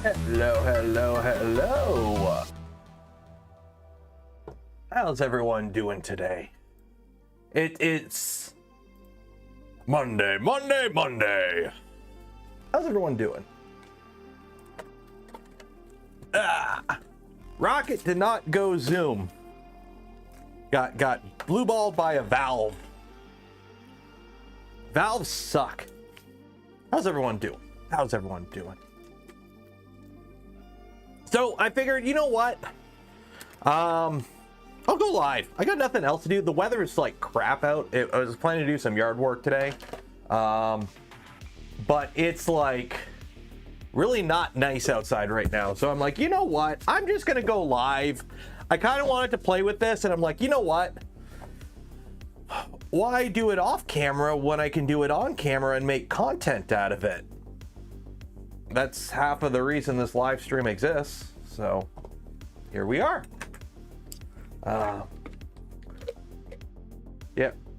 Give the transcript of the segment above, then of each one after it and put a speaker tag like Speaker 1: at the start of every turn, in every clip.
Speaker 1: Hello. How's everyone doing today? It's Monday. How's everyone doing? Rocket did not go Zoom. Got blue balled by a valve. Valves suck. How's everyone doing? So I figured, you know what? I'll go live. I got nothing else to do. The weather is like crap out. I was planning to do some yard work today. But it's like really not nice outside right now. So I'm like, you know what? I'm just going to go live. I kind of wanted to play with this and I'm like, you know what? Why do it off camera when I can do it on camera and make content out of it? That's half of the reason this live stream exists. So here we are. Yeah,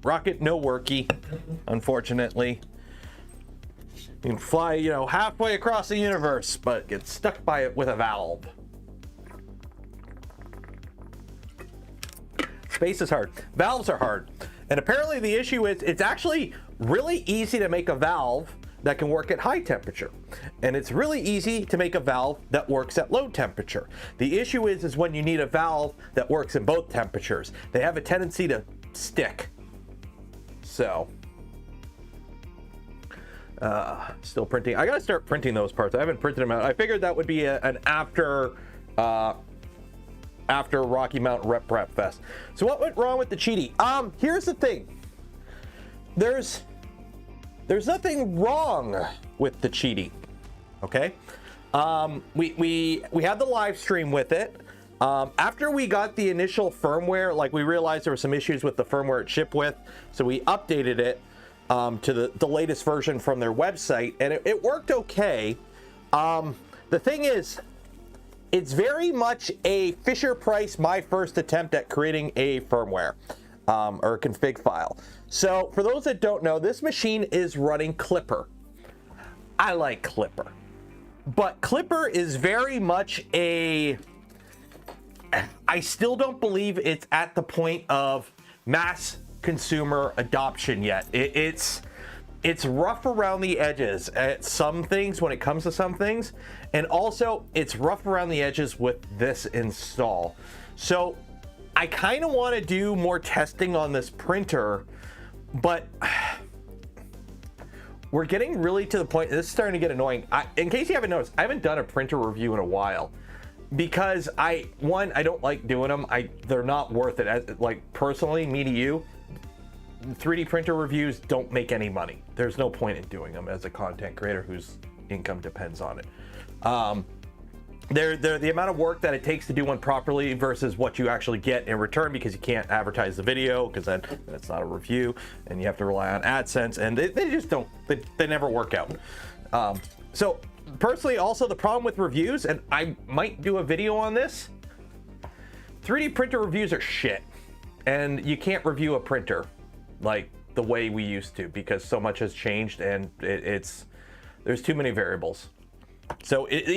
Speaker 1: rocket no worky, unfortunately. You can fly, halfway across the universe, but get stuck by it with a valve. Space is hard. Valves are hard. And apparently the issue is it's actually really easy to make a valve that can work at high temperature. And it's really easy to make a valve that works at low temperature. The issue is when you need a valve that works in both temperatures. They have a tendency to stick. So, still printing. I gotta start printing those parts. I haven't printed them out. I figured that would be an after Rocky Mountain Rep Prep Fest. So what went wrong with the Qidi? Here's the thing. There's nothing wrong with the Qidi, okay? We had the live stream with it. After we got the initial firmware, like we realized there were some issues with the firmware it shipped with, so we updated it to the latest version from their website, and it worked okay. The thing is, it's very much a Fisher-Price, my first attempt at creating a firmware or a config file. So for those that don't know, this machine is running Clipper. I like Clipper, but Clipper is very much I still don't believe it's at the point of mass consumer adoption yet. It's rough around the edges at some things when it comes to some things, and also it's rough around the edges with this install. So I kind of want to do more testing on this printer, but we're getting really to the point, this is starting to get annoying. In case you haven't noticed, I haven't done a printer review in a while because I don't like doing them. They're not worth it. Like personally, me to you, 3D printer reviews don't make any money. There's no point in doing them as a content creator whose income depends on it. They're the amount of work that it takes to do one properly versus what you actually get in return, because you can't advertise the video because then it's not a review and you have to rely on AdSense, and they just don't, they never work out. So personally, also the problem with reviews, and I might do a video on this, 3D printer reviews are shit, and you can't review a printer like the way we used to because so much has changed, and there's too many variables. So it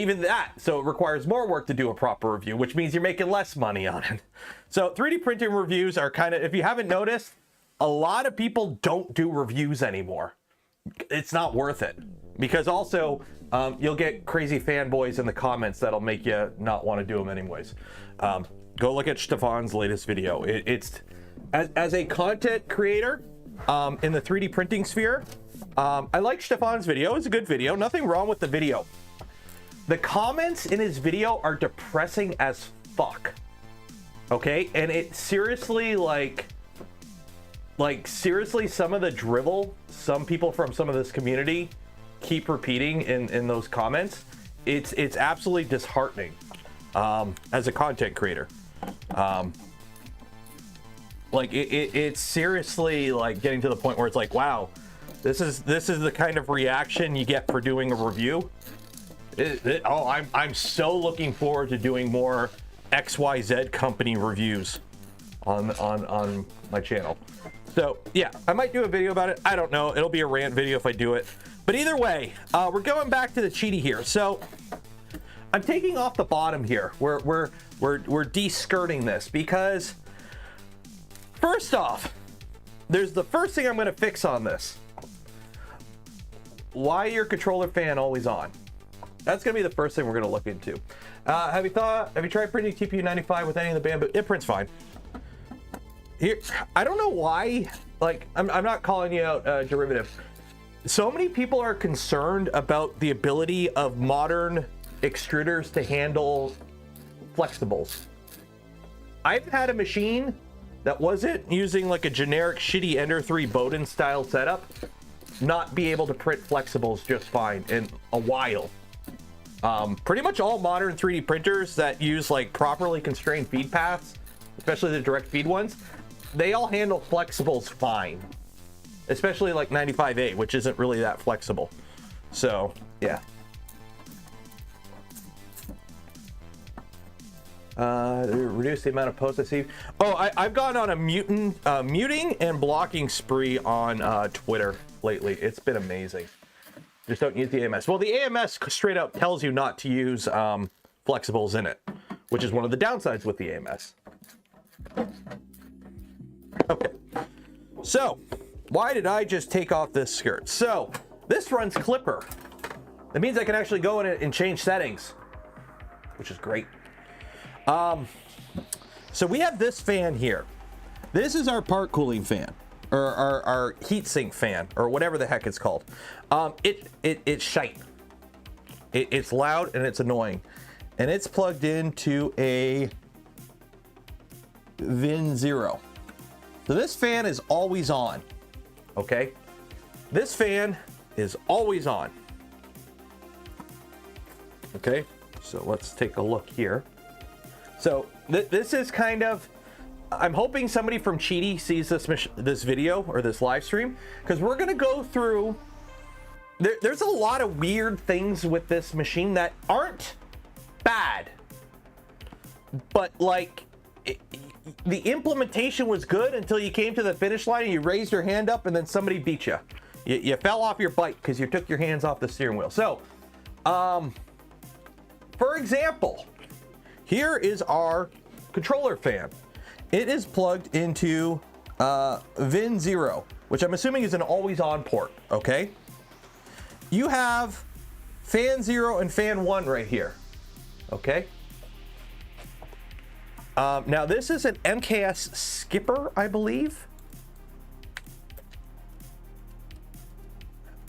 Speaker 1: requires more work to do a proper review, which means you're making less money on it. So 3D printing reviews are kind of, if you haven't noticed, a lot of people don't do reviews anymore. It's not worth it, because also you'll get crazy fanboys in the comments that'll make you not want to do them anyways. Go look at Stefan's latest video. It's as a content creator in the 3D printing sphere, I like Stefan's video. It's a good video. Nothing wrong with the video. The comments in his video are depressing as fuck. Okay? And it seriously, like seriously, some of the drivel some people from some of this community keep repeating in those comments, it's absolutely disheartening as a content creator. Like it's seriously like getting to the point where it's like, wow, this is the kind of reaction you get for doing a review. I'm so looking forward to doing more XYZ company reviews on my channel. So yeah, I might do a video about it. I don't know. It'll be a rant video if I do it. But either way, we're going back to the Qidi here. So I'm taking off the bottom here. We're de-skirting this because first off, there's the first thing I'm going to fix on this. Why your controller fan always on? That's going to be the first thing we're going to look into. Have you tried printing TPU95 with any of the bamboo? It prints fine. Here, I don't know why. Like, I'm not calling you out, derivative. So many people are concerned about the ability of modern extruders to handle flexibles. I've had a machine that wasn't using like a generic shitty Ender 3 Bowden style setup not be able to print flexibles just fine in a while. Pretty much all modern 3D printers that use like properly constrained feed paths, especially the direct feed ones, they all handle flexibles fine, especially like 95A, which isn't really that flexible. So yeah. Reduce the amount of posts I see. Oh, I've gone on a muting and blocking spree on Twitter lately. It's been amazing. Just don't use the AMS. Well, the AMS straight up tells you not to use flexibles in it, which is one of the downsides with the AMS. Okay, so why did I just take off this skirt? So this runs Clipper. That means I can actually go in it and change settings, which is great. So we have this fan here. This is our part cooling fan, or our heat sink fan, or whatever the heck it's called. It's shite. It's loud and it's annoying, and it's plugged into a Vin 0. So this fan is always on. Okay, this fan is always on. Okay, so let's take a look here. So this is kind of, I'm hoping somebody from Qidi sees this video or this live stream, because we're going to go through, there's a lot of weird things with this machine that aren't bad, but like the implementation was good until you came to the finish line and you raised your hand up and then somebody beat you. You fell off your bike because you took your hands off the steering wheel. So, for example, here is our controller fan. It is plugged into Vin 0, which I'm assuming is an always on port, okay? You have fan 0 and fan 1 right here, okay? Now this is an MKS skipper, I believe.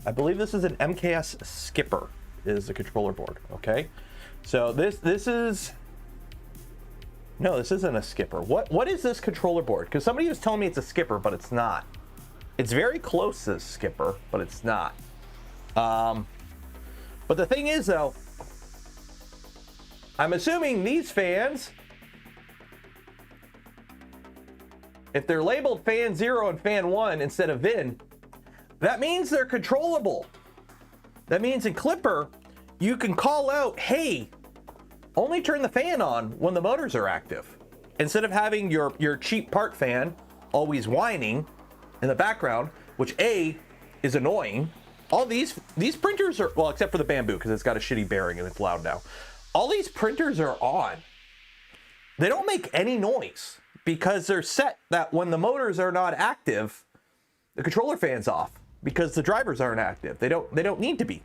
Speaker 1: I believe this is an MKS skipper, is the controller board, okay? So this is, no, this isn't a skipper. What is this controller board? Because somebody was telling me it's a skipper, but it's not. It's very close to a skipper, but it's not. But the thing is, though, I'm assuming these fans, if they're labeled fan 0 and fan 1 instead of Vin, that means they're controllable. That means in Clipper, you can call out, hey, only turn the fan on when the motors are active, instead of having your cheap part fan always whining in the background, which A, is annoying. All these printers are, well, except for the Bamboo, because it's got a shitty bearing and it's loud now. All these printers are on. They don't make any noise because they're set that when the motors are not active, the controller fan's off because the drivers aren't active. They don't need to be.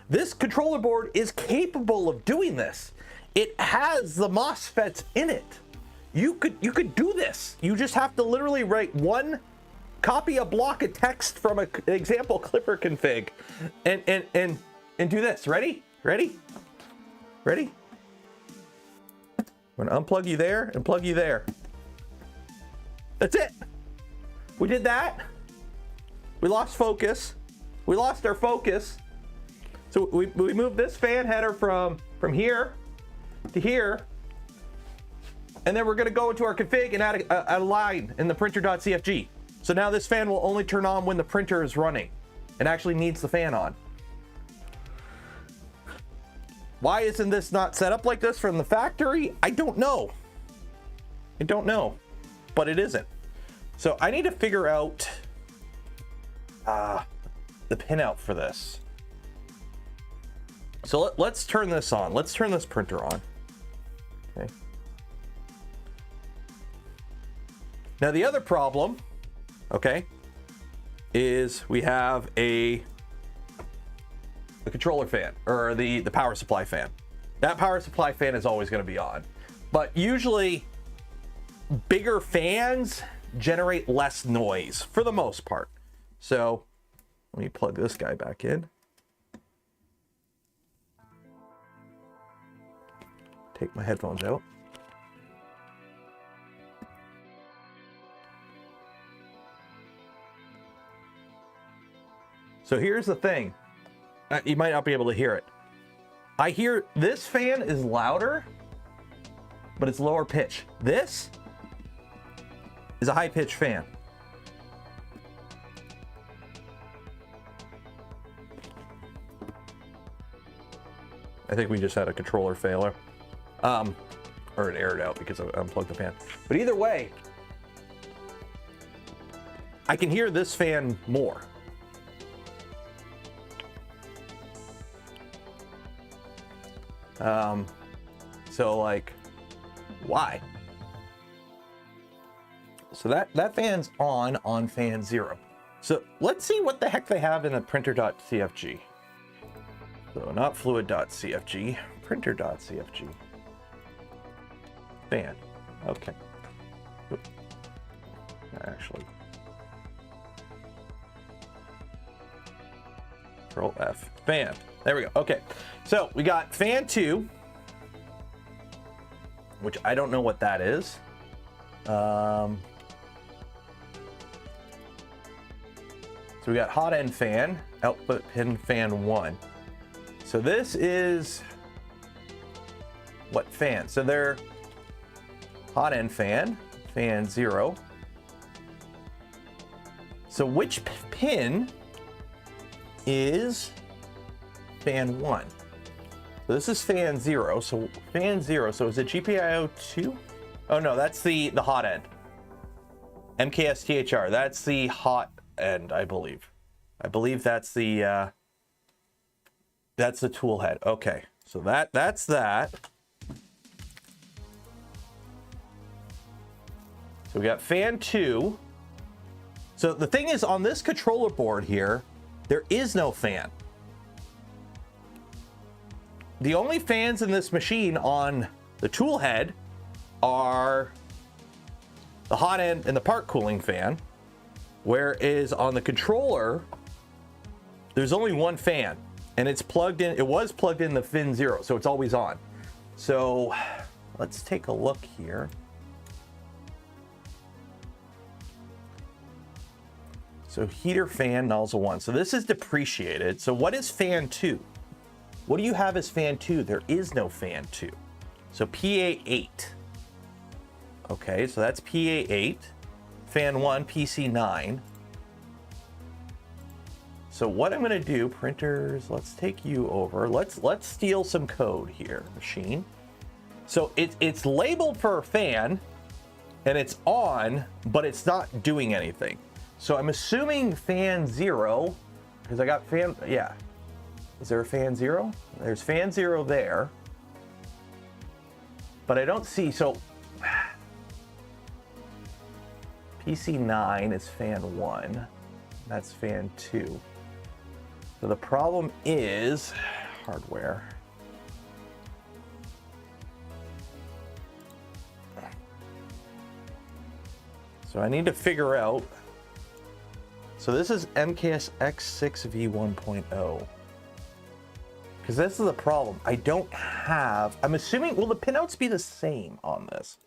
Speaker 1: This controller board is capable of doing this. It has the MOSFETs in it. You could do this. You just have to literally write one, copy a block of text from an example Clipper config, and do this. Ready? I'm gonna unplug you there and plug you there. That's it. We did that. We lost focus. We lost our focus. So we moved this fan header from here to here, and then we're going to go into our config and add a line in the printer.cfg. So now this fan will only turn on when the printer is running and actually needs the fan on. Why isn't this not set up like this from the factory? I don't know. But it isn't. So I need to figure out the pinout for this. So let's turn this on. Let's turn this printer on. Okay. Now the other problem, okay, is we have a controller fan, or the power supply fan. That power supply fan is always going to be on, but usually bigger fans generate less noise for the most part. So let me plug this guy back in. Take my headphones out. So here's the thing. You might not be able to hear it. I hear this fan is louder, but it's lower pitch. This is a high pitch fan. I think we just had a controller failure. Or it aired out because I unplugged the fan. But either way, I can hear this fan more. So like, why? So that fan's on fan 0. So let's see what the heck they have in a printer.cfg. So not fluid.cfg, printer.cfg. Fan. Okay. Oops. Actually. Control F. Fan. There we go. Okay. So we got fan 2, which I don't know what that is. So we got hot end fan, output pin fan 1. So this is what fan? So they're hot end fan, fan 0. So which pin is fan 1? So this is fan 0. So fan 0. So is it GPIO 2? Oh no, that's the hot end. MKSTHR. That's the hot end, I believe. I believe that's the tool head. Okay. So that's that. So we got fan 2. So the thing is, on this controller board here, there is no fan. The only fans in this machine on the tool head are the hot end and the part cooling fan, whereas on the controller, there's only one fan, and it's plugged in. It was plugged in the fin 0, so it's always on. So let's take a look here. So heater fan nozzle 1. So this is depreciated. So what is fan 2? What do you have as fan 2? There is no fan 2. So PA8. Okay, so that's PA8. Fan 1, PC9. So what I'm gonna do, printers, let's take you over. Let's steal some code here, machine. So it's labeled for a fan, and it's on, but it's not doing anything. So I'm assuming fan 0, because I got fan, yeah. Is there a fan 0? There's fan 0 there. But I don't see, so PC9 is fan 1. That's fan 2. So the problem is hardware. So I need to figure out. So this is MKS X6 V1.0. Because this is the problem. I don't have, I'm assuming, will the pinouts be the same on this?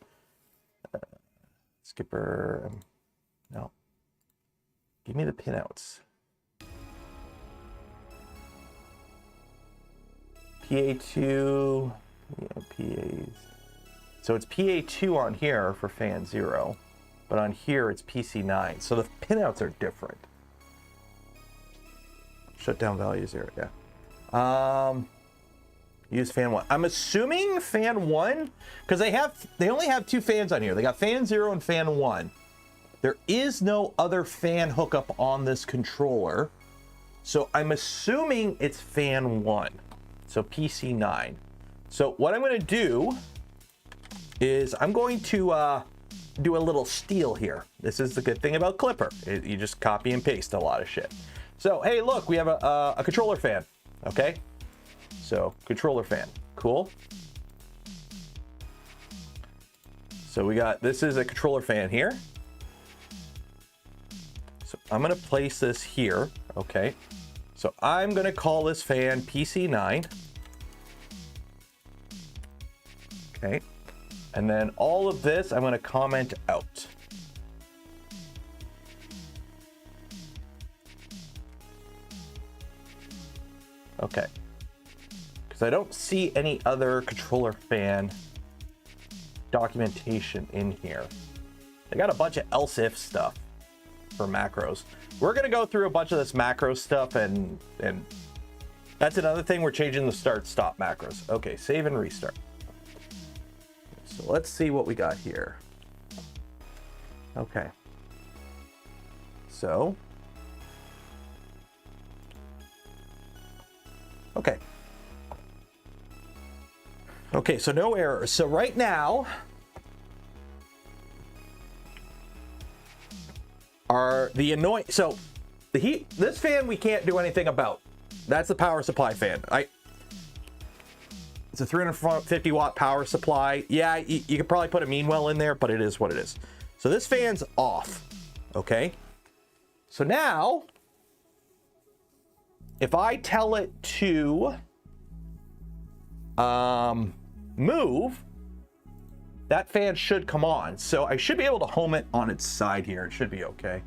Speaker 1: Skipper, no. Give me the pinouts. PA2, yeah, PAs. So it's PA2 on here for fan 0, but on here it's PC9. So the pinouts are different. Shutdown values here, yeah. Use fan 1. I'm assuming fan 1, because they only have 2 fans on here. They got fan 0 and fan 1. There is no other fan hookup on this controller, so I'm assuming it's fan 1. So PC9. So what I'm going to do is I'm going to do a little steal here. This is the good thing about Clipper. You just copy and paste a lot of shit. So, hey, look, we have a controller fan, okay? So, controller fan, cool. So we got, this is a controller fan here. So I'm gonna place this here, okay? So I'm gonna call this fan PC9. Okay. And then all of this, I'm gonna comment out. Okay. Because I don't see any other controller fan documentation in here. They got a bunch of else if stuff for macros. We're gonna go through a bunch of this macro stuff, and that's another thing. We're changing the start stop macros. Okay, save and restart. So let's see what we got here. Okay. So. Okay. Okay, so no errors. So right now, the annoying, so the heat, this fan we can't do anything about. That's the power supply fan. It's a 350 watt power supply. Yeah, you could probably put a mean well in there, but it is what it is. So this fan's off, okay? So now, if I tell it to move, that fan should come on. So I should be able to home it on its side here. It should be okay.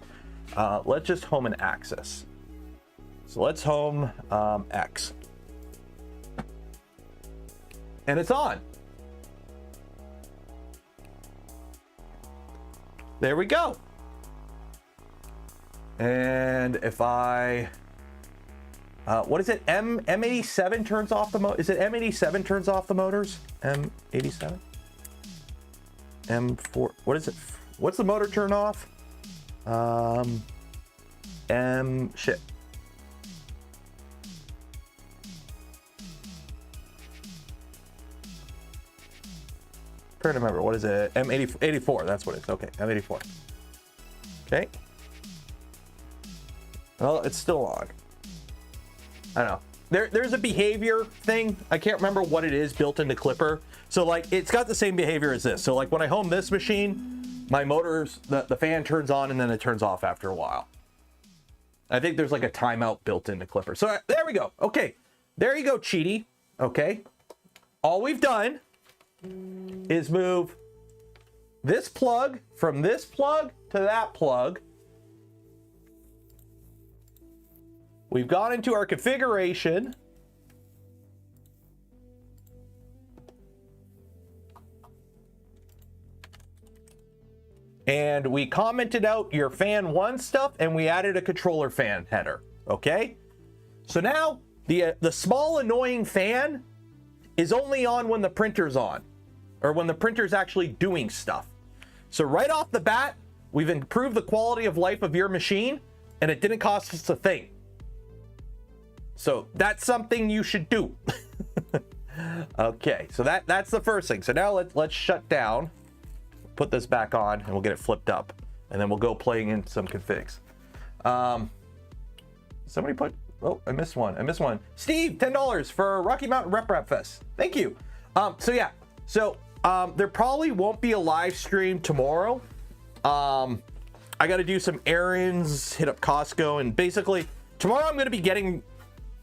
Speaker 1: Let's just home an axis. So let's home X. And it's on. There we go. And if I, what is it? M87 turns off the motor. Is it M87 turns off the motors? M87? M4, what is it? What's the motor turn off? Shit. Trying to remember, what is it? M84, that's what it is. Okay, M84. Okay. Well, it's still on. I don't know. There's a behavior thing. I can't remember what it is built into Clipper. So like, it's got the same behavior as this. So like when I home this machine, my motors, the fan turns on and then it turns off after a while. I think there's like a timeout built into Clipper. So there we go. Okay, there you go, Qidi. Okay. All we've done is move this plug from this plug to that plug. We've gone into our configuration. And we commented out your fan 1 stuff and we added a controller fan header. Okay? So now the small annoying fan is only on when the printer's on, or when the printer's actually doing stuff. So right off the bat, we've improved the quality of life of your machine and it didn't cost us a thing. So that's something you should do. Okay, so that's the first thing. So now let's shut down, put this back on, and we'll get it flipped up, and then we'll go playing in some configs. Somebody put, oh, I missed one. Steve, $10 for Rocky Mountain Rep Fest. Thank you. So yeah, so there probably won't be a live stream tomorrow. I got to do some errands, hit up Costco, and basically tomorrow I'm going to be getting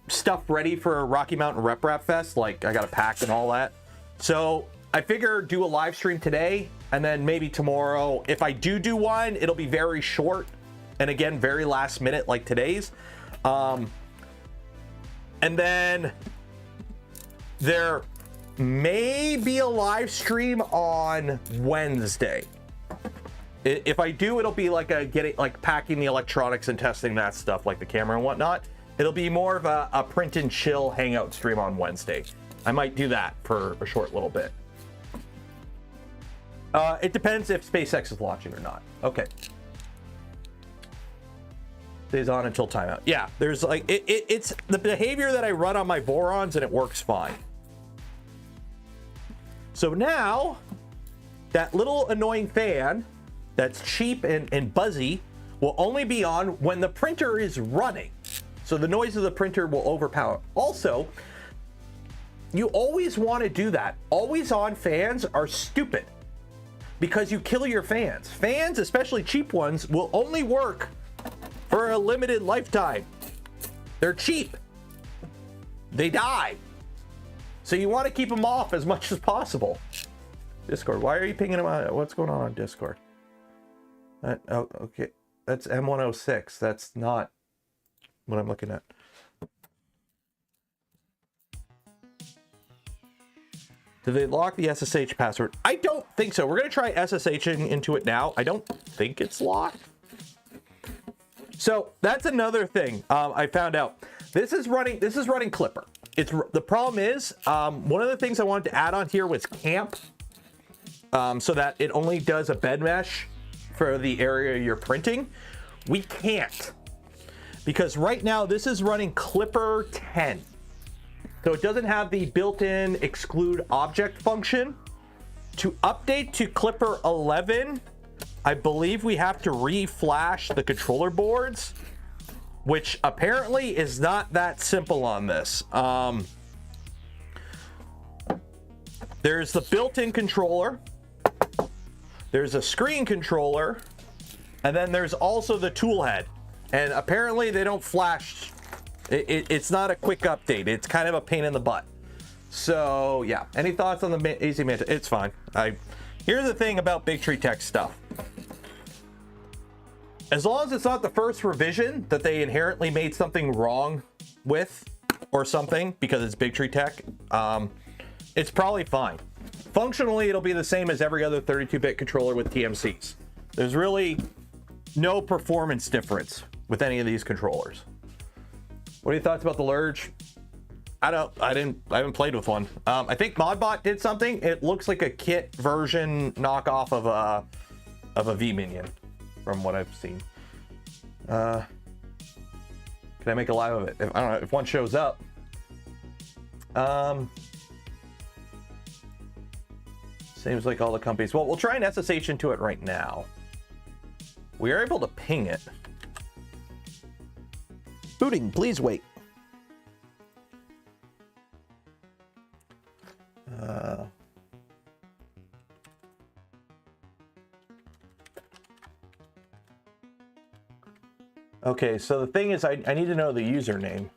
Speaker 1: stuff ready for Rocky Mountain Rep Fest. Like I got to pack and all that. So I figure do a live stream today, and then maybe tomorrow, if I do one, it'll be very short, and again, very last minute like today's. And then there may be a live stream on Wednesday. If I do, it'll be like packing the electronics and testing that stuff, like the camera and whatnot. It'll be more of a print and chill hangout stream on Wednesday. I might do that for a short little bit. It depends if SpaceX is launching or not. Okay. Stays on until timeout. Yeah, there's like, it's the behavior that I run on my Vorons, and it works fine. So now, that little annoying fan that's cheap and buzzy will only be on when the printer is running. So the noise of the printer will overpower. Also, you always want to do that. Always on fans are stupid because you kill your fans. Fans, especially cheap ones, will only work for a limited lifetime. They're cheap. They die. So you want to keep them off as much as possible. Discord, why are you pinging them out? What's going on Discord? Oh, okay. That's M106. That's not what I'm looking at. Do they lock the SSH password? I don't think so. We're going to try SSHing into it now. I don't think it's locked. So that's another thing I found out. This is running Clipper. The problem is, one of the things I wanted to add on here was camp, so that it only does a bed mesh for the area you're printing. We can't, because right now this is running Clipper 10. So it doesn't have the built-in exclude object function. To update to Clipper 11, I believe we have to re-flash the controller boards, which apparently is not that simple on this. There's the built-in controller, there's a screen controller, and then there's also the tool head. And apparently they don't flash. It's not a quick update. It's kind of a pain in the butt. So yeah, any thoughts on the Easy Manta? It's fine. Here's the thing about Big Tree Tech stuff. As long as it's not the first revision that they inherently made something wrong with or something, because it's Big Tree Tech, it's probably fine. Functionally, it'll be the same as every other 32-bit controller with TMCs. There's really no performance difference with any of these controllers. What are your thoughts about the Lurge? I haven't played with one. I think Modbot did something. It looks like a kit version knockoff of a V-Minion, from what I've seen. Can I make a live of it? I don't know if one shows up. Seems like all the companies. Well, we'll try and SSH into it right now. We are able to ping it. Booting, please wait. Okay, so the thing is, I need to know the username.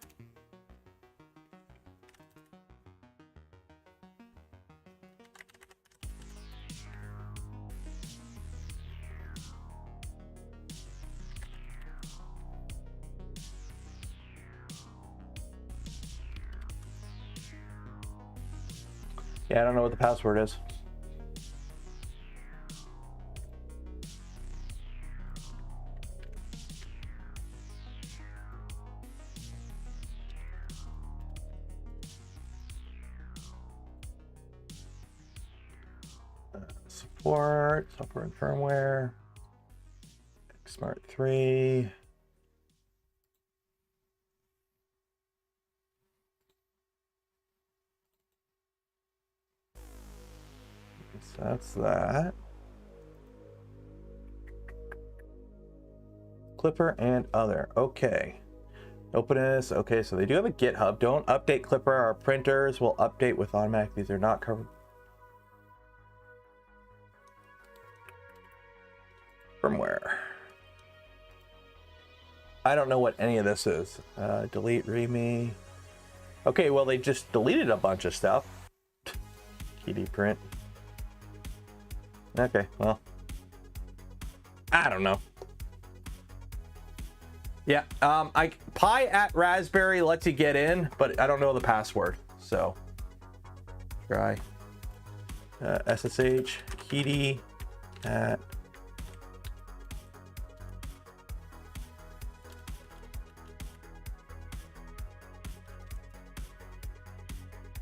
Speaker 1: Yeah, I don't know what the password is. Support, software and firmware, X-smart 3. So that's that. Clipper and other. Okay. Openness. Okay, so they do have a GitHub. Don't update Clipper. Our printers will update with automatic. These are not covered. Firmware. I don't know what any of this is. Delete, readme. Okay, well, they just deleted a bunch of stuff. Qidi print. Okay, well, I don't know. Yeah, Pi at Raspberry lets you get in, but I don't know the password. So try SSH Qidi at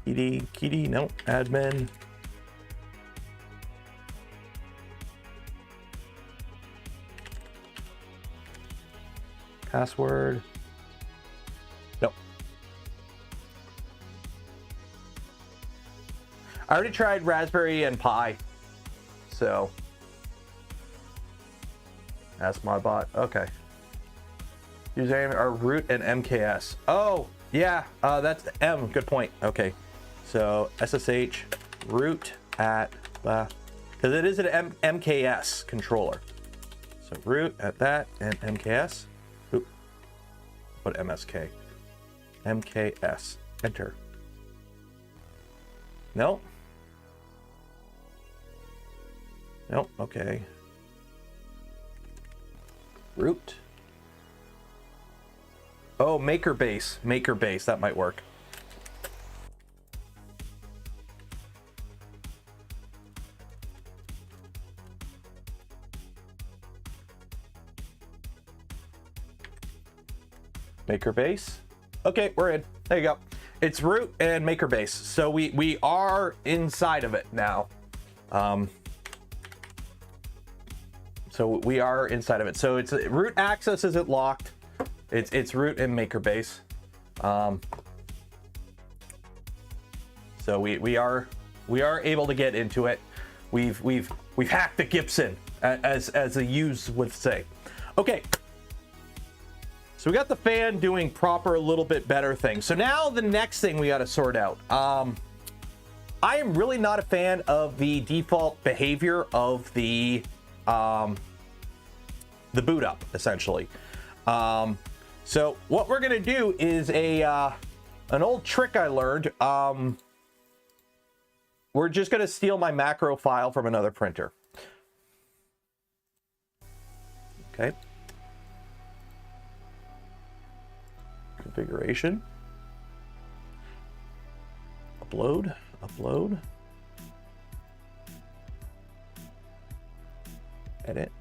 Speaker 1: Qidi, no, admin. Password. Nope. I already tried Raspberry and Pi. So. That's my bot. Okay. Username are root and MKS. Oh, yeah. That's M. Good point. Okay. So SSH root at because it is an MKS controller. So root at that and MKS. Oop. What MSK? MKS. Enter. Nope. Nope. Okay. Root. Oh, maker base. Maker base. That might work. Maker base. Okay, we're in. There you go. It's root and maker base. So we are inside of it now. So we are inside of it. So it's root access isn't locked. It's root and maker base. So we are able to get into it. We've hacked the Gibson, as the use would say. Okay. So we got the fan doing proper, a little bit better things. So now the next thing we got to sort out. I am really not a fan of the default behavior of the boot up, essentially. So what we're gonna do is an old trick I learned. We're just gonna steal my macro file from another printer. Okay. Configuration. Upload. Edit.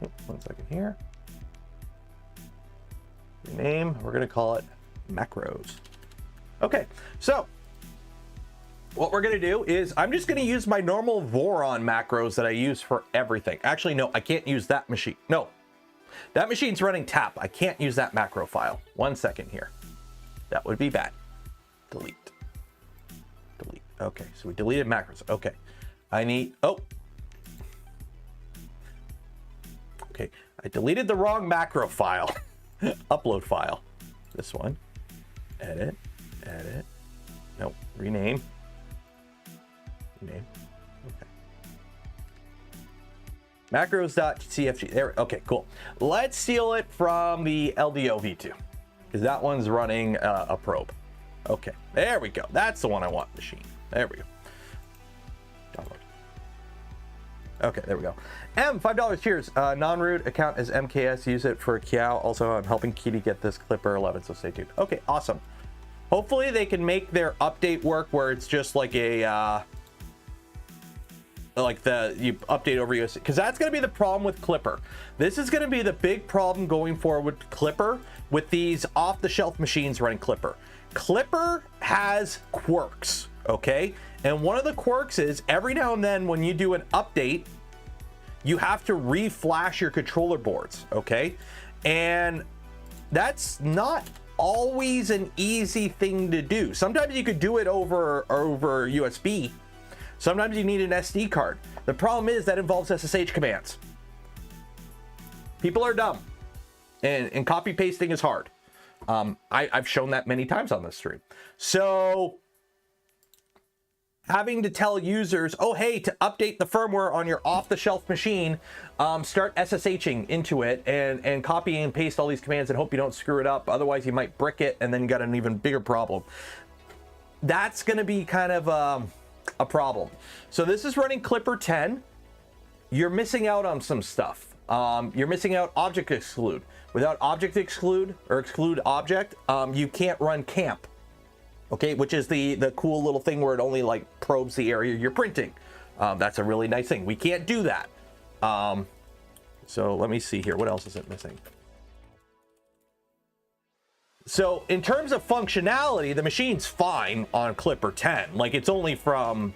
Speaker 1: Oh, 1 second here. Rename. We're going to call it macros. Okay, so what we're going to do is I'm just going to use my normal Voron macros that I use for everything. Actually, no, I can't use that machine. No, that machine's running tap. I can't use that macro file. 1 second here. That would be bad. Delete. Okay, so we deleted macros. Okay, I need, oh. Okay, I deleted the wrong macro file. Upload file. This one. Edit. Nope, rename. Okay. Macros.cfg. There. Okay, cool. Let's steal it from the LDO v2 because that one's running a probe. Okay, there we go. That's the one I want. Machine. There we go. Download. Okay, there we go. $5. Cheers. Non-root account is MKS. Use it for Kiao. Also, I'm helping Qidi get this Clipper 11, so stay tuned. Okay, awesome. Hopefully, they can make their update work where it's just like a you update over USB, because that's going to be the problem with Clipper. This is going to be the big problem going forward with Clipper, with these off-the-shelf machines running Clipper. Clipper has quirks, okay? And one of the quirks is every now and then when you do an update, you have to reflash your controller boards, okay? And that's not always an easy thing to do. Sometimes you could do it over USB. Sometimes you need an SD card. The problem is that involves SSH commands. People are dumb, and copy pasting is hard. I've shown that many times on this stream. So having to tell users, oh, hey, to update the firmware on your off-the-shelf machine, start SSHing into it and copy and paste all these commands and hope you don't screw it up. Otherwise, you might brick it, and then you got an even bigger problem. That's going to be kind of a problem. So this is running Clipper 10. You're missing out on some stuff. You're missing out object exclude. Without object exclude or exclude object, you can't run camp. Okay, which is the cool little thing where it only like probes the area you're printing. That's a really nice thing. We can't do that. So let me see here. What else is it missing? So in terms of functionality, the machine's fine on Clipper 10. Like it's only from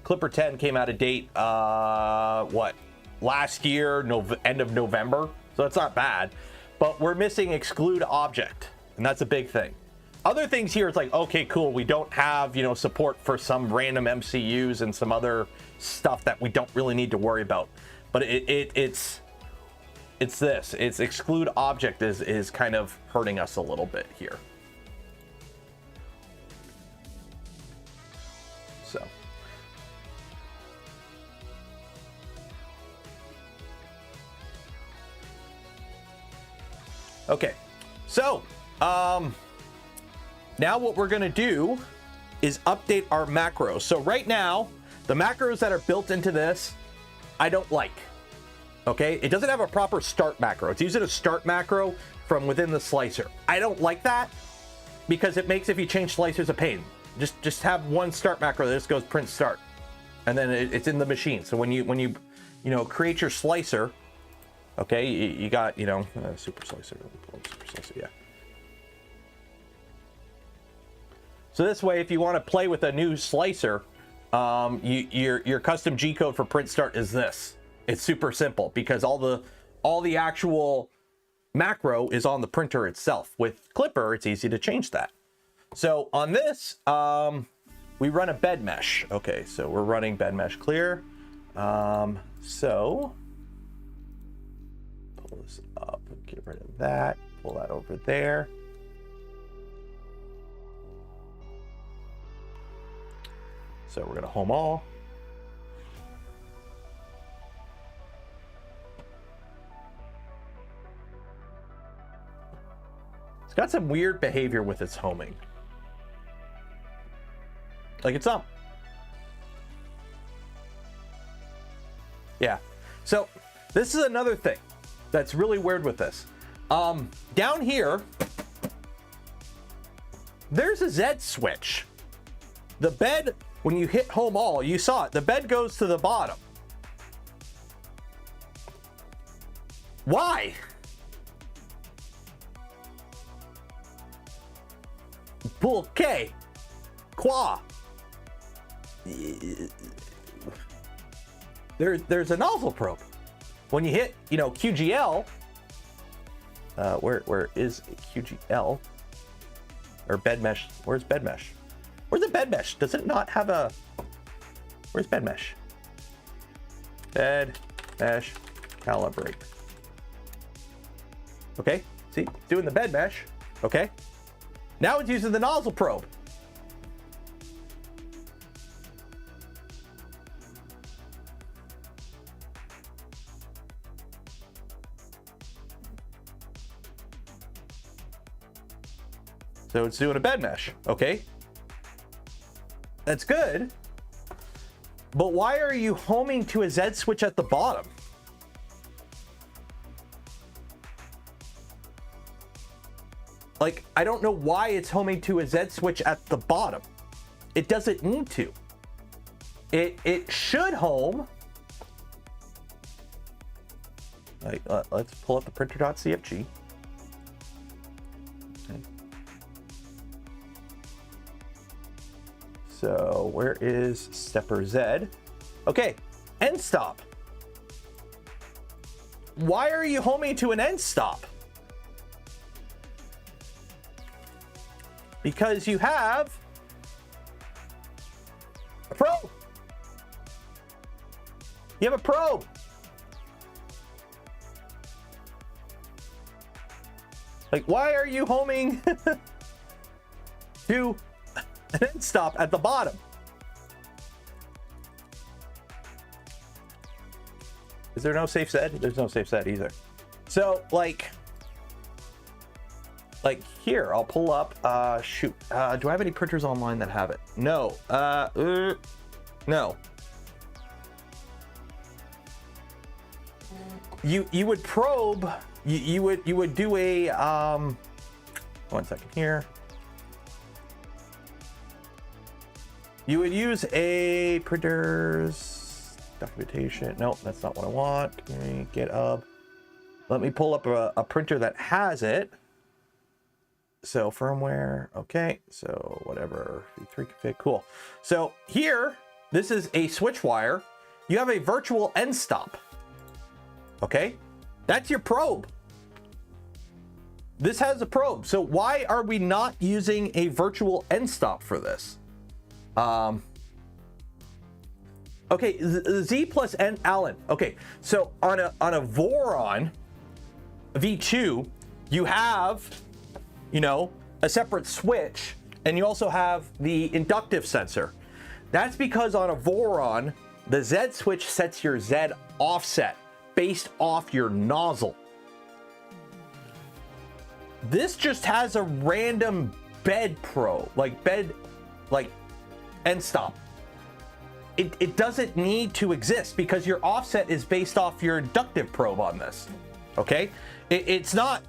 Speaker 1: Clipper 10 came out of date what, last year, end of November. So it's not bad, but we're missing exclude object, and that's a big thing. Other things here, it's like, okay, cool, we don't have, you know, support for some random MCUs and some other stuff that we don't really need to worry about. But it's this, it's exclude object is kind of hurting us a little bit here. So. Okay, so, now what we're gonna do is update our macros. So right now, the macros that are built into this, I don't like, okay? It doesn't have a proper start macro. It's using a start macro from within the slicer. I don't like that because it makes, if you change slicers, a pain. Just have one start macro that just goes print start, and then it's in the machine. So when you create your slicer, okay, you got, you know, super slicer, yeah. So this way, if you want to play with a new slicer, your custom G code for print start is this. It's super simple because all the actual macro is on the printer itself. With Clipper, it's easy to change that. So on this, we run a bed mesh. Okay, so we're running bed mesh clear. So pull this up, get rid of that, pull that over there. So we're gonna home all. It's got some weird behavior with its homing. Like it's up. Yeah. So this is another thing that's really weird with this. Down here, there's a Z switch. The bed, when you hit home all, you saw it, the bed goes to the bottom. Why? Pourquoi? Quoi? There's a nozzle probe. When you hit, you know, QGL, where is QGL? Or bed mesh? Where's bed mesh? Where's the bed mesh? Does it not have a... Where's bed mesh? Bed mesh calibrate. Okay, see, it's doing the bed mesh. Okay, now it's using the nozzle probe. So it's doing a bed mesh. Okay, that's good, but why are you homing to a Z switch at the bottom? Like, I don't know why it's homing to a Z switch at the bottom. It doesn't need to. It should home. Like, let's pull up the printer.cfg. Okay. So where is stepper Z? Okay, end stop. Why are you homing to an end stop? Because you have a probe. You have a probe. Like, why are you homing to an end stop at the bottom? Is there no safe Z? There's no safe Z either. So, like here, I'll pull up, shoot. Do I have any printers online that have it? No. No. You would probe, you would do a, 1 second here. You would use a printer's documentation. No, that's not what I want. GitHub. Let me pull up a printer that has it. So firmware, okay, so whatever, v3 config, cool. So here, this is a switch wire. You have a virtual end stop, okay? That's your probe. This has a probe. So why are we not using a virtual end stop for this? Okay, Z plus N Allen. Okay, so on a Voron V2, you have, you know, a separate switch, and you also have the inductive sensor. That's because on a Voron, the Z switch sets your Z offset based off your nozzle. This just has a random bed probe, like end stop. It doesn't need to exist because your offset is based off your inductive probe on this. Okay, it's not.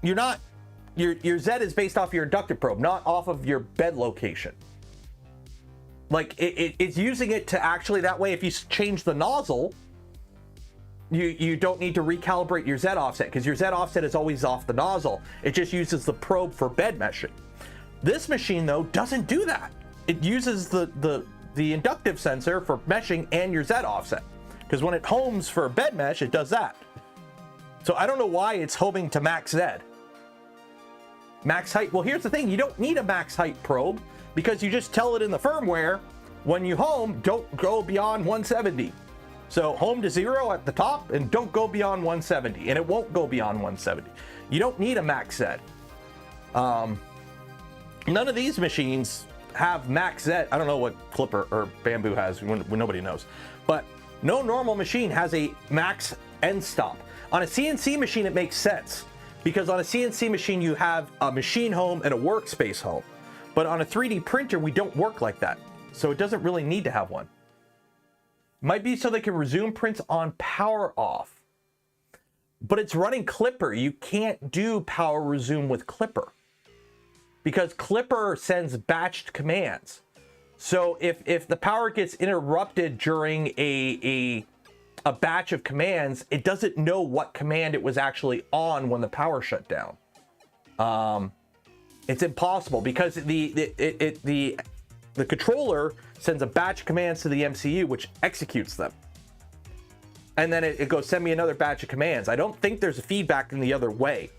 Speaker 1: Your Z is based off your inductive probe, not off of your bed location. Like it's using it to actually, that way if you change the nozzle, you don't need to recalibrate your Z offset because your Z offset is always off the nozzle. It just uses the probe for bed meshing. This machine though doesn't do that. It uses the inductive sensor for meshing and your Z offset, because when it homes for a bed mesh, it does that. So I don't know why it's homing to max Z. Max height, well, here's the thing, you don't need a max height probe because you just tell it in the firmware, when you home, don't go beyond 170. So home to 0 at the top and don't go beyond 170, and it won't go beyond 170. You don't need a max Z. None of these machines have max Z. I don't know what Clipper or Bamboo has, when nobody knows, but no normal machine has a max end stop. On a CNC machine, it makes sense because on a CNC machine, you have a machine home and a workspace home. But on a 3D printer, we don't work like that. So it doesn't really need to have one. Might be so they can resume prints on power off. But it's running Clipper. You can't do power resume with Clipper, because Clipper sends batched commands. So if the power gets interrupted during a batch of commands, it doesn't know what command it was actually on when the power shut down. It's impossible because the controller sends a batch of commands to the MCU, which executes them. And then it goes, send me another batch of commands. I don't think there's a feedback in the other way.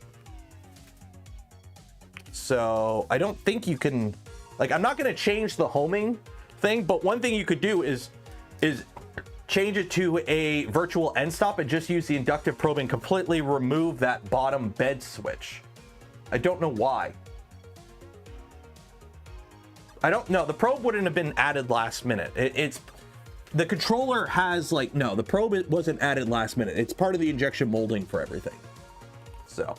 Speaker 1: So I don't think you can, like, I'm not going to change the homing thing, but one thing you could do is change it to a virtual end stop and just use the inductive probe and completely remove that bottom bed switch. I don't know why. I don't know. The probe wouldn't have been added last minute. It's the controller has, like, no, the probe wasn't added last minute. It's part of the injection molding for everything. So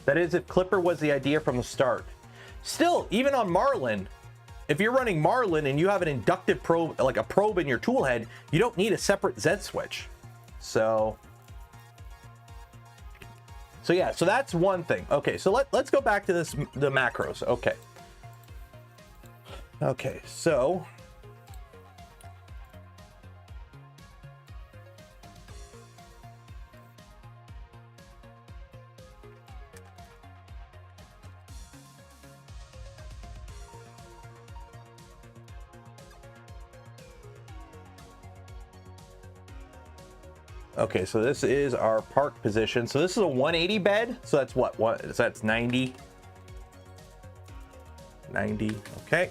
Speaker 1: that is if Clipper was the idea from the start. Still, even on Marlin, if you're running Marlin and you have an inductive probe, like a probe in your tool head, you don't need a separate Z switch. So yeah, so that's one thing. Okay, so let's go back to the macros. Okay, so okay, so this is our park position. So this is a 180 bed. So that's what so that's 90. Okay.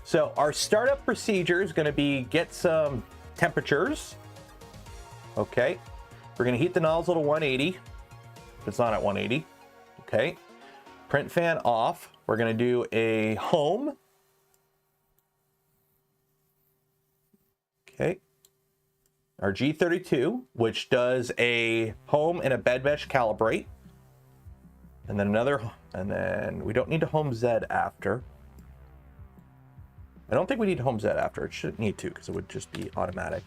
Speaker 1: So our startup procedure is going to be get some temperatures. Okay. We're going to heat the nozzle to 180. If it's not at 180. Okay. Print fan off. We're going to do a home. Okay, our G32, which does a home and a bed mesh calibrate, and then another, and then we don't need to home Z after. I don't think we need to home Z after. It shouldn't need to because it would just be automatic.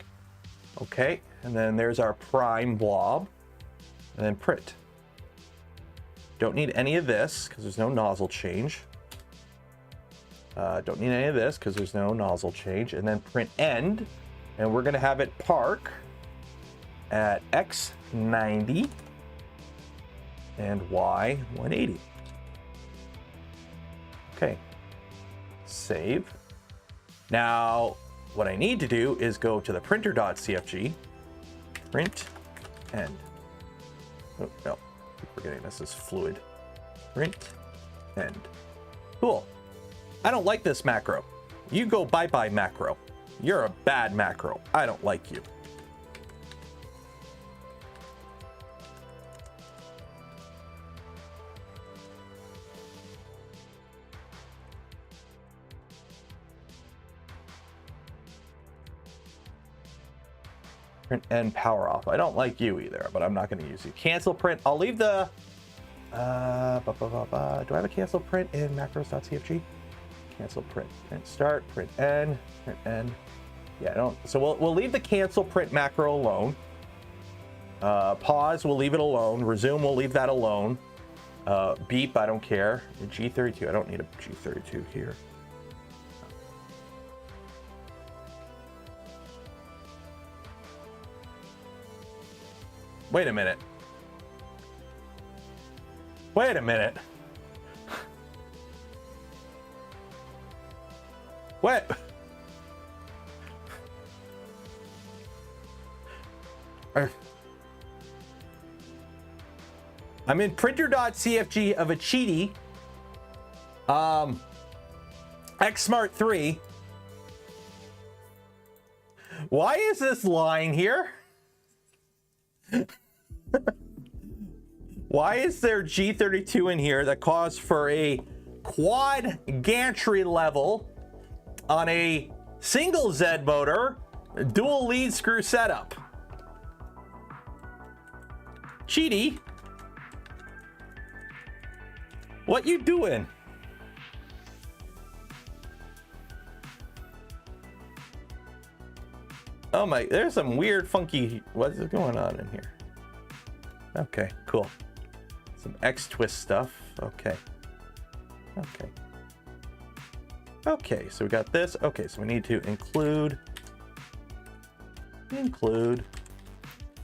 Speaker 1: Okay, and then there's our prime blob, and then print. Don't need any of this because there's no nozzle change. Don't need any of this because there's no nozzle change, and then print end. And we're going to have it park at X90 and Y180. Okay. Save. Now, what I need to do is go to the printer.cfg, print end. Oh, no, keep forgetting this is fluid. Print end. Cool. I don't like this macro. You go bye-bye macro. You're a bad macro. I don't like you. Print and power off. I don't like you either, but I'm not going to use you. Cancel print. I'll leave the do I have a cancel print in macros.cfg? Cancel print. Print start, print end, print end. Yeah, I don't. So we'll leave the cancel print macro alone. Pause, we'll leave it alone. Resume, we'll leave that alone. Beep, I don't care. G32, I don't need a G32 here. Wait a minute. Wait a minute. What? I'm in printer.cfg of a Qidi X-smart 3. Why is this line here? Why is there G32 in here that calls for a quad gantry level on a single Z motor, dual lead screw setup? Qidi, what you doing? Oh my, there's some weird funky, what's going on in here? Okay, cool. Some X-twist stuff. Okay. Okay. Okay, so we got this. Okay, so we need to include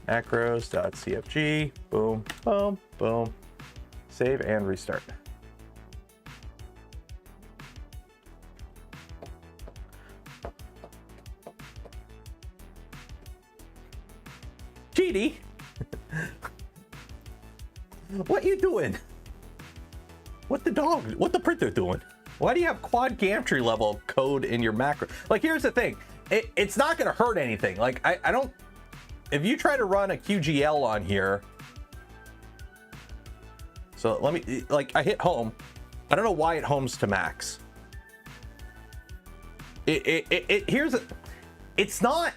Speaker 1: macros.cfg. Boom, boom, boom. Save and restart. Qidi, what you doing? What the printer doing? Why do you have quad gantry level code in your macro? Like, here's the thing. It's not going to hurt anything. Like, I don't, if you try to run a QGL on here, so let me, like, I hit home. I don't know why it homes to max. Here's a, it's not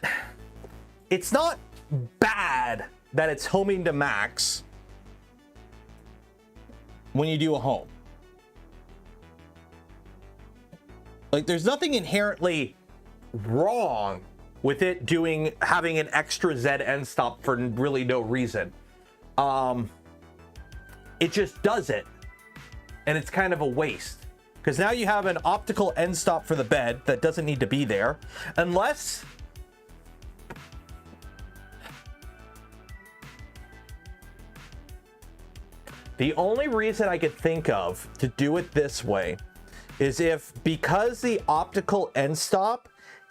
Speaker 1: bad that it's homing to max when you do a home. Like, there's nothing inherently wrong with it having an extra Z end stop for really no reason. It just does it, and it's kind of a waste, because now you have an optical end stop for the bed that doesn't need to be there, unless the only reason I could think of to do it this way is if, because the optical end stop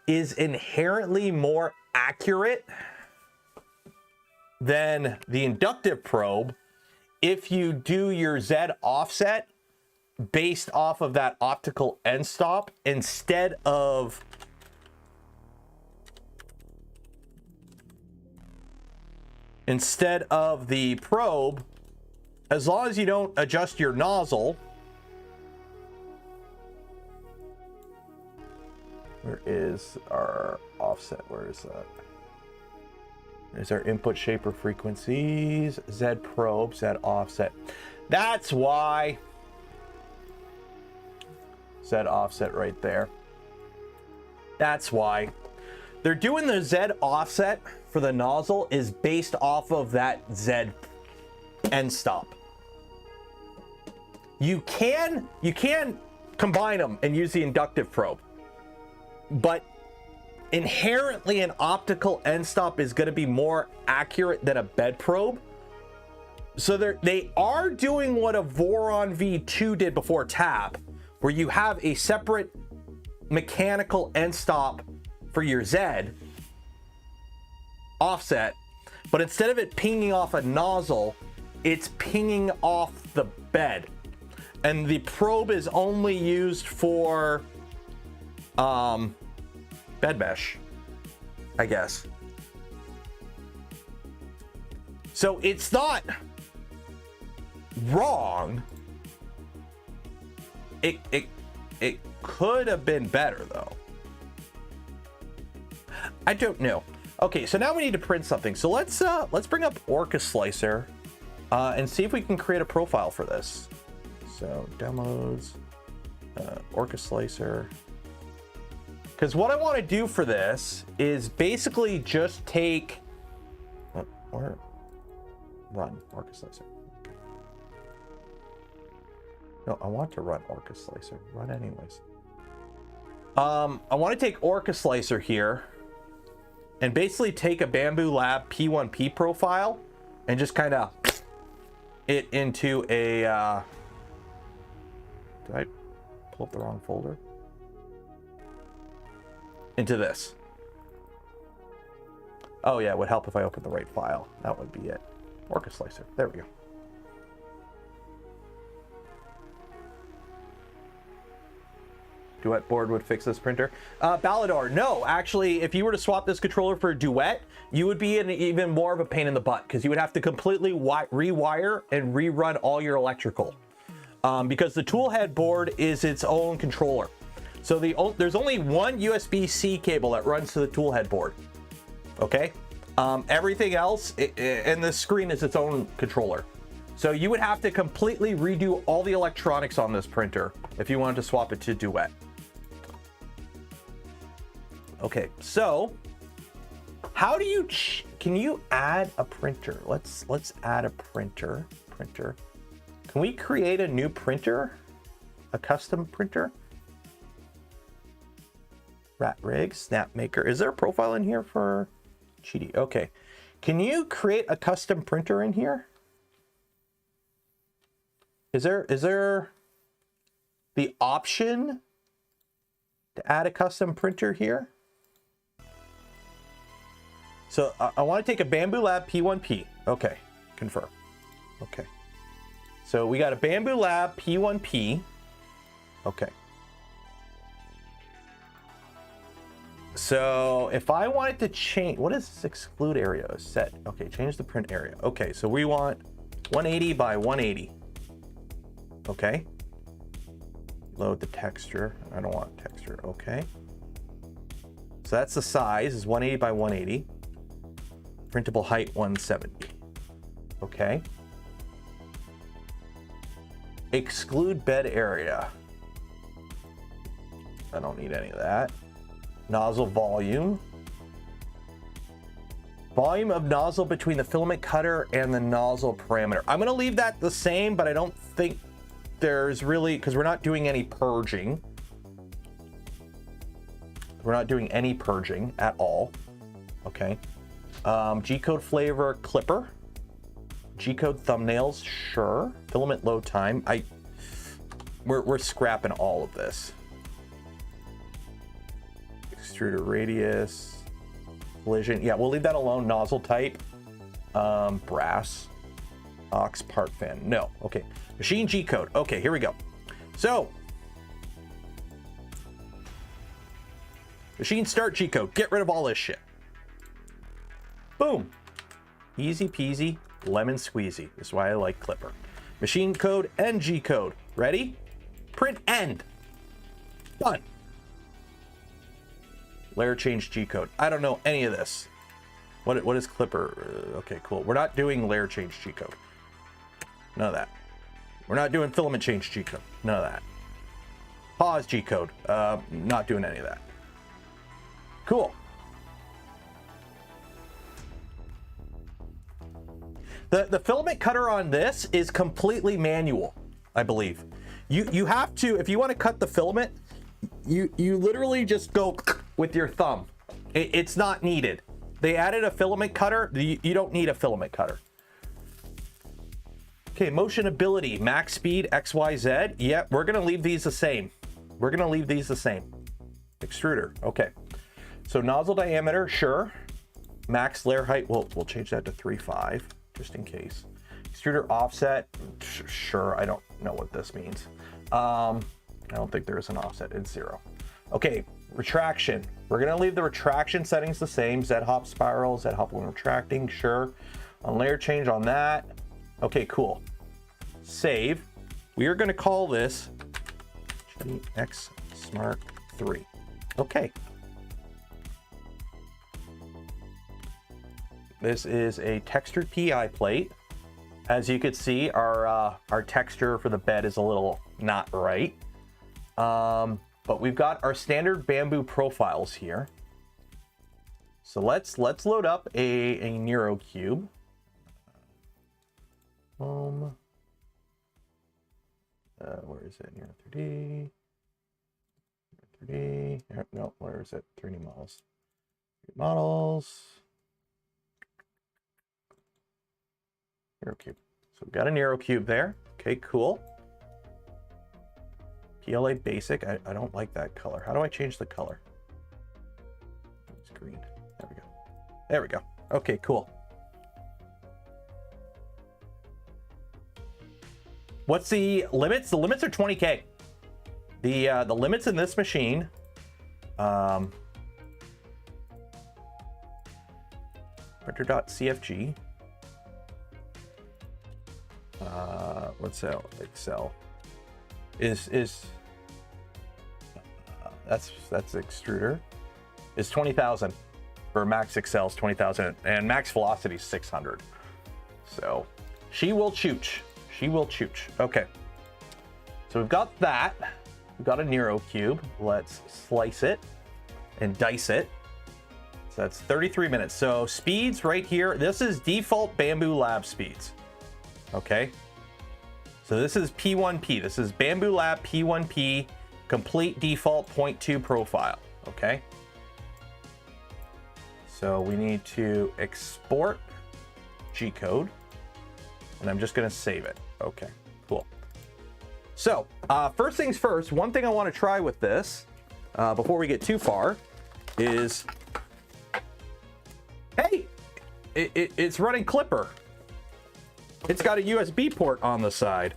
Speaker 1: is inherently more accurate than the inductive probe, if you do your Z offset based off of that optical end stop instead of the probe, as long as you don't adjust your nozzle. Where is our offset? Where is that? There's our input shaper frequencies, Z probe, Z offset. That's why. Z offset right there. That's why. They're doing the Z offset for the nozzle is based off of that Z end stop. You can combine them and use the inductive probe, but inherently an optical end stop is going to be more accurate than a bed probe. So they are doing what a Voron V2 did before tap, where you have a separate mechanical end stop for your Z offset, but instead of it pinging off a nozzle, it's pinging off the bed. And the probe is only used for bed mesh, I guess. So it's not wrong. It could have been better though. I don't know. Okay, so now we need to print something. So let's bring up Orca Slicer and see if we can create a profile for this. So downloads, Orca Slicer. Because what I want to do for this is basically just take or run Orca Slicer. No, I want to run Orca Slicer. Run anyways. I want to take Orca Slicer here and basically take a Bamboo Lab P1P profile and just kind of it into a did I pull up the wrong folder? Into this. Oh yeah, it would help if I opened the right file. That would be it. Orca Slicer. There we go. Duet board would fix this printer. Ballador, no, actually, if you were to swap this controller for a Duet, you would be in even more of a pain in the butt because you would have to completely rewire and rerun all your electrical because the toolhead board is its own controller. So there's only one USB-C cable that runs to the toolhead board. Okay, everything else, and the screen is its own controller. So you would have to completely redo all the electronics on this printer if you wanted to swap it to Duet. Okay, so how do you can you add a printer? Let's add a printer. Can we create a new printer? A custom printer? Rat rig, snap maker. Is there a profile in here for Qidi? Okay. Can you create a custom printer in here? Is there the option to add a custom printer here? So I want to take a Bamboo Lab P1P. Okay, confirm. Okay. So we got a Bamboo Lab P1P. Okay. So if I wanted to change, what is this exclude area? Set. Okay, change the print area. Okay, so we want 180 by 180. Okay. Load the texture. I don't want texture. Okay. So that's the size is 180 by 180. Printable height 170. Okay. Exclude bed area. I don't need any of that. Nozzle volume. Volume of nozzle between the filament cutter and the nozzle parameter. I'm going to leave that the same, but I don't think there's really, because we're not doing any purging. We're not doing any purging at all. Okay. G-code flavor clipper. G-code thumbnails, sure. Filament load time. We're scrapping all of this. Extruder radius, collision. Yeah, we'll leave that alone. Nozzle type, brass, ox part fan. No. Okay. Machine G-code. Okay, here we go. So, machine start G-code. Get rid of all this shit. Boom. Easy peasy, lemon squeezy. This is why I like Clipper. Machine code and G-code. Ready? Print end. Done. Layer change G-code. I don't know any of this. What is Clipper? Okay, cool. We're not doing layer change G-code. None of that. We're not doing filament change G-code. None of that. Pause G-code. Not doing any of that. Cool. The filament cutter on this is completely manual, I believe. You have to, if you want to cut the filament, you literally just go with your thumb. It's not needed. They added a filament cutter. You don't need a filament cutter. Okay, motion ability, max speed, XYZ. Yeah, we're gonna leave these the same. We're gonna leave these the same. extruder. Okay. So nozzle diameter, sure. Max layer height, we'll change that to 3.5 just in case. Extruder offset, sure. I don't know what this means. I don't think there is an offset. It's 0. Okay, retraction. We're gonna leave the retraction settings the same. Z-hop spiral, Z-hop when retracting, sure. On layer change on that. Okay, cool. Save. We are gonna call this Qidi X-smart 3. Okay. This is a textured PI plate. As you can see, our texture for the bed is a little not right. But we've got our standard bamboo profiles here. So let's load up a Nero cube. Where is it? Nero 3D. 3D. No, where is it? 3D models. 3D models. Nero cube. So we've got a Nero cube there. Okay, cool. PLA basic. I don't like that color. How do I change the color? It's green. There we go. There we go. Okay, cool. What's the limits? The limits are 20K. The limits in this machine, printer.cfg. What's that? Excel. Is that's extruder. Is 20,000 for max Excel is 20,000 and max velocity is 600. So she will chooch. She will chooch. Okay. So we've got that. We've got a Nero cube. Let's slice it and dice it. So that's 33 minutes. So speeds right here. This is default Bamboo Lab speeds. Okay. So this is P1P. This is Bamboo Lab P1P complete default 0.2 profile. Okay. So we need to export G code and I'm just going to save it. Okay, cool. So first things first, one thing I want to try with this before we get too far is, hey, it's running Clipper. It's got a USB port on the side.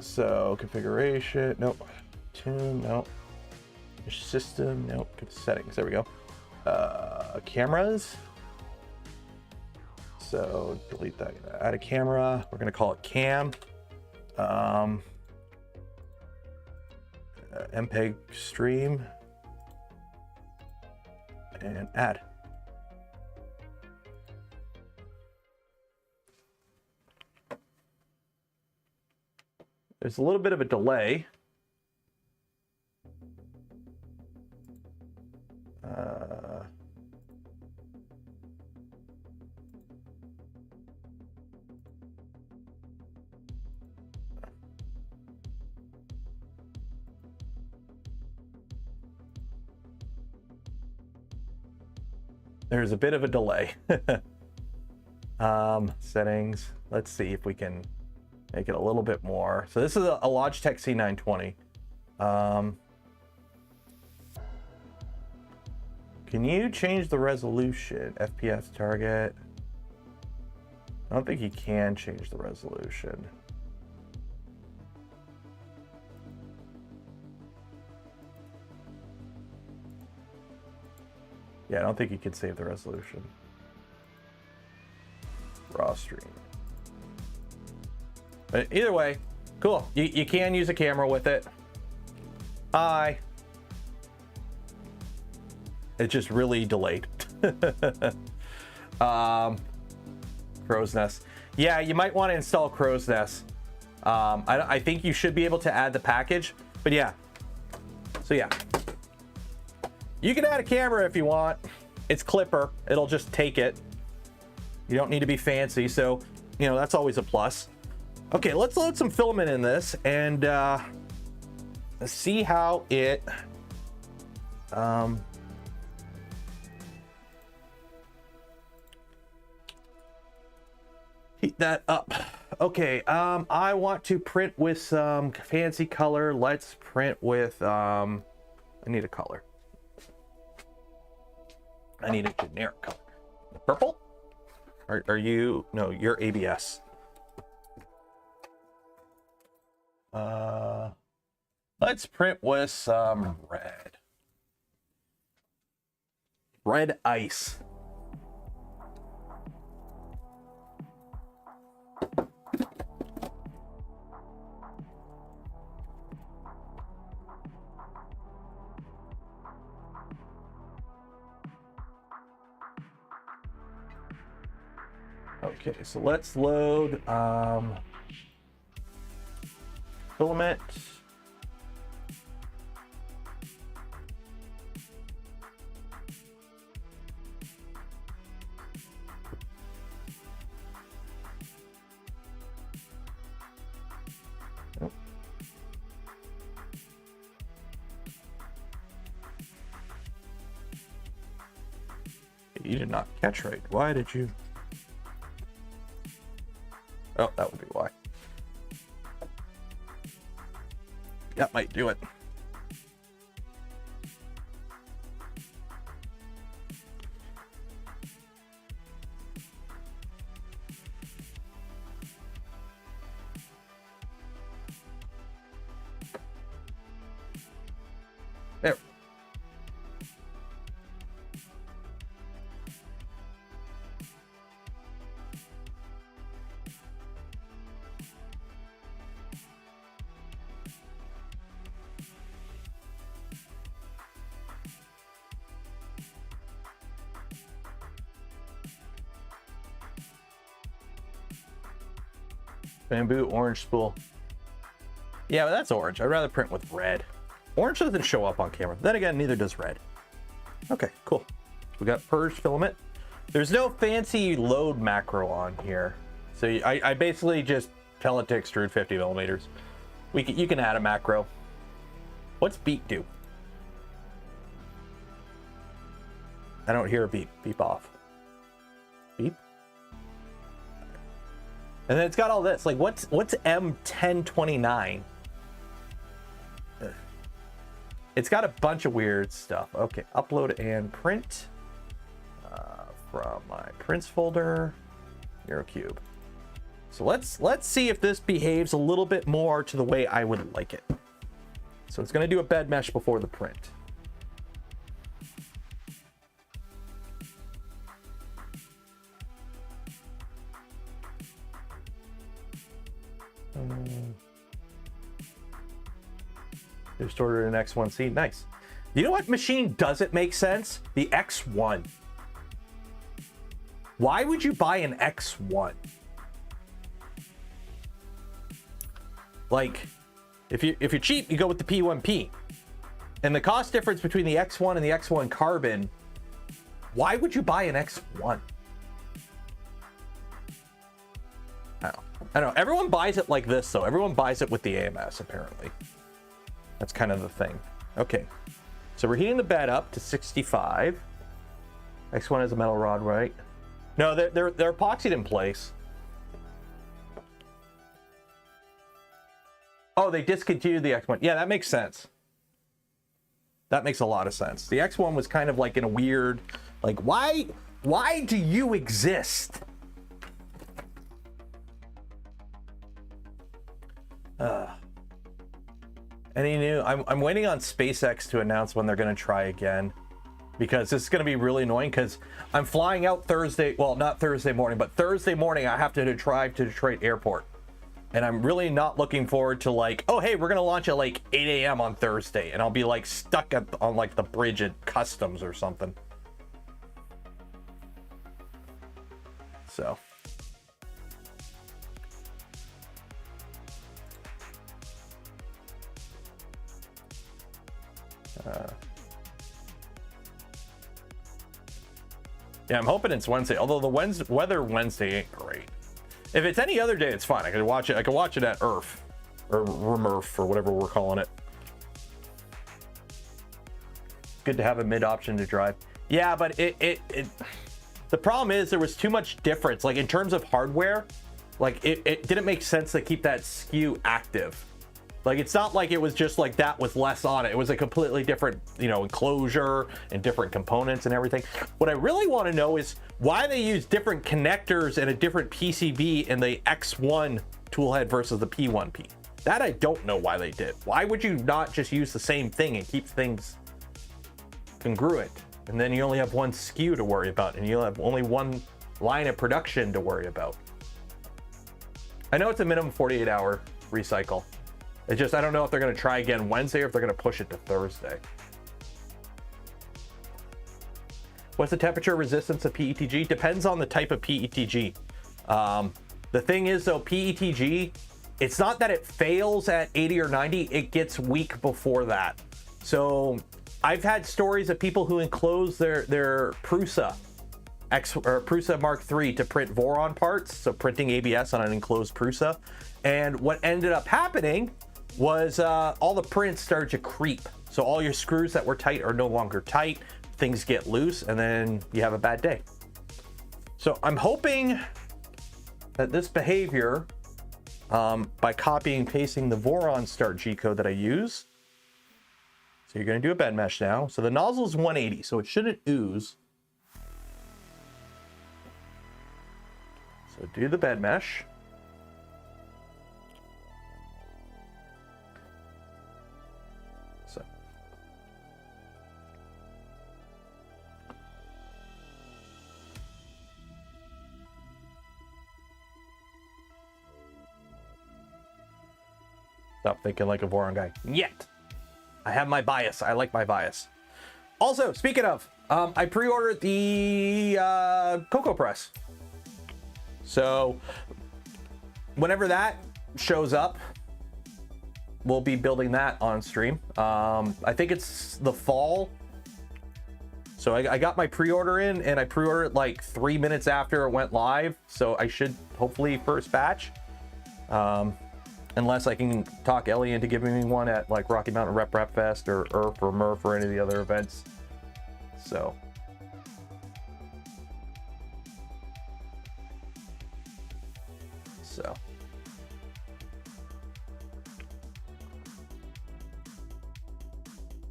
Speaker 1: So configuration, nope. Tune, nope. System, nope. Settings, there we go. Cameras. So delete that. Add a camera. We're gonna call it cam. MPEG stream and add. There's a little bit of a delay. There's a bit of a delay. Settings. Let's see if we can make it a little bit more. So this is a Logitech C920. Can you change the resolution? FPS target. I don't think you can change the resolution. Yeah, I don't think you can save the resolution. Raw stream. But either way, cool. You can use a camera with it. Hi. It's just really delayed. Crow's Nest. Yeah, you might want to install Crow's Nest. I think you should be able to add the package, but yeah. So yeah. You can add a camera if you want. It's Clipper. It'll just take it. You don't need to be fancy, so you know that's always a plus. Okay, let's load some filament in this and see how it heat that up. Okay, I want to print with some fancy color. Let's print with I need a color. I need a generic color. Purple? Are you? No, you're ABS. Let's print with some red. Red ice. Okay, so let's load filament. You did not catch right. Why did you? Oh, that would be why. That might do it. There. Bamboo orange spool. Yeah, but that's orange. I'd rather print with red. Orange doesn't show up on camera. Then again, neither does red. Okay, cool. We got purged filament. There's no fancy load macro on here. So I basically just tell it to extrude 50 millimeters. You can add a macro. What's beep do? I don't hear a beep. Beep off. Beep. And then it's got all this. Like, what's M1029? It's got a bunch of weird stuff. Okay, upload and print from my prints folder. Eurocube. So let's see if this behaves a little bit more to the way I would like it. So it's going to do a bed mesh before the print. Just ordered an X1C. Nice. You know what machine doesn't make sense? The X1. Why would you buy an X1? Like, if you're cheap, you go with the P1P. And the cost difference between the X1 and the X1 Carbon, why would you buy an X1? I don't know. Everyone buys it like this, though. Everyone buys it with the AMS, apparently. That's kind of the thing. Okay. So we're heating the bed up to 65. X1 has a metal rod, right? No, they're epoxied in place. Oh, they discontinued the X1. Yeah, that makes sense. That makes a lot of sense. The X1 was kind of like in a weird, like, why do you exist? Any new? I'm waiting on SpaceX to announce when they're going to try again, because this is going to be really annoying, because I'm flying out Thursday. Well, not Thursday morning, but Thursday morning I have to drive to Detroit Airport. And I'm really not looking forward to, like, oh, hey, we're going to launch at like 8 a.m. on Thursday. And I'll be like stuck on like the bridge at customs or something. So. Yeah, I'm hoping it's Wednesday. Although the weather Wednesday ain't great. If it's any other day, it's fine. I could watch it. I could watch it at ERF or RMERF or whatever we're calling it. good to have a mid option to drive. Yeah, but the problem is there was too much difference. Like in terms of hardware, like it didn't make sense to keep that SKU active. Like it's not like it was just like that with less on it. It was a completely different, you know, enclosure and different components and everything. What I really want to know is why they use different connectors and a different PCB in the X1 toolhead versus the P1P. That I don't know why they did. Why would you not just use the same thing and keep things congruent? And then you only have one SKU to worry about, and you'll have only one line of production to worry about. I know it's a minimum 48-hour recycle. It's just, I don't know if they're going to try again Wednesday or if they're going to push it to Thursday. What's the temperature resistance of PETG? Depends on the type of PETG. The thing is though, PETG, it's not that it fails at 80 or 90, it gets weak before that. So I've had stories of people who enclose their Prusa Prusa Mark III to print Voron parts, so printing ABS on an enclosed Prusa. And what ended up happening was all the prints started to creep. So all your screws that were tight are no longer tight, things get loose, and then you have a bad day. So I'm hoping that this behavior, by copying and pasting the Voron start G code that I use, so you're going to do a bed mesh now. So the nozzle is 180, so it shouldn't ooze. So do the bed mesh. So stop thinking like a Voron guy yet. I have my bias. I like my bias. Also, speaking of, I pre-ordered the Cocoa Press. So whenever that shows up, we'll be building that on stream. I think it's the fall. So I got my pre-order in, and I pre-ordered it like 3 minutes after it went live. So I should hopefully first batch. Unless I can talk Ellie into giving me one at like Rocky Mountain Rep Fest or ERF or Murph or any of the other events. So.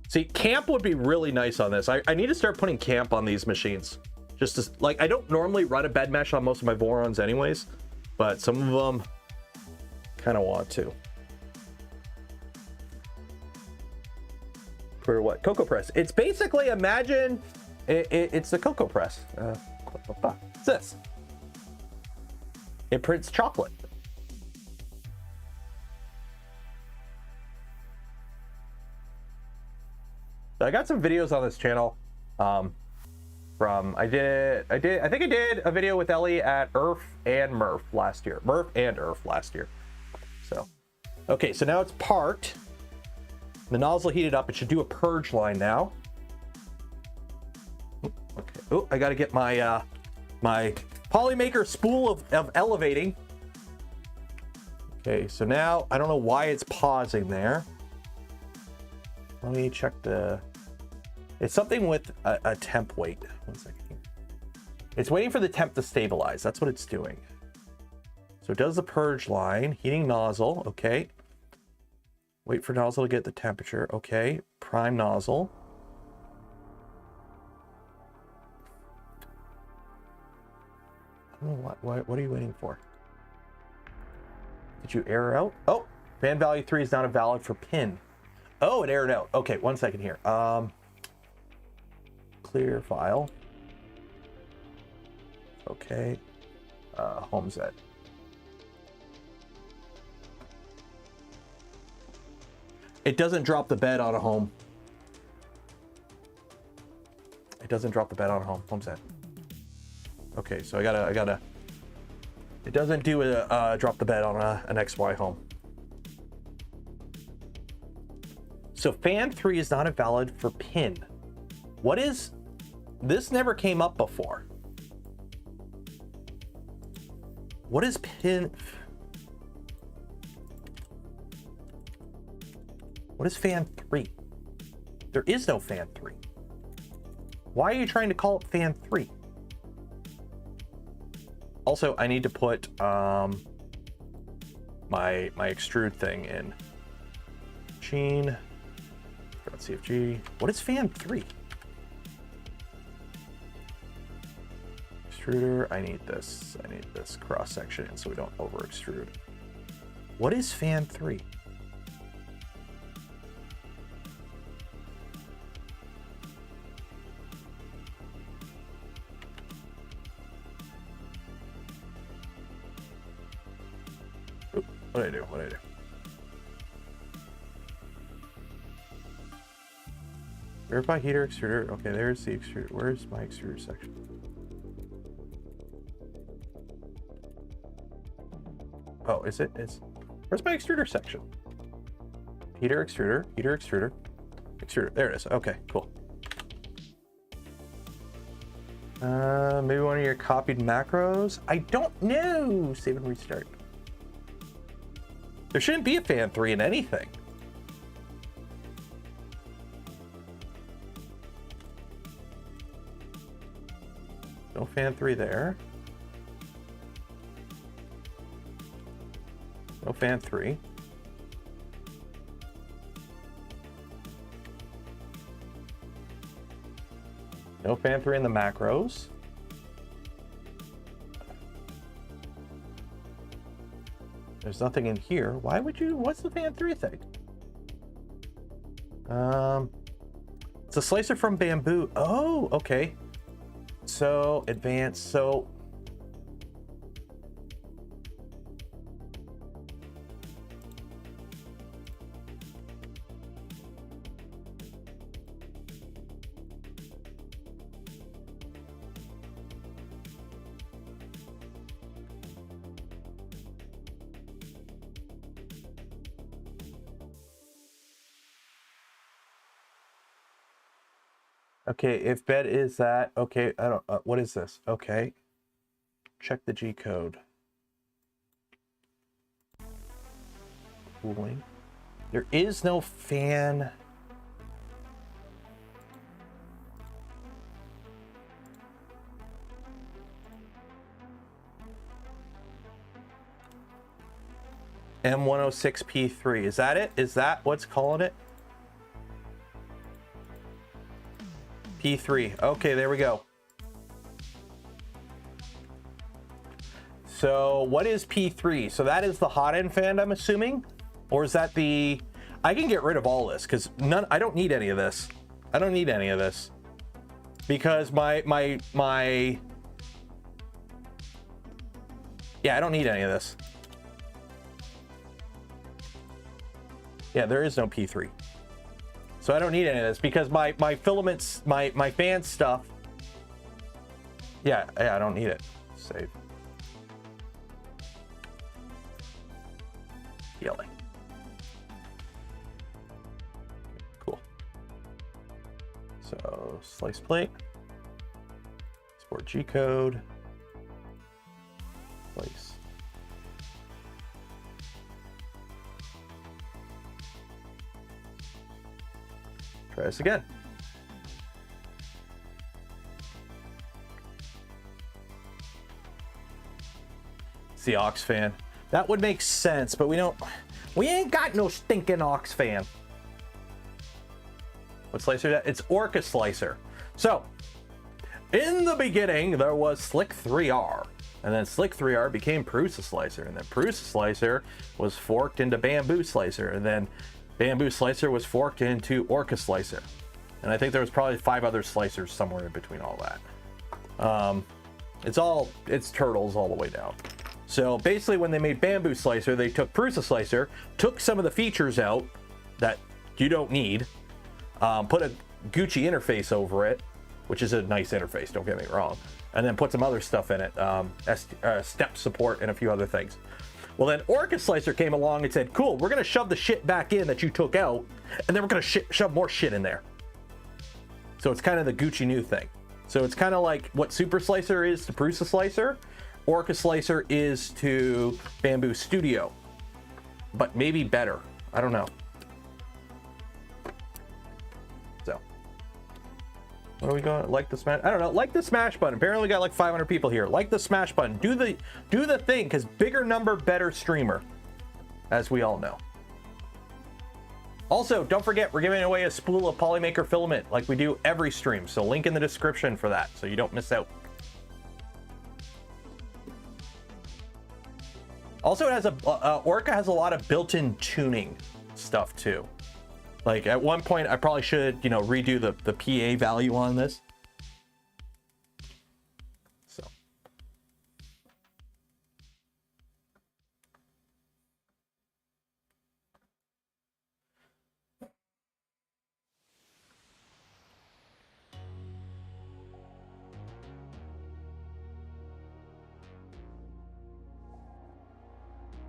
Speaker 1: See, camp would be really nice on this. I need to start putting camp on these machines. Just to, like, I don't normally run a bed mesh on most of my Vorons anyways, but some of them kind of want to. For what? Cocoa Press. It's basically, imagine, it's the Cocoa Press. What's this? It prints chocolate. I got some videos on this channel from I think I did a video with Ellie at ERF and Murph last year. Murph and ERF last year. So okay, so now it's parked. The nozzle heated up. It should do a purge line now. Okay. Oh, I gotta get my my Polymaker spool of elevating. Okay, so now I don't know why it's pausing there. Let me check the. It's something with a temp wait. 1 second here. It's waiting for the temp to stabilize. That's what it's doing. So it does the purge line, heating nozzle. Okay. Wait for nozzle to get the temperature. Okay. Prime nozzle. I don't know what are you waiting for? Did you error out? Oh, fan value 3 is not valid for pin. Oh, it errored out. Okay, 1 second here. Clear file. Okay. Home set. It doesn't drop the bed on a home. It doesn't drop the bed on a home. Home set. Okay, so I gotta. It doesn't do a drop the bed on an XY home. So fan 3 is not valid for pin. What is, this never came up before. What is pin? What is fan 3? There is no fan 3. Why are you trying to call it fan 3? Also, I need to put my extrude thing in. Machine. .cfg. What is fan 3? Extruder. I need this cross section so we don't over extrude. What is fan 3? What did I do? What did I do? Verify heater extruder. Okay, there's the extruder. Where's my extruder section? Oh, is it? Where's my extruder section? Heater extruder, heater extruder, extruder. There it is. Okay, cool. Maybe one of your copied macros? I don't know. Save and restart. There shouldn't be a fan 3 in anything. No fan 3 there. No fan 3. No fan 3 in the macros. There's nothing in here. Why would you? What's the fan 3 thing? It's a slicer from bamboo. Oh, okay. So advanced. So okay, if bed is that, okay, I don't, what is this? Okay. Check the G code. Cooling. There is no fan. M106P3. Is that it? Is that what's calling it? P3. Okay, there we go. So what is P3? So that is the hot end fan, I'm assuming? Or is that the... I can get rid of all this because I don't need any of this. I don't need any of this. Because my yeah, I don't need any of this. Yeah, there is no P3. So I don't need any of this because my filaments, my fan stuff. Yeah, I don't need it. Save. Yelling. Cool. So slice plate. Export G code. Place. Try this again. It's the aux fan. That would make sense, but we ain't got no stinking aux fan. What slicer is that? It's Orca slicer. So, in the beginning, there was Slick 3R. And then Slick 3R became Prusa slicer. And then Prusa slicer was forked into Bamboo slicer. And then Bamboo slicer was forked into Orca slicer. And I think there was probably 5 other slicers somewhere in between all that. It's turtles all the way down. So basically when they made Bamboo slicer, they took Prusa slicer, took some of the features out that you don't need, put a Gucci interface over it, which is a nice interface, don't get me wrong, and then put some other stuff in it, step support and a few other things. Well, then Orca slicer came along and said, cool, we're gonna shove the shit back in that you took out, and then we're gonna shove more shit in there. So it's kind of the Gucci new thing. So it's kind of like what Super Slicer is to Prusa slicer, Orca slicer is to Bamboo Studio, but maybe better. I don't know. So What are we going? Like the smash? I don't know. Like the smash button. Apparently, we got like 500 people here. Like the smash button. Do the thing, because bigger number, better streamer, as we all know. Also, don't forget, we're giving away a spool of Polymaker filament like we do every stream. So link in the description for that, so you don't miss out. Also, it has Orca has a lot of built-in tuning stuff too. Like at one point, I probably should, redo the PA value on this. So.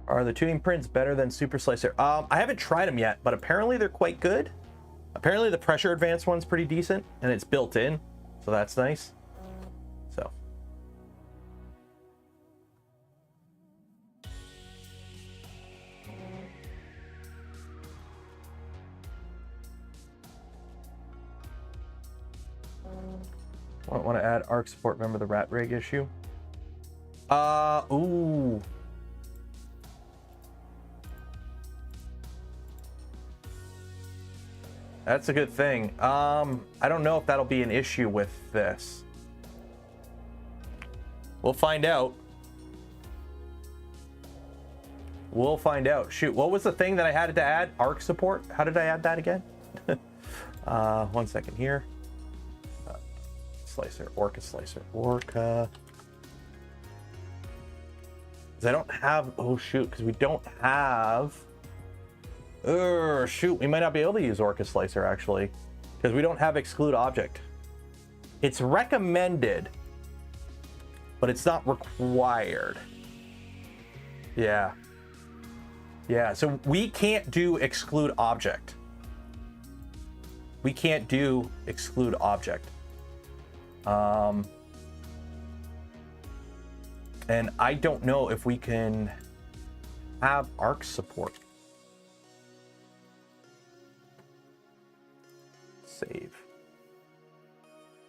Speaker 1: Are the tuning prints better than Super Slicer? I haven't tried them yet, but apparently they're quite good. Apparently the pressure advanced one's pretty decent, and it's built in, so that's nice. So. Want to add ARC support? Remember the rat rig issue? Ooh. That's a good thing. I don't know if that'll be an issue with this. We'll find out. We'll find out. Shoot, what was the thing that I had to add? ARC support? How did I add that again? 1 second here. Slicer, Orca slicer, Orca. Because I don't have, oh shoot, because we don't have, shoot, we might not be able to use Orca slicer actually, because we don't have exclude object. It's recommended, but it's not required. Yeah. Yeah, so we can't do exclude object. We can't do exclude object. And I don't know if we can have ARC support. Save.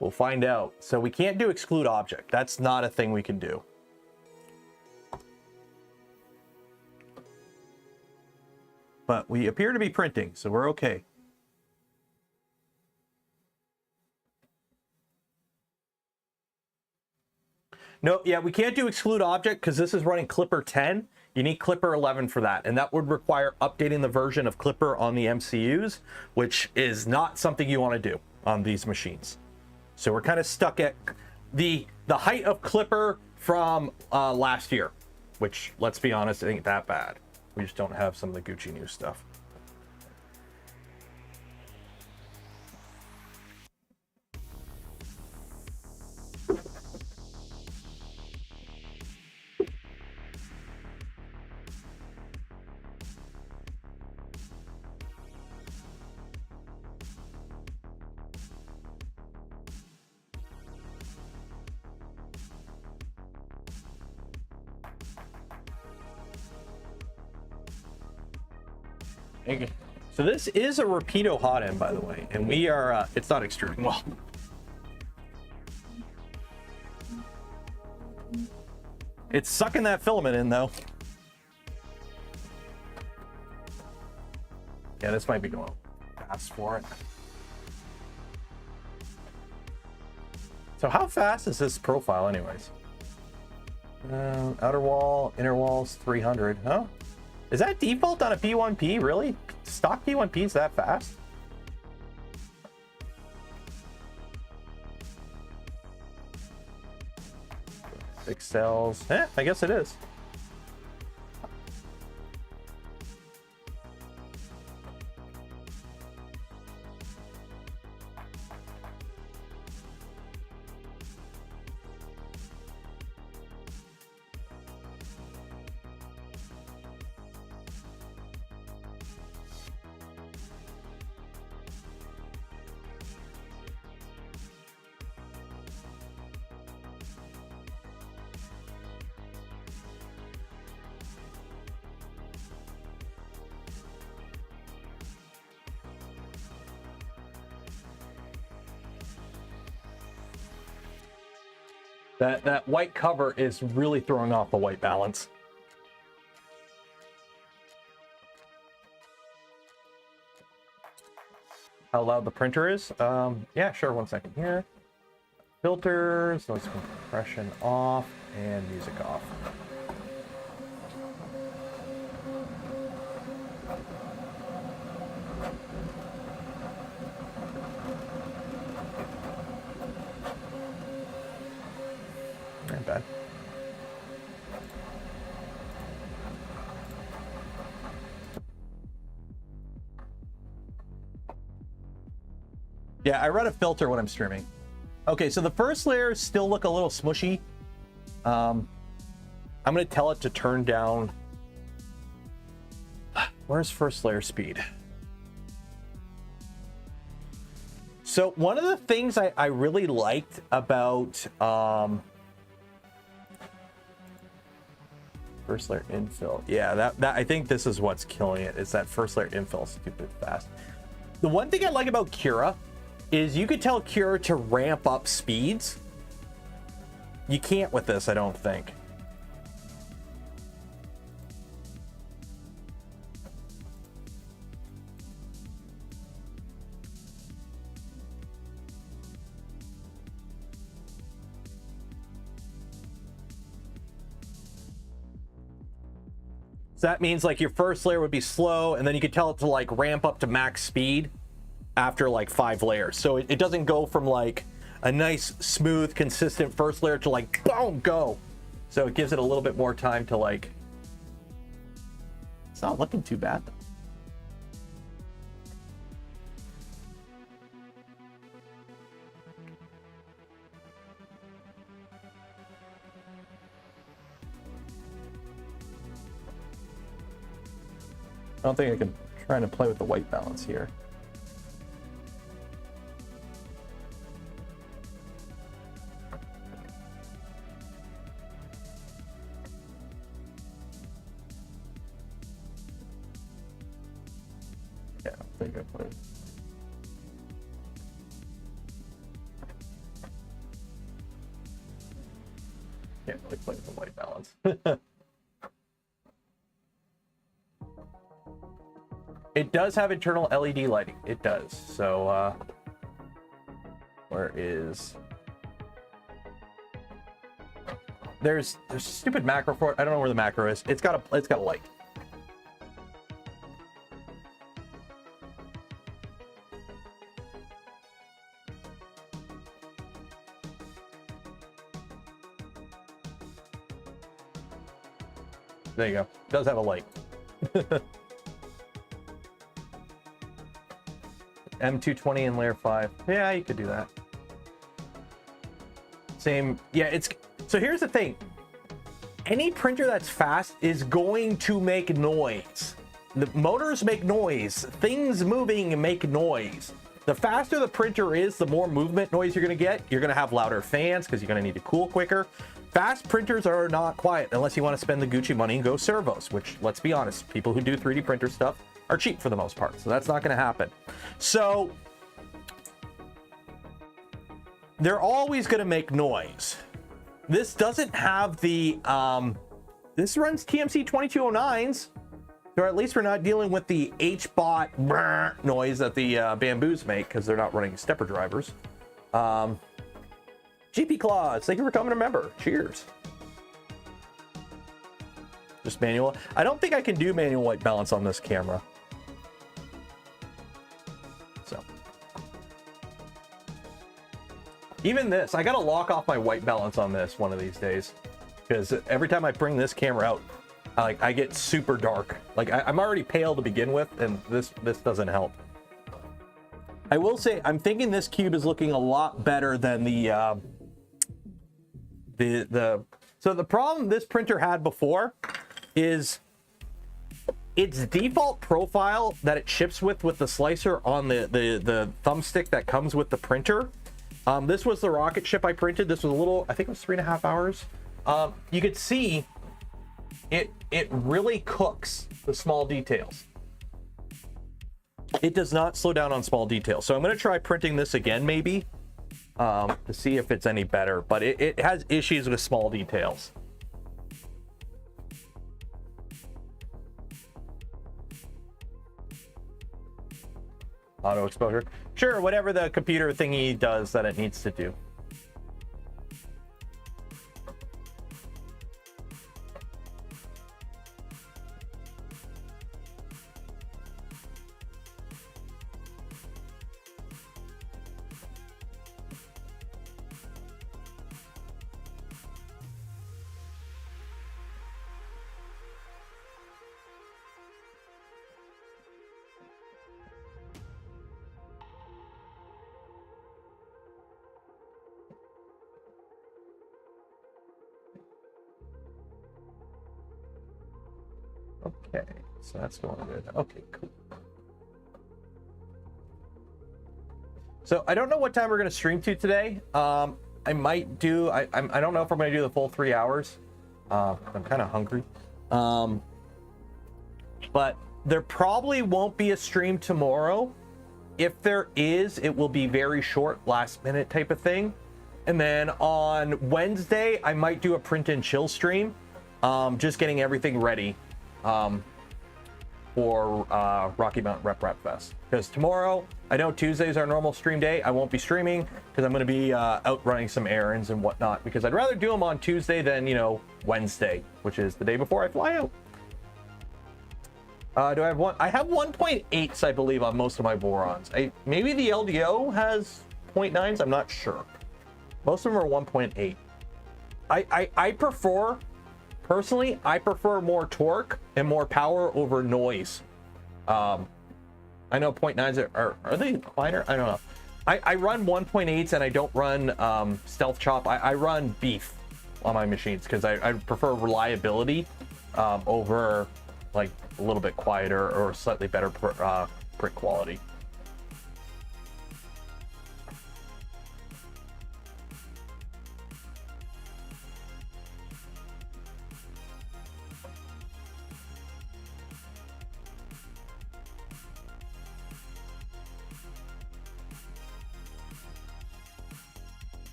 Speaker 1: We'll find out. So we can't do exclude object. That's not a thing we can do. But we appear to be printing, so we're okay. No, yeah, we can't do exclude object because this is running Clipper 10. You need Clipper 11 for that, and that would require updating the version of Clipper on the MCUs, which is not something you want to do on these machines. So we're kind of stuck at the height of Clipper from last year, which, let's be honest, it ain't that bad. We just don't have some of the Gucci new stuff. So this is a Rapido hotend, by the way, and we are, it's not extruding well. It's sucking that filament in, though. Yeah, this might be going fast for it. So how fast is this profile anyways? Outer wall, inner wall's 300, huh? Is that default on a P1P, really? Stock P1P is that fast? Six cells. I guess it is. That white cover is really throwing off the white balance. How loud the printer is? Yeah, sure, 1 second here. Filters, noise compression off, and music off. Not bad. Yeah, I run a filter when I'm streaming. Okay, so the first layers still look a little smushy. I'm gonna tell it to turn down. Where's first layer speed? So one of the things I really liked about first layer infill, yeah, that I think this is what's killing it. Is that first layer infill stupid fast. The one thing I like about Cura is you could tell Cura to ramp up speeds. You can't with this, I don't think. So that means like your first layer would be slow, and then you could tell it to like ramp up to max speed after like 5 layers. So it doesn't go from like a nice, smooth, consistent first layer to like, boom, go. So it gives it a little bit more time to like, it's not looking too bad though. I don't think I can try to play with the white balance here. Yeah, I think I played. Can't really play with the white balance. It does have internal LED lighting. It does. So, where is... There's stupid macro for it. I don't know where the macro is. It's got a light. There you go. It does have a light. M220 in layer 5. Yeah, you could do that. Same. Yeah, it's... So here's the thing. Any printer that's fast is going to make noise. The motors make noise. Things moving make noise. The faster the printer is, the more movement noise you're going to get. You're going to have louder fans because you're going to need to cool quicker. Fast printers are not quiet unless you want to spend the Gucci money and go servos, which, let's be honest, people who do 3D printer stuff are cheap for the most part. So that's not going to happen. So they're always going to make noise. This doesn't have the, this runs TMC 2209s. So at least we're not dealing with the HBOT noise that the Bamboos make because they're not running stepper drivers. GP Claus, thank you for coming a member. Cheers. Just manual. I don't think I can do manual white balance on this camera. So. Even this, I gotta lock off my white balance on this one of these days. Because every time I bring this camera out, I get super dark. Like I'm already pale to begin with, and this doesn't help. I will say, I'm thinking this cube is looking a lot better than so the problem this printer had before is its default profile that it ships with the slicer on the thumbstick that comes with the printer. This was the rocket ship I printed. This was a little, I think it was 3.5 hours. You could see it really cooks the small details. It does not slow down on small details. So I'm going to try printing this again maybe to see if it's any better, but it has issues with small details. Auto exposure. Sure, whatever the computer thingy does that it needs to do. Okay, so that's going good. Okay, cool. So I don't know what time we're going to stream to today. I might do, I don't know if I'm going to do the full 3 hours. I'm kind of hungry. But there probably won't be a stream tomorrow. If there is, it will be very short, last minute type of thing. And then on Wednesday, I might do a print and chill stream. Just getting everything ready for Rocky Mountain Rep Fest. Because tomorrow, I know Tuesday's our normal stream day. I won't be streaming because I'm going to be out running some errands and whatnot. Because I'd rather do them on Tuesday than, you know, Wednesday, which is the day before I fly out. Do I have one? I have 1.8s, I believe, on most of my borons. Maybe the LDO has 0.9s. I'm not sure. Most of them are 1.8. I prefer, personally, I prefer more torque and more power over noise. I know 0.9s are they finer? I don't know. I run 1.8s and I don't run Stealth Chop. I run beef on my machines because I prefer reliability over like a little bit quieter or slightly better print quality.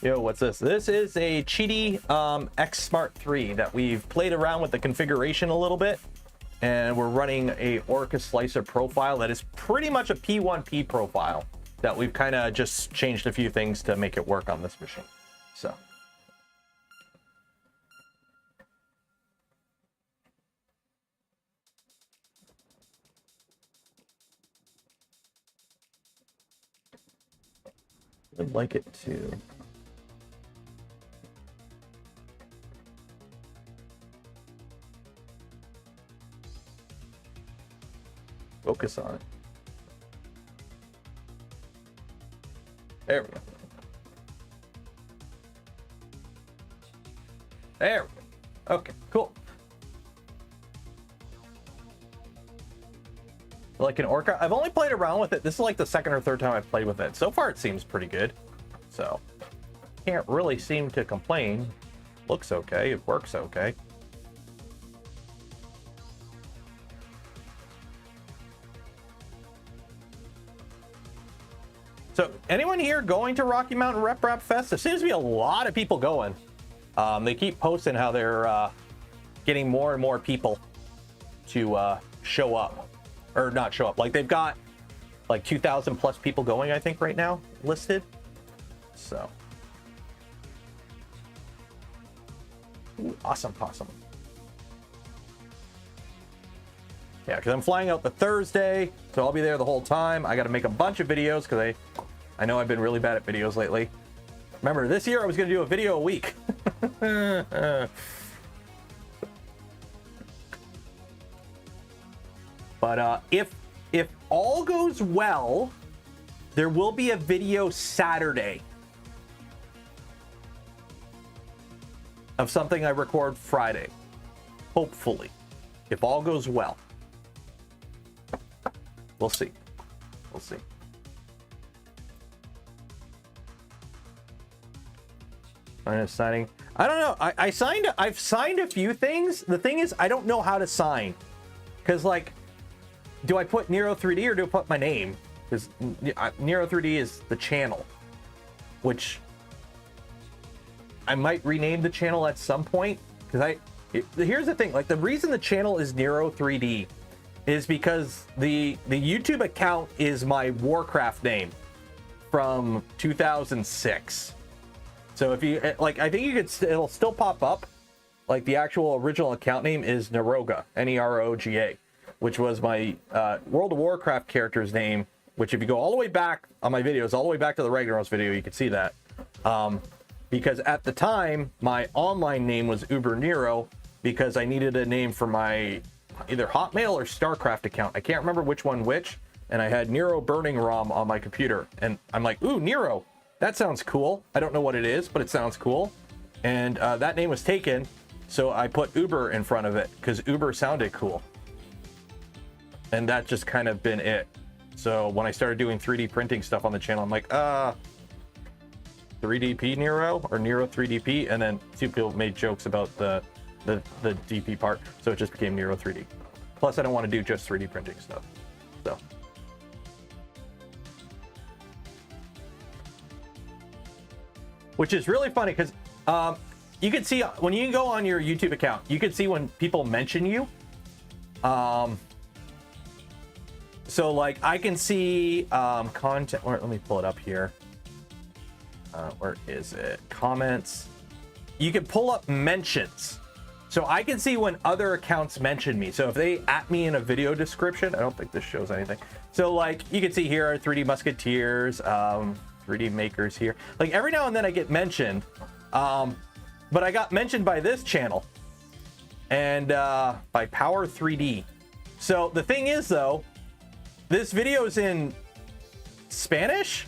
Speaker 1: Yo, what's this? This is a Qidi X-smart 3 that we've played around with the configuration a little bit. And we're running a Orca slicer profile that is pretty much a P1P profile that we've kind of just changed a few things to make it work on this machine. So. I'd like it to. Focus on it. There we go. There we go. Okay, cool. Like an Orca, I've only played around with it. This is like the second or third time I've played with it. So far, it seems pretty good. So, can't really seem to complain. Looks okay. It works okay. So, anyone here going to Rocky Mountain Rep Fest? There seems to be a lot of people going. They keep posting how they're getting more and more people to show up. Or not show up. Like, they've got like 2,000 plus people going, I think, right now, listed. So. Ooh, awesome. Yeah, because I'm flying out the Thursday, so I'll be there the whole time. I got to make a bunch of videos because I know I've been really bad at videos lately. Remember, this year I was going to do a video a week. But if all goes well, there will be a video Saturday of something I record Friday. Hopefully, if all goes well. We'll see. We'll see. I'm signing. I don't know. I've signed a few things. The thing is, I don't know how to sign. Because, like, do I put Nero 3D or do I put my name? Because Nero 3D is the channel. which I might rename the channel at some point, because here's the thing, like the reason the channel is Nero 3D is because the YouTube account is my Warcraft name from 2006. So if you like, I think you could, it'll still pop up. Like the actual original account name is Neroga, Neroga, which was my World of Warcraft character's name. Which, if you go all the way back on my videos, all the way back to the Ragnaros video, you can see that. Because at the time, my online name was Uber Nero, because I needed a name for my either Hotmail or StarCraft account. I can't remember which one which, and I had Nero Burning ROM on my computer. And I'm like, ooh, Nero, that sounds cool. I don't know what it is, but it sounds cool. And that name was taken, so I put Uber in front of it, because Uber sounded cool. And that just kind of been it. So when I started doing 3D printing stuff on the channel, I'm like, 3DP Nero or Nero 3DP, and then two people made jokes about the DP part, so it just became Nero 3D. Plus, I don't want to do just 3D printing stuff. So, which is really funny because you can see when you go on your YouTube account, you can see when people mention you. So like I can see content, or let me pull it up here. Where is it? Comments. You can pull up mentions. So I can see when other accounts mention me. So if they at me in a video description, I don't think this shows anything. So like you can see here, 3D Musketeers, 3D Makers here. Like every now and then I get mentioned, but I got mentioned by this channel and by Power 3D. So the thing is though, this video is in Spanish,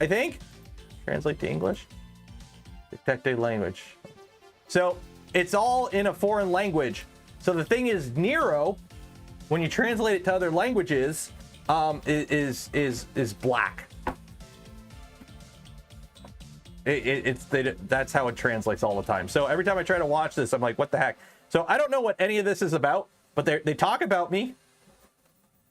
Speaker 1: I think. Translate to English. Detect a language. So it's all in a foreign language. So the thing is, Nero, when you translate it to other languages, is black. That's how it translates all the time. So every time I try to watch this, I'm like, what the heck? So I don't know what any of this is about. But they talk about me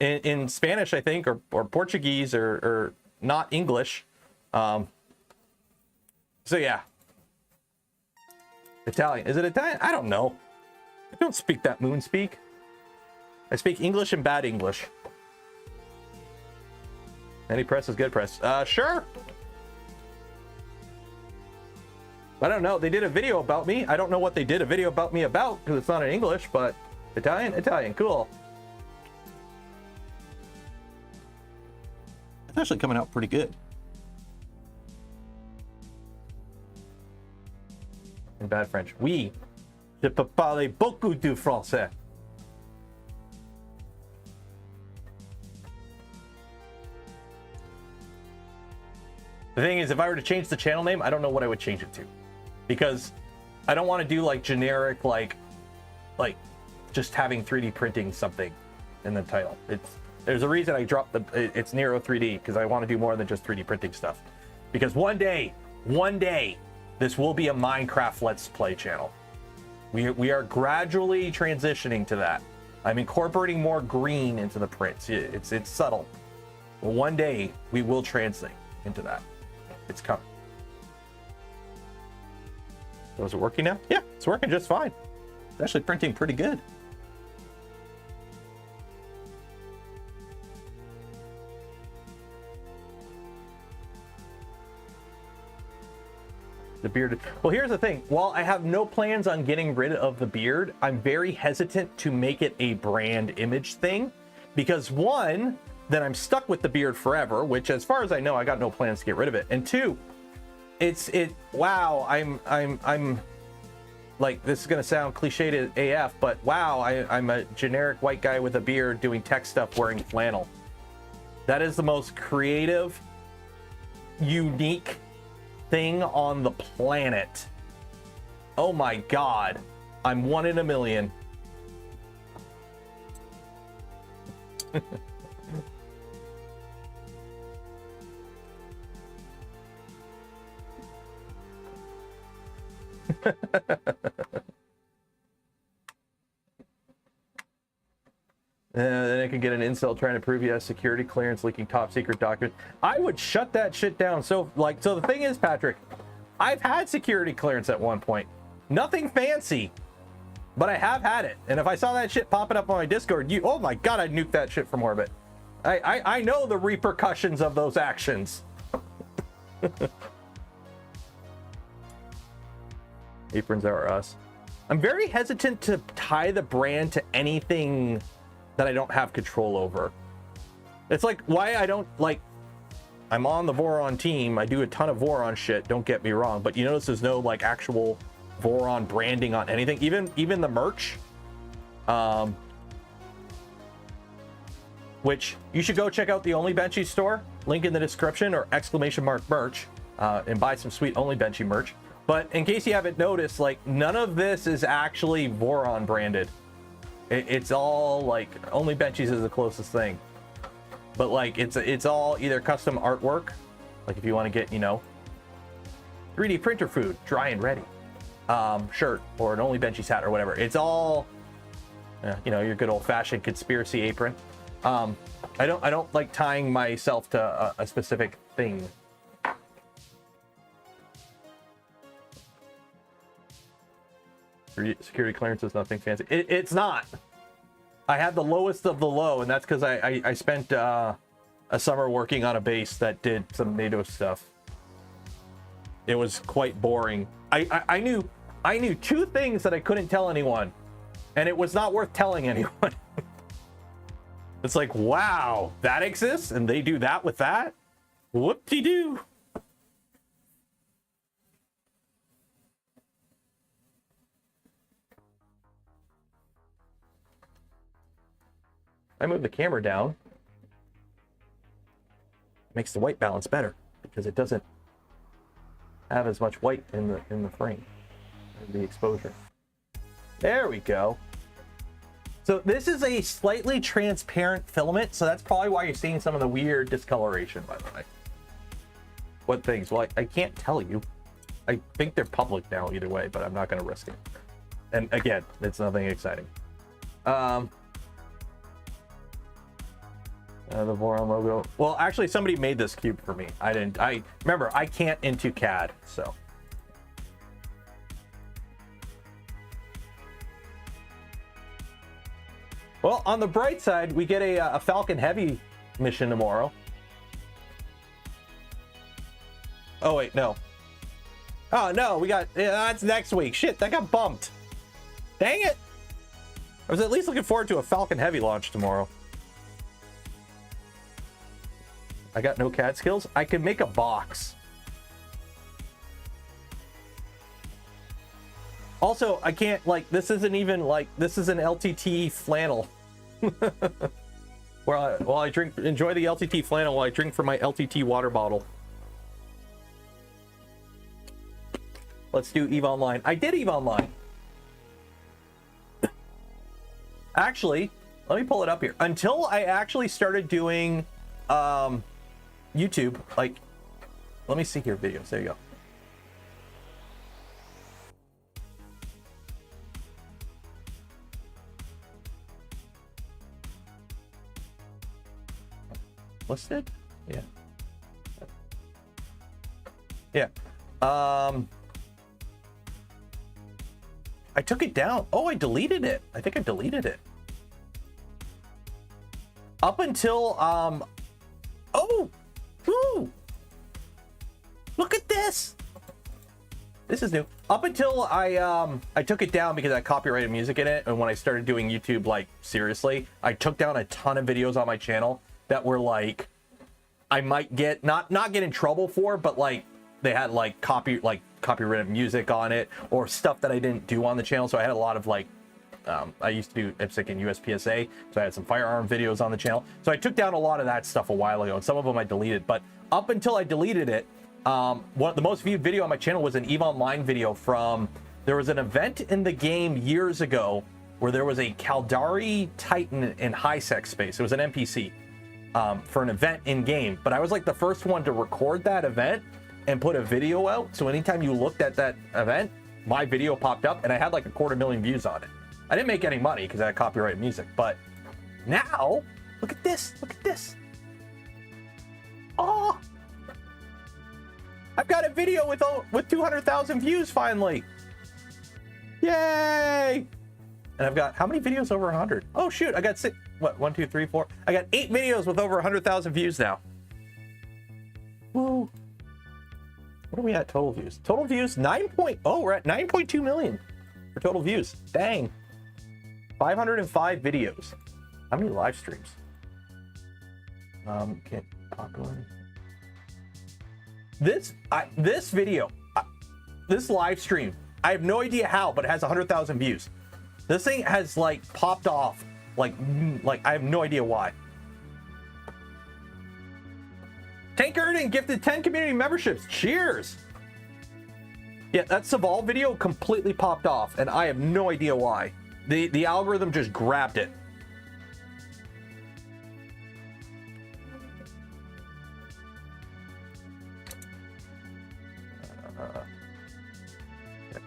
Speaker 1: in Spanish, I think, or Portuguese, or not English. So yeah. Italian. Is it Italian? I don't know. I don't speak that moon speak. I speak English and bad English. Any press is good press. Sure. I don't know. They did a video about me. I don't know what they did a video about me about because it's not in English, but Italian, cool. It's actually coming out pretty good. In bad French. Oui, je peux parler beaucoup de français. The thing is, if I were to change the channel name, I don't know what I would change it to. Because I don't want to do like generic, like just having 3D printing something in the title. There's a reason I dropped it's Nero 3D, because I want to do more than just 3D printing stuff. Because one day, this will be a Minecraft Let's Play channel. We are gradually transitioning to that. I'm incorporating more green into the prints. It's subtle. But one day we will translate into that. It's coming. So is it working now? Yeah, it's working just fine. It's actually printing pretty good. The beard. Well, here's the thing. While I have no plans on getting rid of the beard, I'm very hesitant to make it a brand image thing, because one, then I'm stuck with the beard forever, which as far as I know, I got no plans to get rid of it. And two, wow, I'm like, this is gonna sound cliche to AF, but wow, I'm a generic white guy with a beard doing tech stuff wearing flannel. That is the most creative, unique thing on the planet. Oh my god, I'm one in a million. then they can get an incel trying to prove he has security clearance, leaking top secret documents. I would shut that shit down. So the thing is, Patrick, I've had security clearance at one point. Nothing fancy, but I have had it. And if I saw that shit popping up on my Discord, oh my God, I'd nuke that shit from orbit. I know the repercussions of those actions. Aprons are us. I'm very hesitant to tie the brand to anything that I don't have control over. It's like why I don't like, I'm on the Voron team. I do a ton of Voron shit, don't get me wrong, but you notice there's no like actual Voron branding on anything, even the merch. Which you should go check out the Only Benchy store, link in the description, or !merch, and buy some sweet Only Benchy merch. But in case you haven't noticed, like none of this is actually Voron branded. It's all like Only Benchies is the closest thing. But like it's all either custom artwork, like if you want to get, you know, 3D printer food, dry and ready, shirt, or an Only Benchies hat or whatever. It's all, you know, your good old fashioned conspiracy apron. I don't like tying myself to a specific thing. Security clearance is nothing fancy. It's not. I had the lowest of the low, and that's because I spent a summer working on a base that did some NATO stuff. It was quite boring. I knew two things that I couldn't tell anyone, and it was not worth telling anyone. It's like, wow, that exists, and they do that with that? Whoop-de-doo. I move the camera down. Makes the white balance better because it doesn't have as much white in the frame, the exposure. There we go. So this is a slightly transparent filament, so that's probably why you're seeing some of the weird discoloration, by the way. What things? Well, I can't tell you. I think they're public now either way, but I'm not going to risk it. And again, it's nothing exciting. The Voron logo. Well, actually, somebody made this cube for me. I remember, I can't into CAD, so. Well, on the bright side, we get a Falcon Heavy mission tomorrow. Oh, wait, no. Oh, no, we got, that's next week. Shit, that got bumped. Dang it. I was at least looking forward to a Falcon Heavy launch tomorrow. I got no CAD skills. I could make a box. Also, I can't, like, this isn't even, like, this is an LTT flannel. While I enjoy the LTT flannel while I drink from my LTT water bottle. Let's do EVE Online. I did EVE Online. Actually, let me pull it up here. Until I actually started doing, YouTube, like, let me see here, videos. There you go. Listed? Yeah. Yeah. I took it down. Oh, I deleted it. I think I deleted it. Up until, oh! Ooh! Look at this! This is new. Up until I took it down because I copyrighted music in it, and when I started doing YouTube, like, seriously, I took down a ton of videos on my channel that were, like, I might get, not get in trouble for, but, like, they had, like, copyrighted music on it, or stuff that I didn't do on the channel, so I had a lot of, like, I used to do IPSC and USPSA, so I had some firearm videos on the channel. So I took down a lot of that stuff a while ago, and some of them I deleted. But up until I deleted it, the most viewed video on my channel was an EVE Online video from, there was an event in the game years ago where there was a Caldari Titan in high sec space. It was an NPC for an event in game. But I was like the first one to record that event and put a video out. So anytime you looked at that event, my video popped up, and I had like 250,000 views on it. I didn't make any money because I had copyrighted music, but Now, look at this. Look at this. Oh, I've got a video with 200,000 views finally. Yay! And I've got how many videos over 100? Oh shoot, I got 6. What? 1, 2, 3, 4. I got 8 videos with over 100,000 views now. Woo! What are we at total views? Total views 9. Oh, we're at 9.2 million for total views. Dang. 505 videos. How many live streams? Okay, popular. This video, this live stream, I have no idea how, but it has 100,000 views. This thing has like popped off, like I have no idea why. Tank Erden gifted 10 community memberships. Cheers. Yeah, that Saval video completely popped off, and I have no idea why. The algorithm just grabbed it.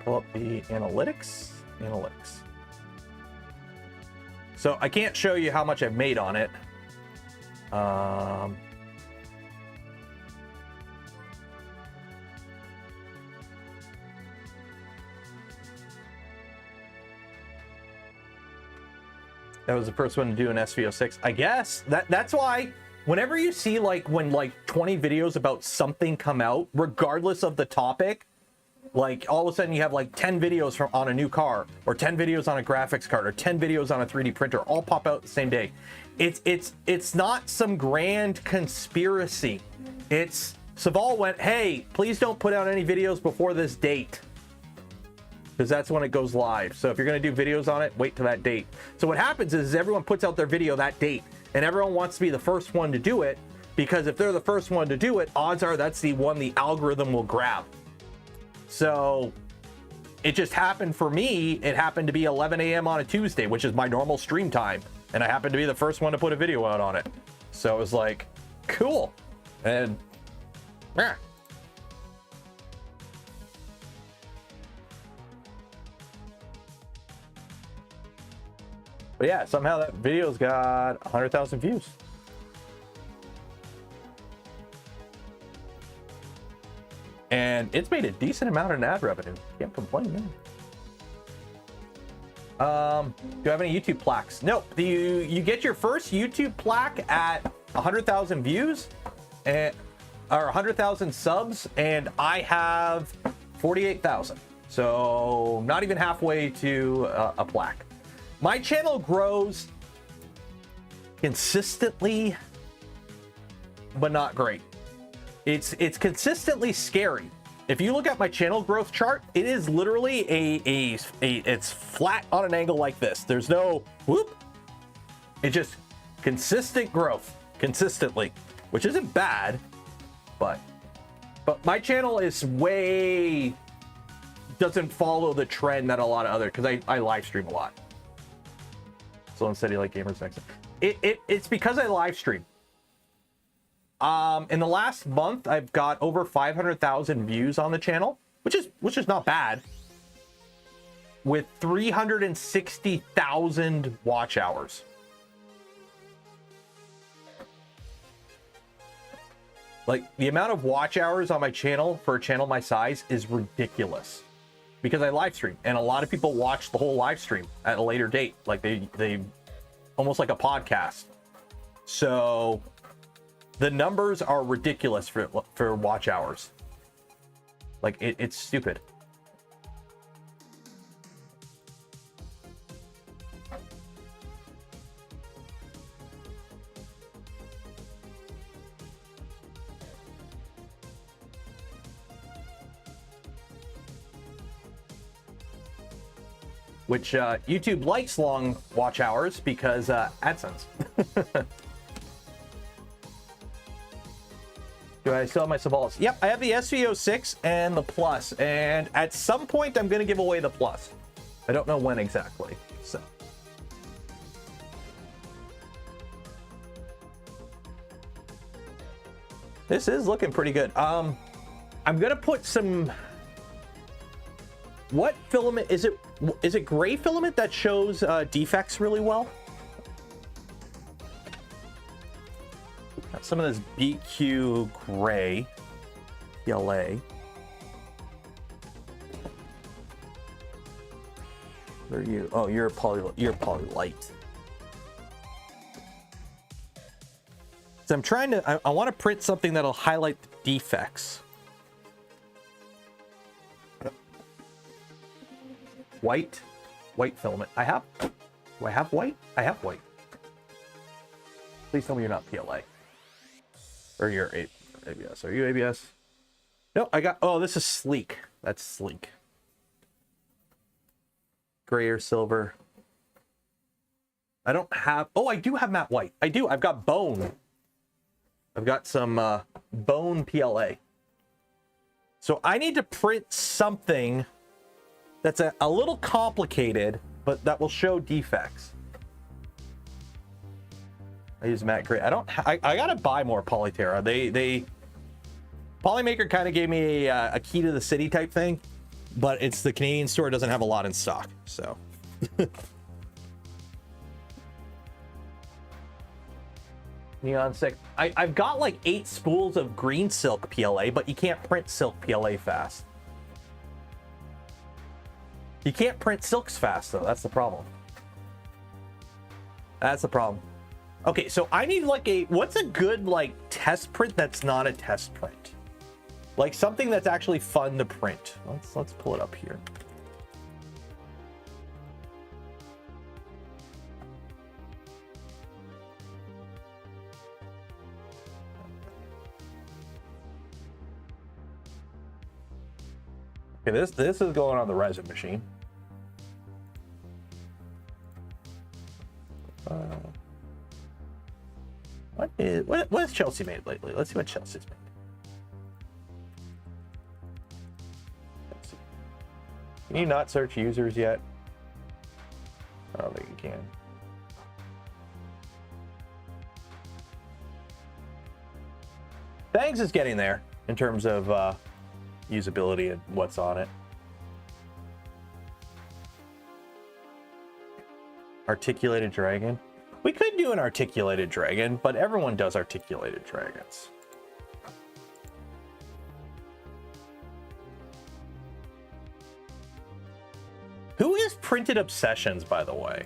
Speaker 1: Pull up the analytics. So I can't show you how much I've made on it. That was the first one to do an SVO6. I guess that's why whenever you see when 20 videos about something come out, regardless of the topic, like all of a sudden you have like 10 videos on a new car, or 10 videos on a graphics card, or 10 videos on a 3D printer, all pop out the same day. It's not some grand conspiracy. It's Saval went, hey, please don't put out any videos before this date, because that's when it goes live. So if you're going to do videos on it, wait till that date. So what happens is everyone puts out their video that date, and everyone wants to be the first one to do it, because if they're the first one to do it, odds are that's the one the algorithm will grab. So it just happened for me. It happened to be 11 a.m. on a Tuesday, which is my normal stream time, and I happened to be the first one to put a video out on it. So it was like, cool. And yeah. But yeah, somehow that video's got 100,000 views. And it's made a decent amount of ad revenue. Can't complain, man. Do I have any YouTube plaques? Nope. You get your first YouTube plaque at 100,000 views, or 100,000 subs, and I have 48,000. So not even halfway to a plaque. My channel grows consistently, but not great. It's consistently scary. If you look at my channel growth chart, it is literally it's flat on an angle like this. There's no whoop. It's just consistent growth, consistently, which isn't bad, but my channel is doesn't follow the trend that a lot of other, because I live stream a lot. So instead, you like gamers next. It's because I live stream. In the last month, I've got over 500,000 views on the channel, which is not bad, with 360,000 watch hours. Like, the amount of watch hours on my channel for a channel my size is ridiculous, because I live stream, and a lot of people watch the whole live stream at a later date, like they almost like a podcast. So the numbers are ridiculous for watch hours. Like it's stupid. Which YouTube likes long watch hours because AdSense. Do I still have my Savals? Yep, I have the SVO6 and the Plus, and at some point I'm going to give away the Plus. I don't know when exactly, so. This is looking pretty good. I'm going to put some... What filament is it? Is it gray filament that shows defects really well? got some of this BQ gray PLA. Where are you? Oh, you're poly light. So I'm trying to. I want to print something that'll highlight the defects. White filament. I have. Do I have white? I have white. Please tell me you're not PLA. Or you're ABS. Are you ABS? No, I got. Oh, this is sleek. That's sleek. Gray or silver. I don't have. Oh, I do have matte white. I do. I've got bone. I've got some bone PLA. So I need to print something that's a little complicated, but that will show defects. I use matte gray. I gotta buy more Polyterra. They Polymaker kind of gave me a key to the city type thing, but it's the Canadian store, doesn't have a lot in stock. So Neon Sick. I've got like 8 spools of green silk PLA, but you can't print silk PLA fast. You can't print silks fast though. That's the problem. That's the problem. Okay, so I need like what's a good like test print that's not a test print? Like something that's actually fun to print. Let's pull it up here. Okay, this is going on the resin machine. What has Chelsea made lately? Let's see what Chelsea's made. Let's see. Can you not search users yet? I don't think you can. Thanks is getting there in terms of usability and what's on it. Articulated dragon. We could do an articulated dragon, but everyone does articulated dragons. Who is Printed Obsessions, by the way?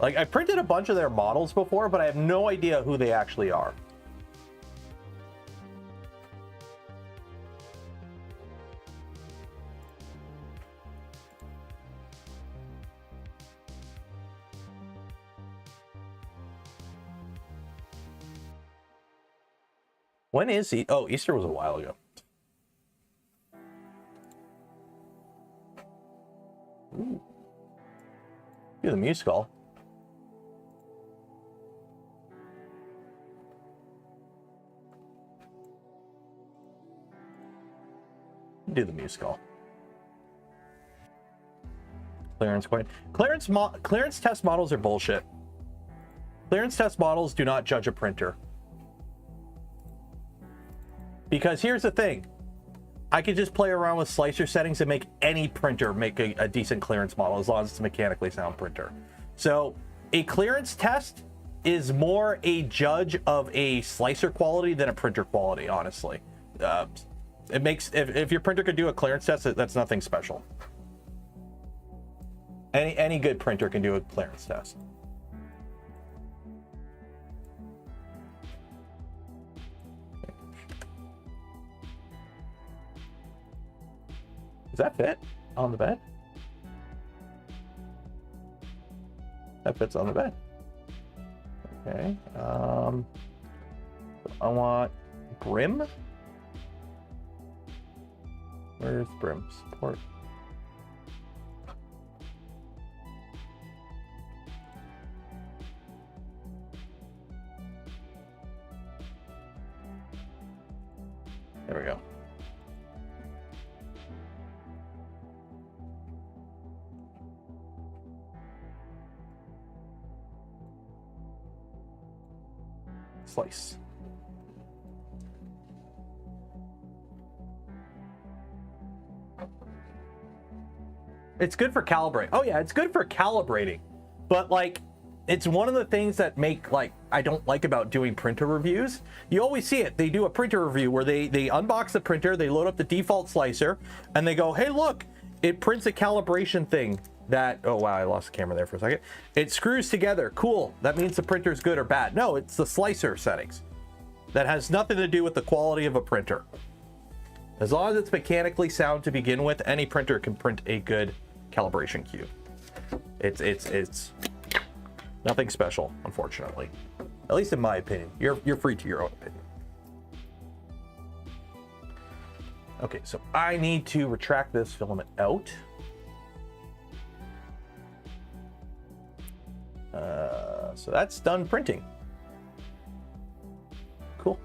Speaker 1: Like, I printed a bunch of their models before, but I have no idea who they actually are. When is he? Oh, Easter was a while ago. Ooh. Do the Mew skull. Do the Mew skull. Clearance coin. Clearance test models are bullshit. Clearance test models do not judge a printer. Because here's the thing, I could just play around with slicer settings and make any printer make a decent clearance model as long as it's a mechanically sound printer. So a clearance test is more a judge of a slicer quality than a printer quality, honestly. It makes, if your printer could do a clearance test, that's nothing special. Any good printer can do a clearance test. Does that fit on the bed? That fits on the bed. Okay. I want brim. Where's brim support? There we go. Slice. It's good for calibrating. Oh yeah, it's good for calibrating. But like, it's one of the things that make, like, I don't like about doing printer reviews. You always see it. They do a printer review where they unbox the printer, they load up the default slicer, and they go, hey, look, it prints a calibration thing that, oh wow, I lost the camera there for a second. It screws together. Cool. That means the printer's good or bad. No, it's the slicer settings. That has nothing to do with the quality of a printer. As long as it's mechanically sound to begin with, any printer can print a good calibration cube. It's nothing special, unfortunately. At least in my opinion. You're free to your own opinion. Okay, so I need to retract this filament out. So that's done printing. Cool.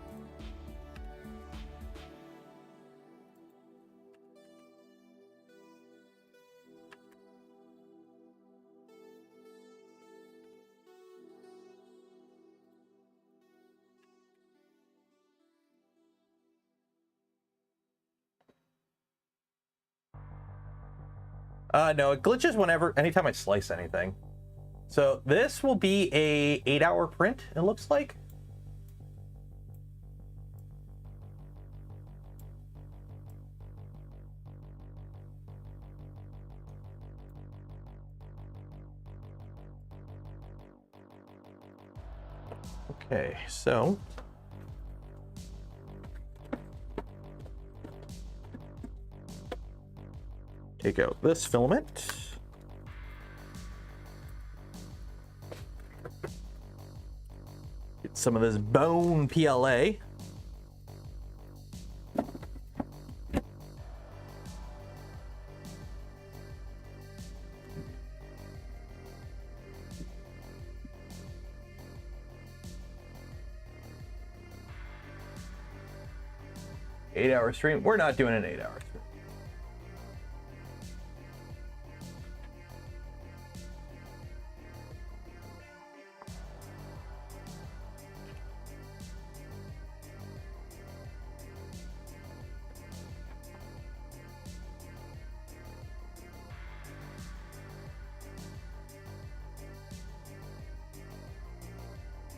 Speaker 1: No, it glitches anytime I slice anything. So this will be a 8-hour print, it looks like. Okay, so take out this filament. Get some of this bone PLA. Eight-hour stream. We're not doing an 8-hour stream.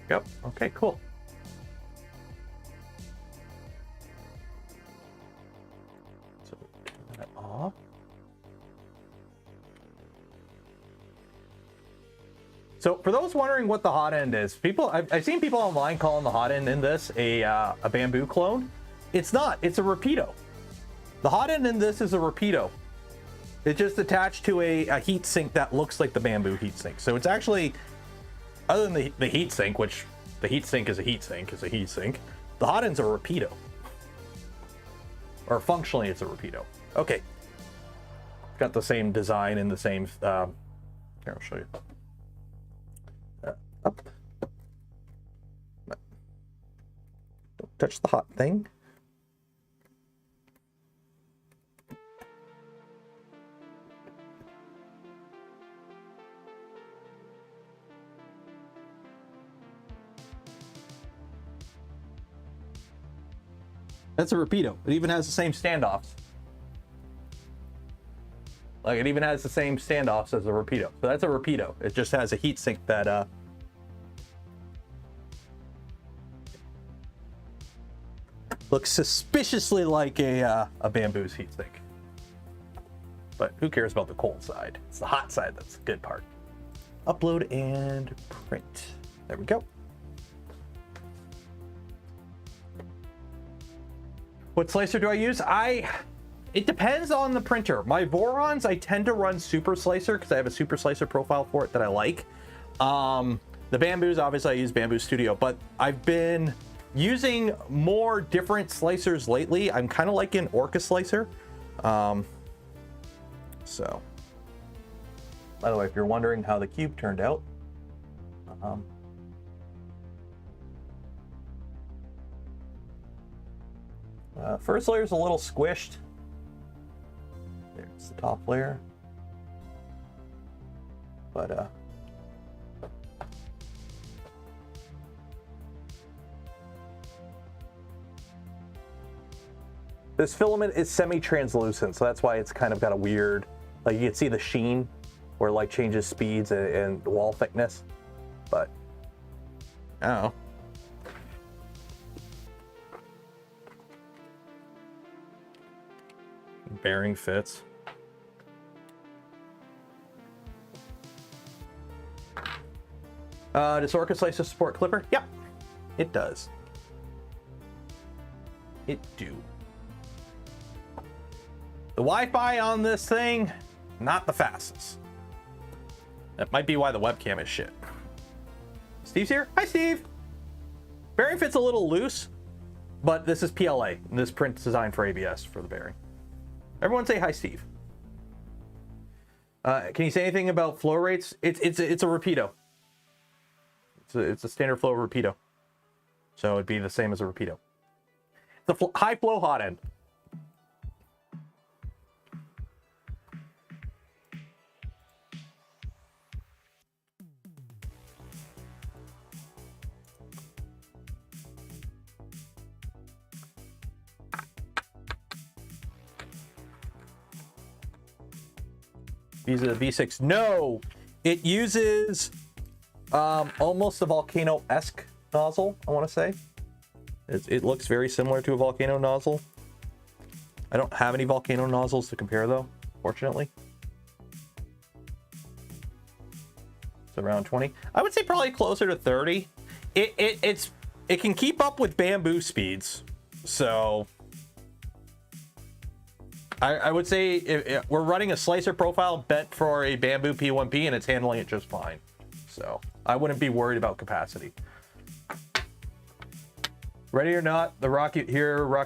Speaker 1: Yep. Okay, cool. So turn that off. So for those wondering what the hot end is, I've seen people online calling the hot end in this a bamboo clone. It's not. It's a Rapido. The hot end in this is a Rapido. It's just attached to a heat sink that looks like the bamboo heat sink. So it's actually, other than the heat sink, which the heat sink is a heat sink, the hot end's a Rapido. Or functionally it's a Rapido. Okay. Got the same design and the same, here, I'll show you. Up. Don't touch the hot thing. That's a Rapido. It even has the same standoffs. Like, it even has the same standoffs as a Rapido. So that's a Rapido. It just has a heatsink that looks suspiciously like a bamboo's heatsink. But who cares about the cold side? It's the hot side that's the good part. Upload and print. There we go. What slicer do I use? It depends on the printer. My Vorons, I tend to run Super Slicer because I have a Super Slicer profile for it that I like. The Bamboos, obviously I use Bamboo Studio, but I've been using more different slicers lately. I'm kind of liking Orca Slicer. So, by the way, if you're wondering how the cube turned out, first layer is a little squished. There's the top layer. But this filament is semi-translucent, so that's why it's kind of got a weird, like you can see the sheen where it like changes speeds and wall thickness. but I don't know. Bearing fits. Does Orca Slicer support Clipper? Yep, it does. It do. The Wi-Fi on this thing, not the fastest. That might be why the webcam is shit. Steve's here. Hi, Steve. Bearing fit's a little loose, but this is PLA. And this print's designed for ABS for the bearing. Everyone say hi, Steve. Can you say anything about flow rates? It's a Rapido. It's a standard flow Rapido. So it'd be the same as a Rapido. It's a high flow hot end. These are the V6. No, it uses almost a Volcano-esque nozzle, I want to say. It looks very similar to a Volcano nozzle. I don't have any Volcano nozzles to compare, though, fortunately. It's around 20. I would say probably closer to 30. It can keep up with bamboo speeds, so I would say we're running a slicer profile bent for a bamboo P1P, and it's handling it just fine. So I wouldn't be worried about capacity. Ready or not, the Rocky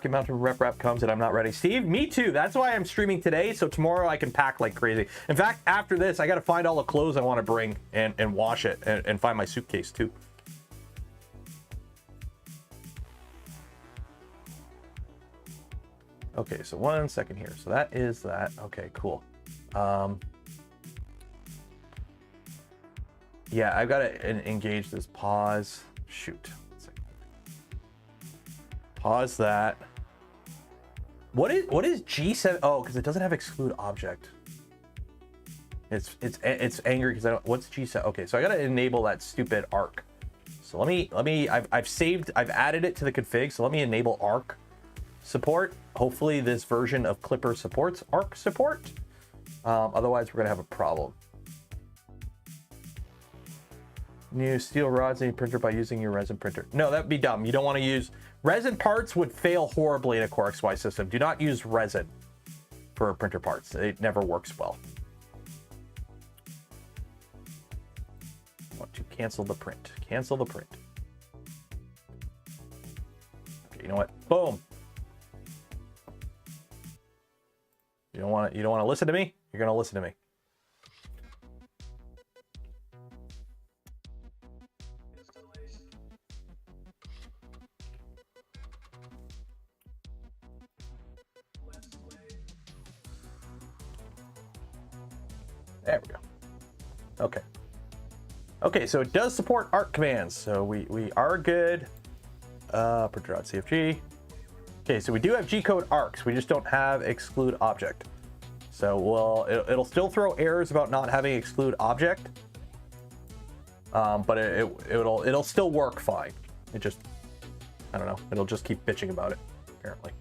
Speaker 1: Mountain rep wrap comes and I'm not ready. Steve, me too. That's why I'm streaming today, so tomorrow I can pack like crazy. In fact, after this, I got to find all the clothes I want to bring and wash it and find my suitcase too. Okay, so 1 second here. So that is that. Okay, cool. Yeah, I've got to engage this pause. Shoot. Pause that. What is G7? Oh, because it doesn't have exclude object. It's angry because I don't. What's G7? Okay, so I gotta enable that stupid arc. So let me. I've added it to the config. So let me enable arc support. Hopefully this version of Clipper supports arc support. Otherwise we're gonna have a problem. New steel rods in your printer by using your resin printer. No, that'd be dumb. You don't want to use resin parts. Would fail horribly in a Core XY system. Do not use resin for printer parts. It never works well. I want to cancel the print. Cancel the print. Okay, you know what? Boom. You don't want to listen to me? You're gonna listen to me. There we go. Okay. Okay, so it does support arc commands, so we are good. Printer.cfg. Okay, so we do have G-code arcs, we just don't have exclude object. So it'll still throw errors about not having exclude object, but it'll still work fine. It just, I don't know, it'll just keep bitching about it, apparently.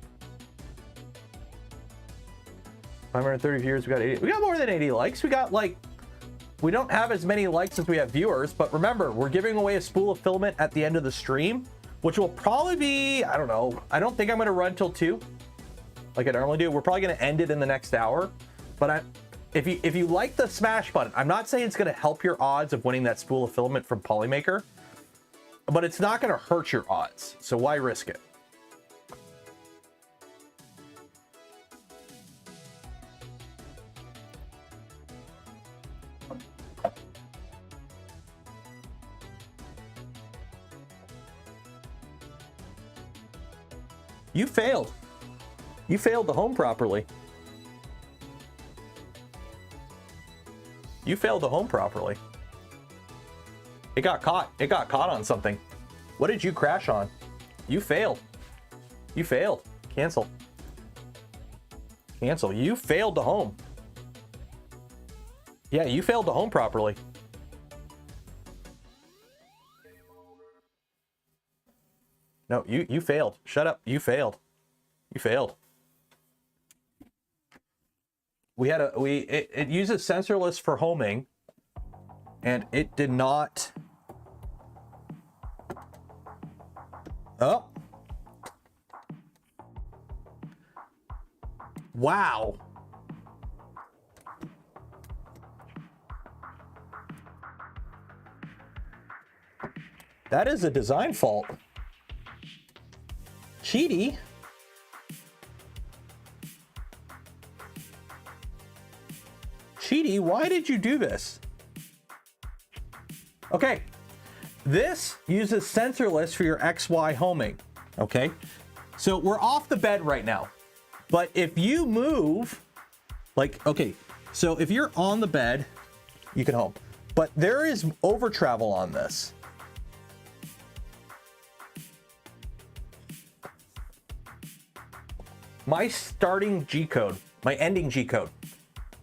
Speaker 1: 530 viewers, we got more than 80 likes. We got like, we don't have as many likes as we have viewers, but remember, we're giving away a spool of filament at the end of the stream, which will probably be, I don't know, I don't think I'm gonna run till 2 like I normally do. We're probably gonna end it in the next hour, but if you like the smash button, I'm not saying it's gonna help your odds of winning that spool of filament from Polymaker, but it's not gonna hurt your odds, so why risk it? You failed. You failed to home properly. You failed to home properly. It got caught. It got caught on something. What did you crash on? You failed. You failed. Cancel. Cancel. You failed to home. Yeah, you failed to home properly. No, you failed. Shut up. You failed. You failed. It uses sensorless for homing, and it did not. Oh. Wow. That is a design fault. Qidi. Qidi, why did you do this? Okay, this uses sensorless for your XY homing, okay? So we're off the bed right now, but if you move, like, okay, so if you're on the bed, you can home, but there is over travel on this. My starting G code, my ending G code,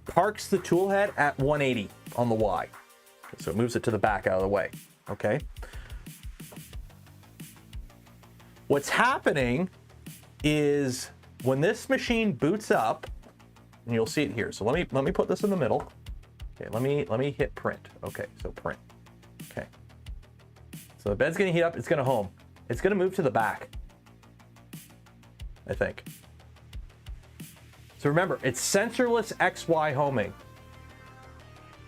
Speaker 1: parks the tool head at 180 on the Y. So it moves it to the back out of the way, okay? What's happening is when this machine boots up, and you'll see it here. So let me put this in the middle. Okay, let me hit print. Okay, so print. Okay. So the bed's gonna heat up, it's gonna home. It's gonna move to the back, I think. So remember, it's sensorless XY homing.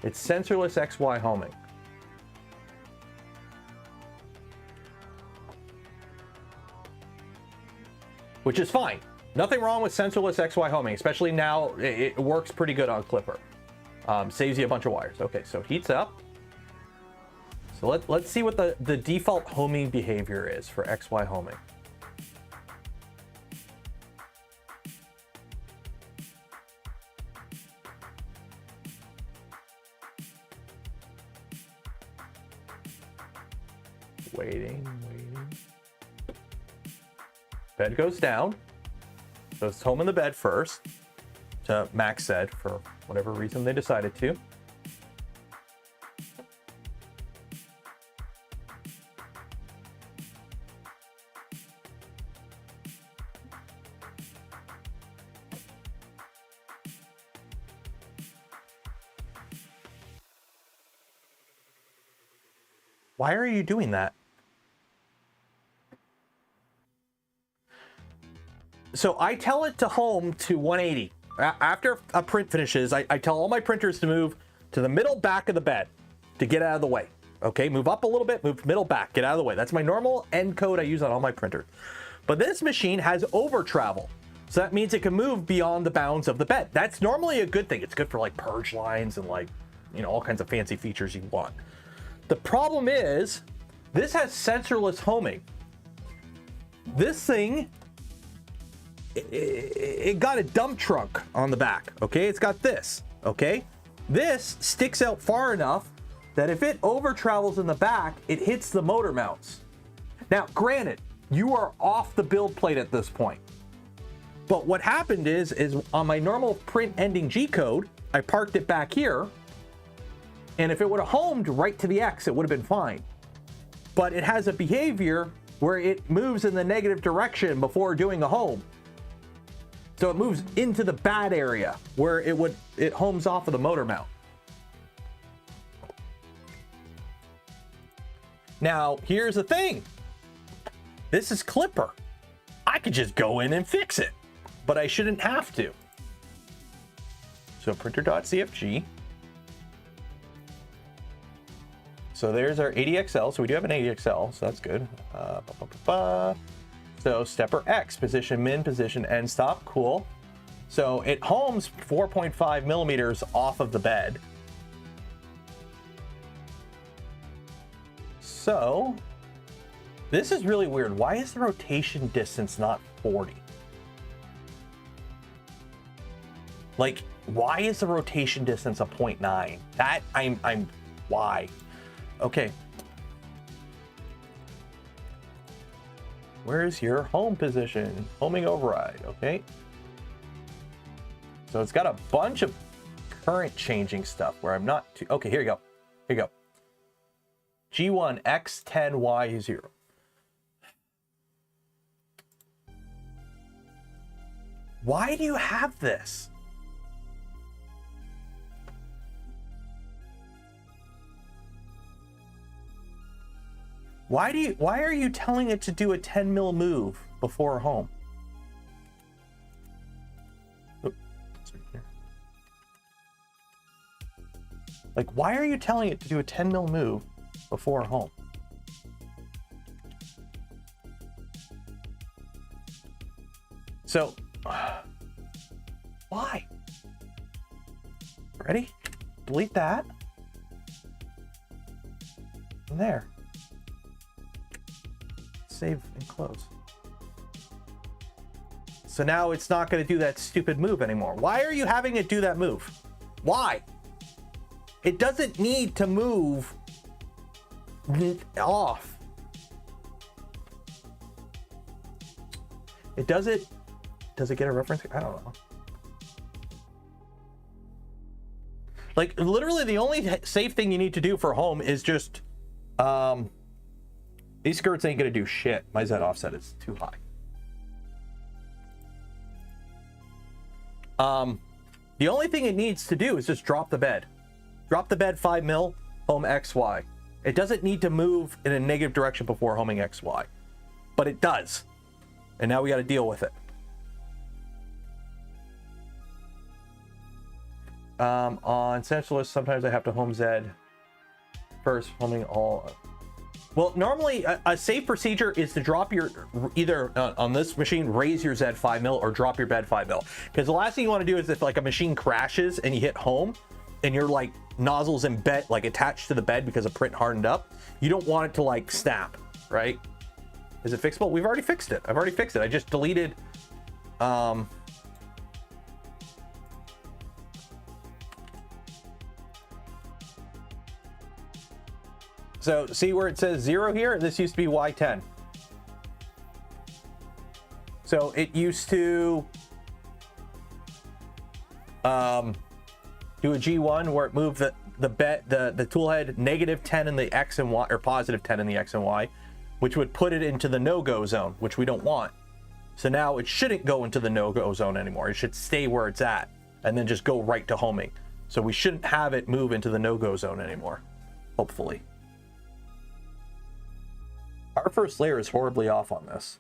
Speaker 1: It's sensorless XY homing. Which is fine. Nothing wrong with sensorless XY homing, especially now. It works pretty good on Clipper. Saves you a bunch of wires. Okay, so heats up. So let's see what the default homing behavior is for XY homing. Waiting. Bed goes down. So it's home in the bed first, to Max said, for whatever reason they decided to. Why are you doing that? So I tell it to home to 180. After a print finishes, I tell all my printers to move to the middle back of the bed to get out of the way. Okay, move up a little bit, move middle back, get out of the way. That's my normal end code I use on all my printers. But this machine has over travel. So that means it can move beyond the bounds of the bed. That's normally a good thing. It's good for like purge lines and like, you know, all kinds of fancy features you want. The problem is this has sensorless homing. This thing, it got a dump truck on the back, okay? It's got this, okay? This sticks out far enough that if it over travels in the back, it hits the motor mounts. Now, granted, you are off the build plate at this point. But what happened is on my normal print ending G code, I parked it back here, and if it would have homed right to the X, it would have been fine. But it has a behavior where it moves in the negative direction before doing a home. So it moves into the bad area where it homes off of the motor mount. Now, here's the thing. This is Clipper. I could just go in and fix it, but I shouldn't have to. So printer.cfg. So there's our 80XL. So we do have an 80XL, so that's good. So stepper X, position min, position end stop, cool. So it homes 4.5 millimeters off of the bed. So this is really weird. Why is the rotation distance not 40? Like, why is the rotation distance a 0.9? That why? Okay. Where's your home position? Homing override, okay. So it's got a bunch of current changing stuff where I'm not too, okay, here you go. Here you go. G1 X10 Y0. Why do you have this? Why are you telling it to do a 10 mil move before home? Oh, it's right here. Like, why are you telling it to do a 10 mil move before home? So, why? Ready? Delete that. And there. Save and close. So now it's not going to do that stupid move anymore. Why are you having it do that move? Why? It doesn't need to move off. It does it. Does it get a reference? I don't know. Like, literally the only safe thing you need to do for home is just these skirts ain't gonna do shit. My Z offset is too high. The only thing it needs to do is just drop the bed. Drop the bed 5 mil, home XY. It doesn't need to move in a negative direction before homing XY, but it does. And now we got to deal with it. On Essentialist, sometimes I have to home Z first, homing all. Well, normally a safe procedure is to drop your, either on this machine, raise your Z 5 mil or drop your bed 5 mil. Because the last thing you want to do is if like a machine crashes and you hit home and your like nozzles in bed, like attached to the bed because a print hardened up, you don't want it to like snap, right? Is it fixable? We've already fixed it. I've already fixed it. I just deleted, so see where it says 0 here? This used to be Y10. So it used to do a G1 where it moved the tool head -10 in the X and Y, or +10 in the X and Y, which would put it into the no-go zone, which we don't want. So now it shouldn't go into the no-go zone anymore. It should stay where it's at and then just go right to homing. So we shouldn't have it move into the no-go zone anymore, hopefully. Our first layer is horribly off on this.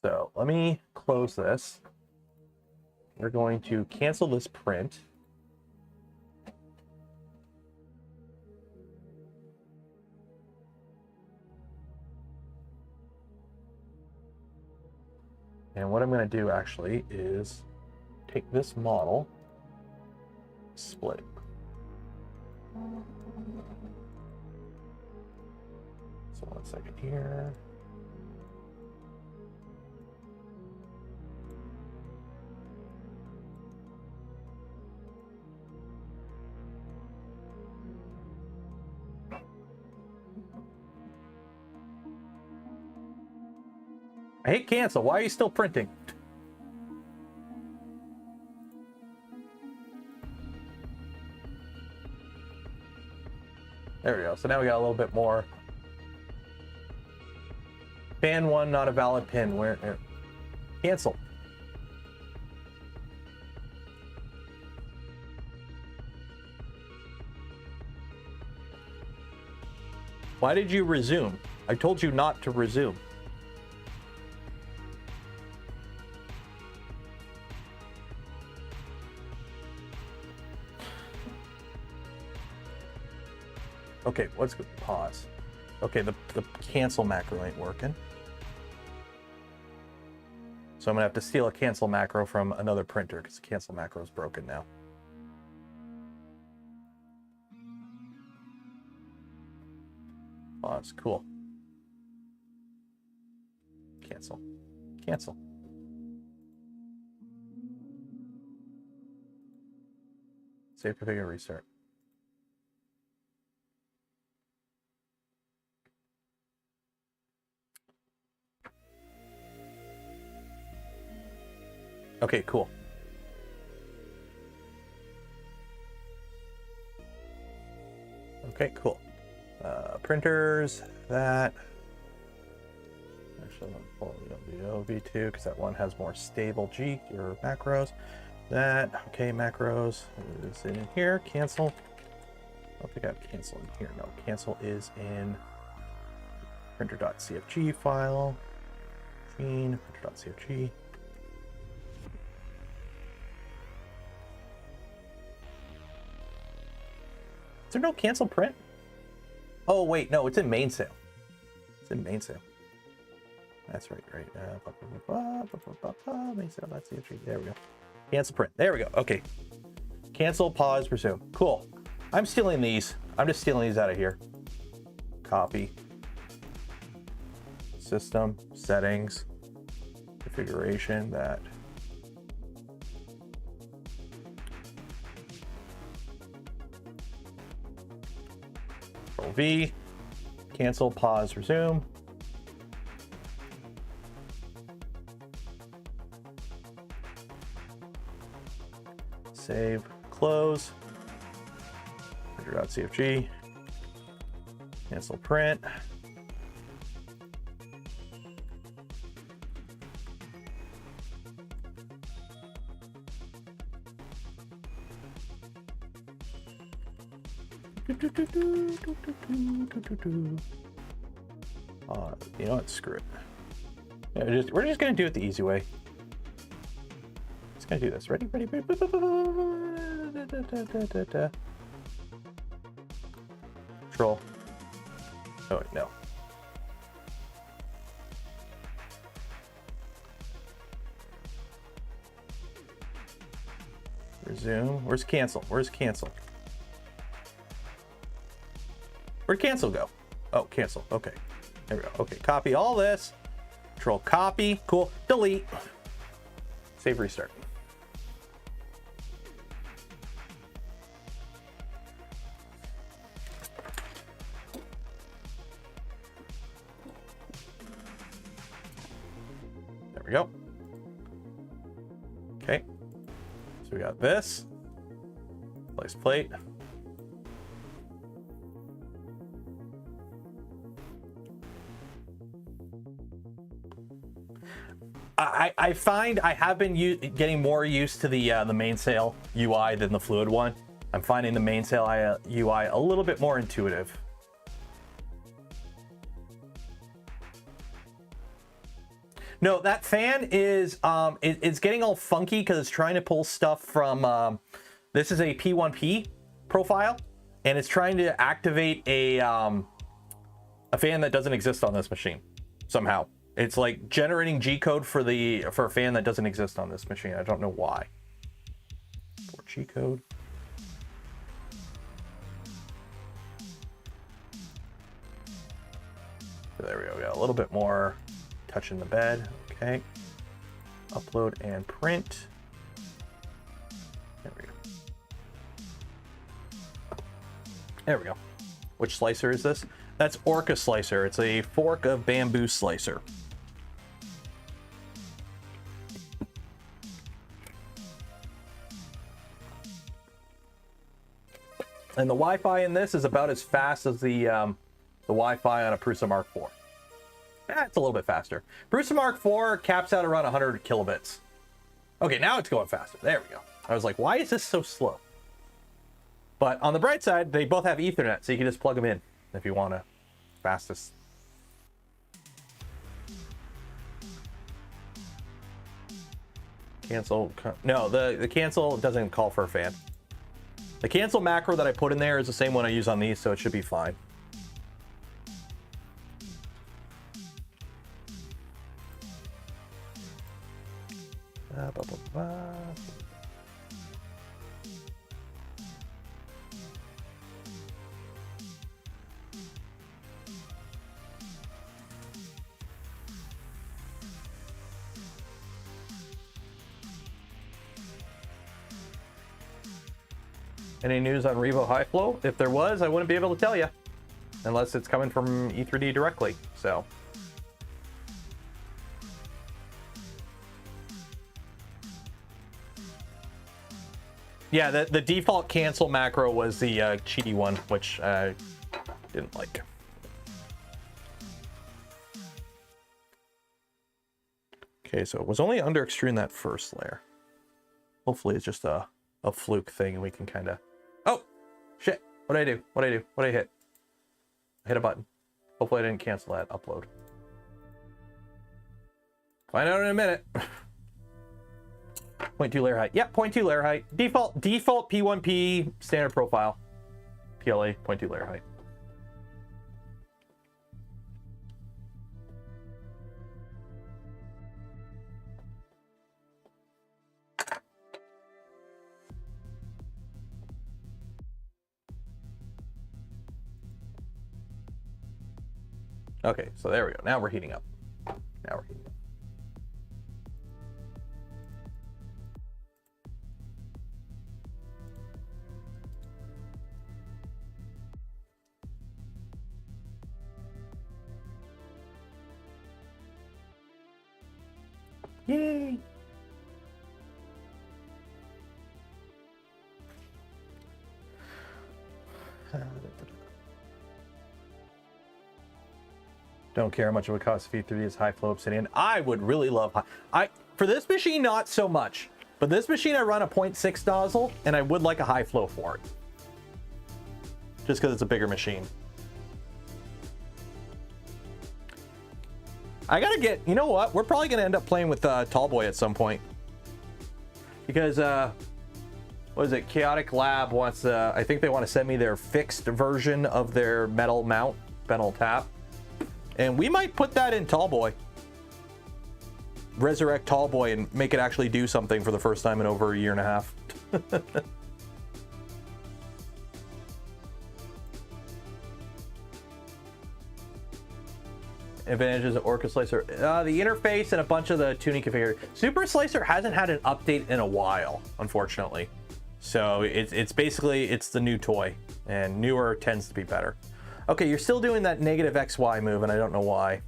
Speaker 1: So let me close this. We're going to cancel this print. And what I'm going to do actually is take this model, split it. So 1 second here. I hit cancel. Why are you still printing? There we go. So now we got a little bit more. Fan 1, not a valid pin. Where? Cancel. Why did you resume? I told you not to resume. Okay, let's go pause. Okay, the cancel macro ain't working. So I'm gonna have to steal a cancel macro from another printer because the cancel macro is broken now. Pause, cool. Cancel, cancel. Save configure, restart. Okay, cool. Okay, cool. Printers, that. Actually, I'm pulling the OV2 because that one has more stable G or macros. That, okay, macros is in here. Cancel. I don't think I have cancel in here. No, cancel is in printer.cfg file. Machine, printer.cfg. Is there no cancel print? Oh, wait, no, it's in main sale. It's in main sale. That's right, right. Main sale, that's CFG. There we go. Cancel print. There we go. Okay. Cancel, pause, resume. Cool. I'm stealing these. I'm just stealing these out of here. Copy. System, settings, configuration, that. Control V, cancel, pause, resume. Save, close. Printer.cfg. Cancel print. You know what? Screw it. Yeah, we're just gonna do it the easy way. Just gonna do this. Ready? Ready? Control. Oh wait, no. Resume. Where's cancel? Where's cancel? Where'd cancel go? Oh, cancel. Okay. There we go. Okay, copy all this. Control copy. Cool. Delete. Save, restart. There we go. Okay. So we got this. Place plate. I find I have been getting more used to the mainsail UI than the fluid one. I'm finding the mainsail UI a little bit more intuitive. No, that fan is it's getting all funky because it's trying to pull stuff from this is a P1P profile, and it's trying to activate a fan that doesn't exist on this machine somehow. It's like generating G code for a fan that doesn't exist on this machine. I don't know why. For G code. So there we go. We got a little bit more touch in the bed. Okay. Upload and print. There we go. There we go. Which slicer is this? That's Orca slicer. It's a fork of bamboo slicer. And the Wi-Fi in this is about as fast as the Wi-Fi on a Prusa Mark IV. It's a little bit faster. Prusa Mark IV caps out around 100 kilobits. Okay, now it's going faster. There we go. I was like, why is this so slow? But on the bright side, they both have Ethernet, so you can just plug them in if you want to. Fastest. Cancel. No, the cancel doesn't call for a fan. The cancel macro that I put in there is the same one I use on these, so it should be fine. Any news on Revo High Flow? If there was, I wouldn't be able to tell you, unless it's coming from E3D directly. So, yeah, the default cancel macro was the Qidi one, which I didn't like. Okay, so it was only under extruding that first layer. Hopefully it's just a fluke thing and we can kind of... Oh, shit. What did I do? What did I do? What did I hit? I hit a button. Hopefully I didn't cancel that upload. Find out in a minute. 0.2 layer height. Yep, 0.2 layer height. Default P1P standard profile. PLA, 0.2 layer height. Okay, so there we go. Now we're heating up. Now we're heating up. Yay! Don't care how much it would cost if E3D is high flow obsidian. I would really love for this machine, not so much. But this machine, I run a 0.6 nozzle, and I would like a high flow for it. Just because it's a bigger machine. I gotta get, you know what? We're probably gonna end up playing with Tallboy at some point. Because, what is it? Chaotic Lab wants, I think they want to send me their fixed version of their metal mount, metal tap. And we might put that in Tallboy. Resurrect Tallboy and make it actually do something for the first time in over a year and a half. Advantages of Orca Slicer. The interface and a bunch of the tuning configuration. Super Slicer hasn't had an update in a while, unfortunately. So it's basically, it's the new toy. And newer tends to be better. Okay, you're still doing that negative XY move, and I don't know why.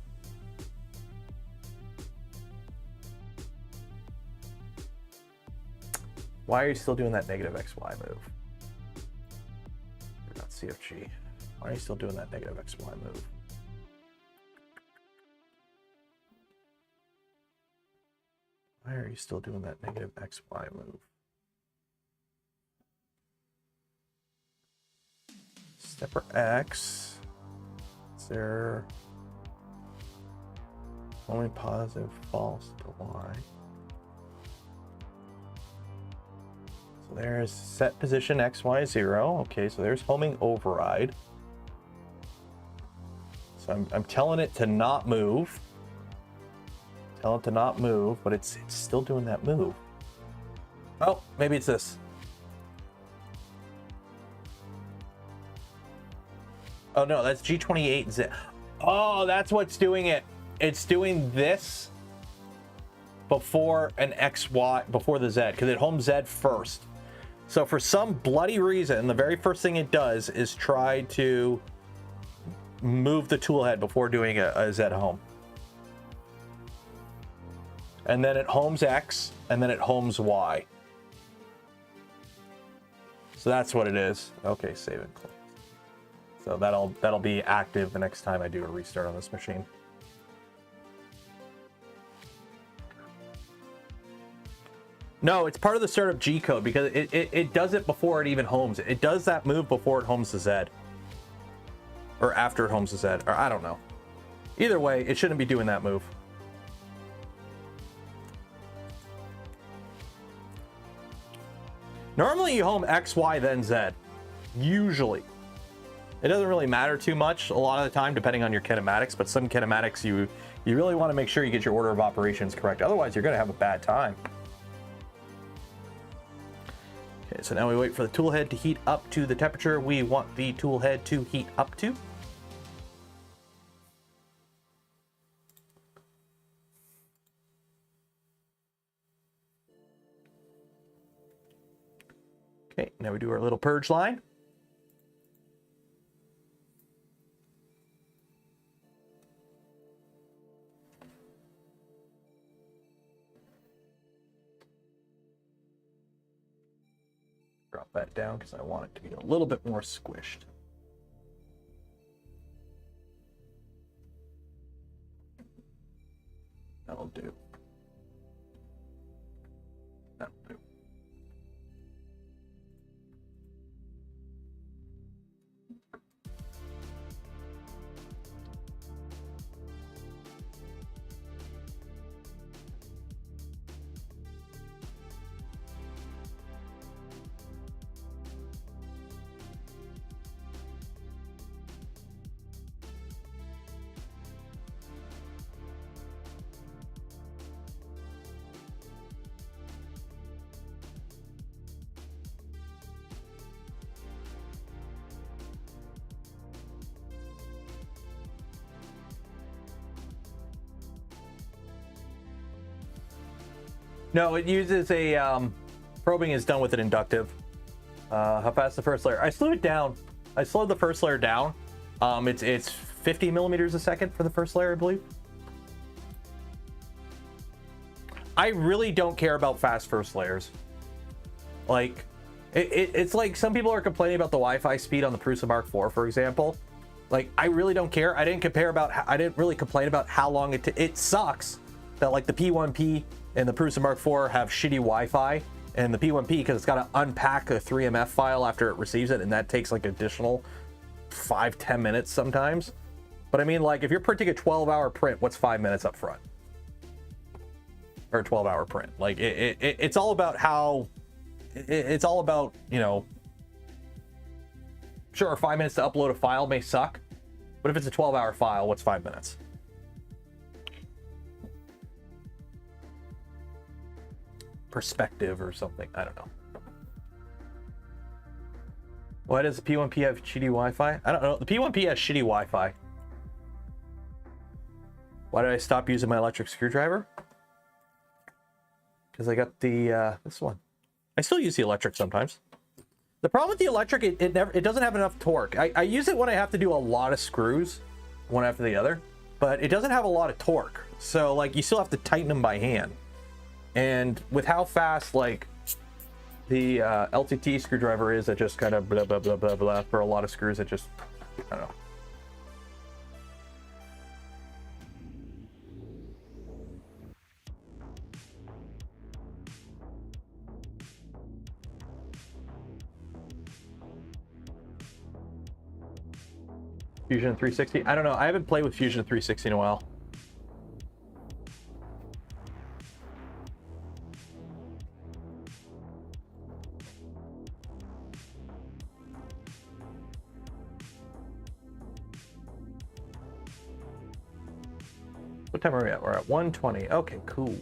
Speaker 1: Why are you still doing that negative XY move? You're not CFG. Why are you still doing that negative XY move? Why are you still doing that negative XY move? Stepper X. Is there only positive, false to Y? So there's set position XY 0. Okay, so there's homing override. So I'm telling it to not move. Tell it to not move, but it's still doing that move. Oh, maybe it's this. Oh no, that's G28Z. Oh, that's what's doing it. It's doing this before an XY, before the Z, because it homes Z first. So for some bloody reason, the very first thing it does is try to move the tool head before doing a Z home. And then it homes X, and then it homes Y. So that's what it is. Okay, save and close. So that'll be active the next time I do a restart on this machine. No, it's part of the startup G code because it does it before it even homes it. It does that move before it homes the Z. Or after it homes the Z, or I don't know. Either way, it shouldn't be doing that move. Normally you home X, Y, then Z. Usually. It doesn't really matter too much a lot of the time, depending on your kinematics, but some kinematics you really want to make sure you get your order of operations correct. Otherwise, you're going to have a bad time. Okay, so now we wait for the tool head to heat up to the temperature we want the tool head to heat up to. Okay, now we do our little purge line. Drop that down because I want it to be a little bit more squished. That'll do. No, it uses a probing is done with an inductive. How fast the first layer? I slowed it down. I slowed the first layer down. It's 50 millimeters a second for the first layer, I believe. I really don't care about fast first layers. Like, it's like some people are complaining about the Wi-Fi speed on the Prusa Mark IV, for example. Like, I really don't care. I didn't really complain about how long it sucks that like the P1P and the Prusa Mark IV have shitty Wi-Fi, and the P1P, because it's got to unpack a 3MF file after it receives it, and that takes like additional 5-10 minutes sometimes. But I mean, like, if you're printing a 12-hour print, what's 5 minutes up front? Or a 12-hour print? Like, it's all about how, it's all about, you know, sure, 5 minutes to upload a file may suck, but if it's a 12-hour file, what's 5 minutes? Perspective or something, I don't know. Why does the P1P have shitty Wi-Fi? I don't know. The P1P has shitty Wi-Fi. Why did I stop using my electric screwdriver? Because I got the this one. I still use the electric sometimes. The problem with the electric, it doesn't have enough torque. I use it when I have to do a lot of screws, one after the other, but it doesn't have a lot of torque. So like, you still have to tighten them by hand. And with how fast like the LTT screwdriver is, it just kind of blah blah blah blah blah. For a lot of screws, it just, I don't know. Fusion 360. I don't know. I haven't played with Fusion 360 in a while. What time are we at? We're at 1:20. Okay, cool.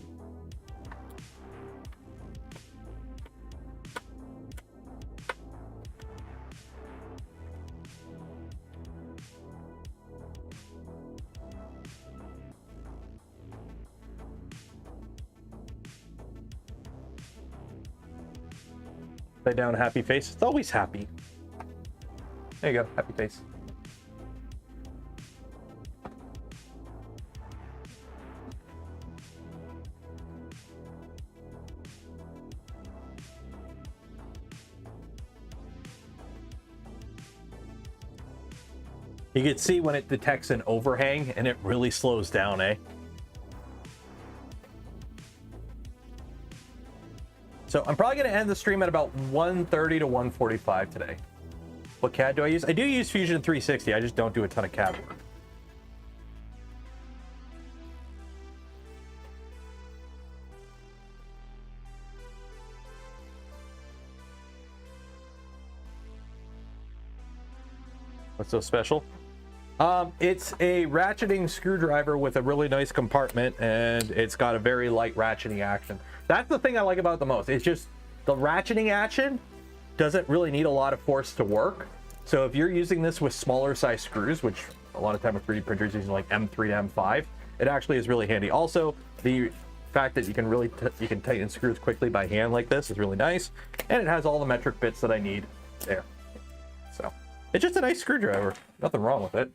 Speaker 1: Lay down, happy face. It's always happy. There you go, happy face. You can see when it detects an overhang and it really slows down, eh? So I'm probably going to end the stream at about 1:30 to 1:45 today. What CAD do I use? I do use Fusion 360. I just don't do a ton of CAD work. What's so special? It's a ratcheting screwdriver with a really nice compartment, and it's got a very light ratcheting action. That's the thing I like about it the most. It's just the ratcheting action doesn't really need a lot of force to work. So if you're using this with smaller size screws, which a lot of time with 3D printers using like M3 to M5, it actually is really handy. Also, the fact that you can tighten screws quickly by hand like this is really nice, and it has all the metric bits that I need there. So it's just a nice screwdriver. Nothing wrong with it.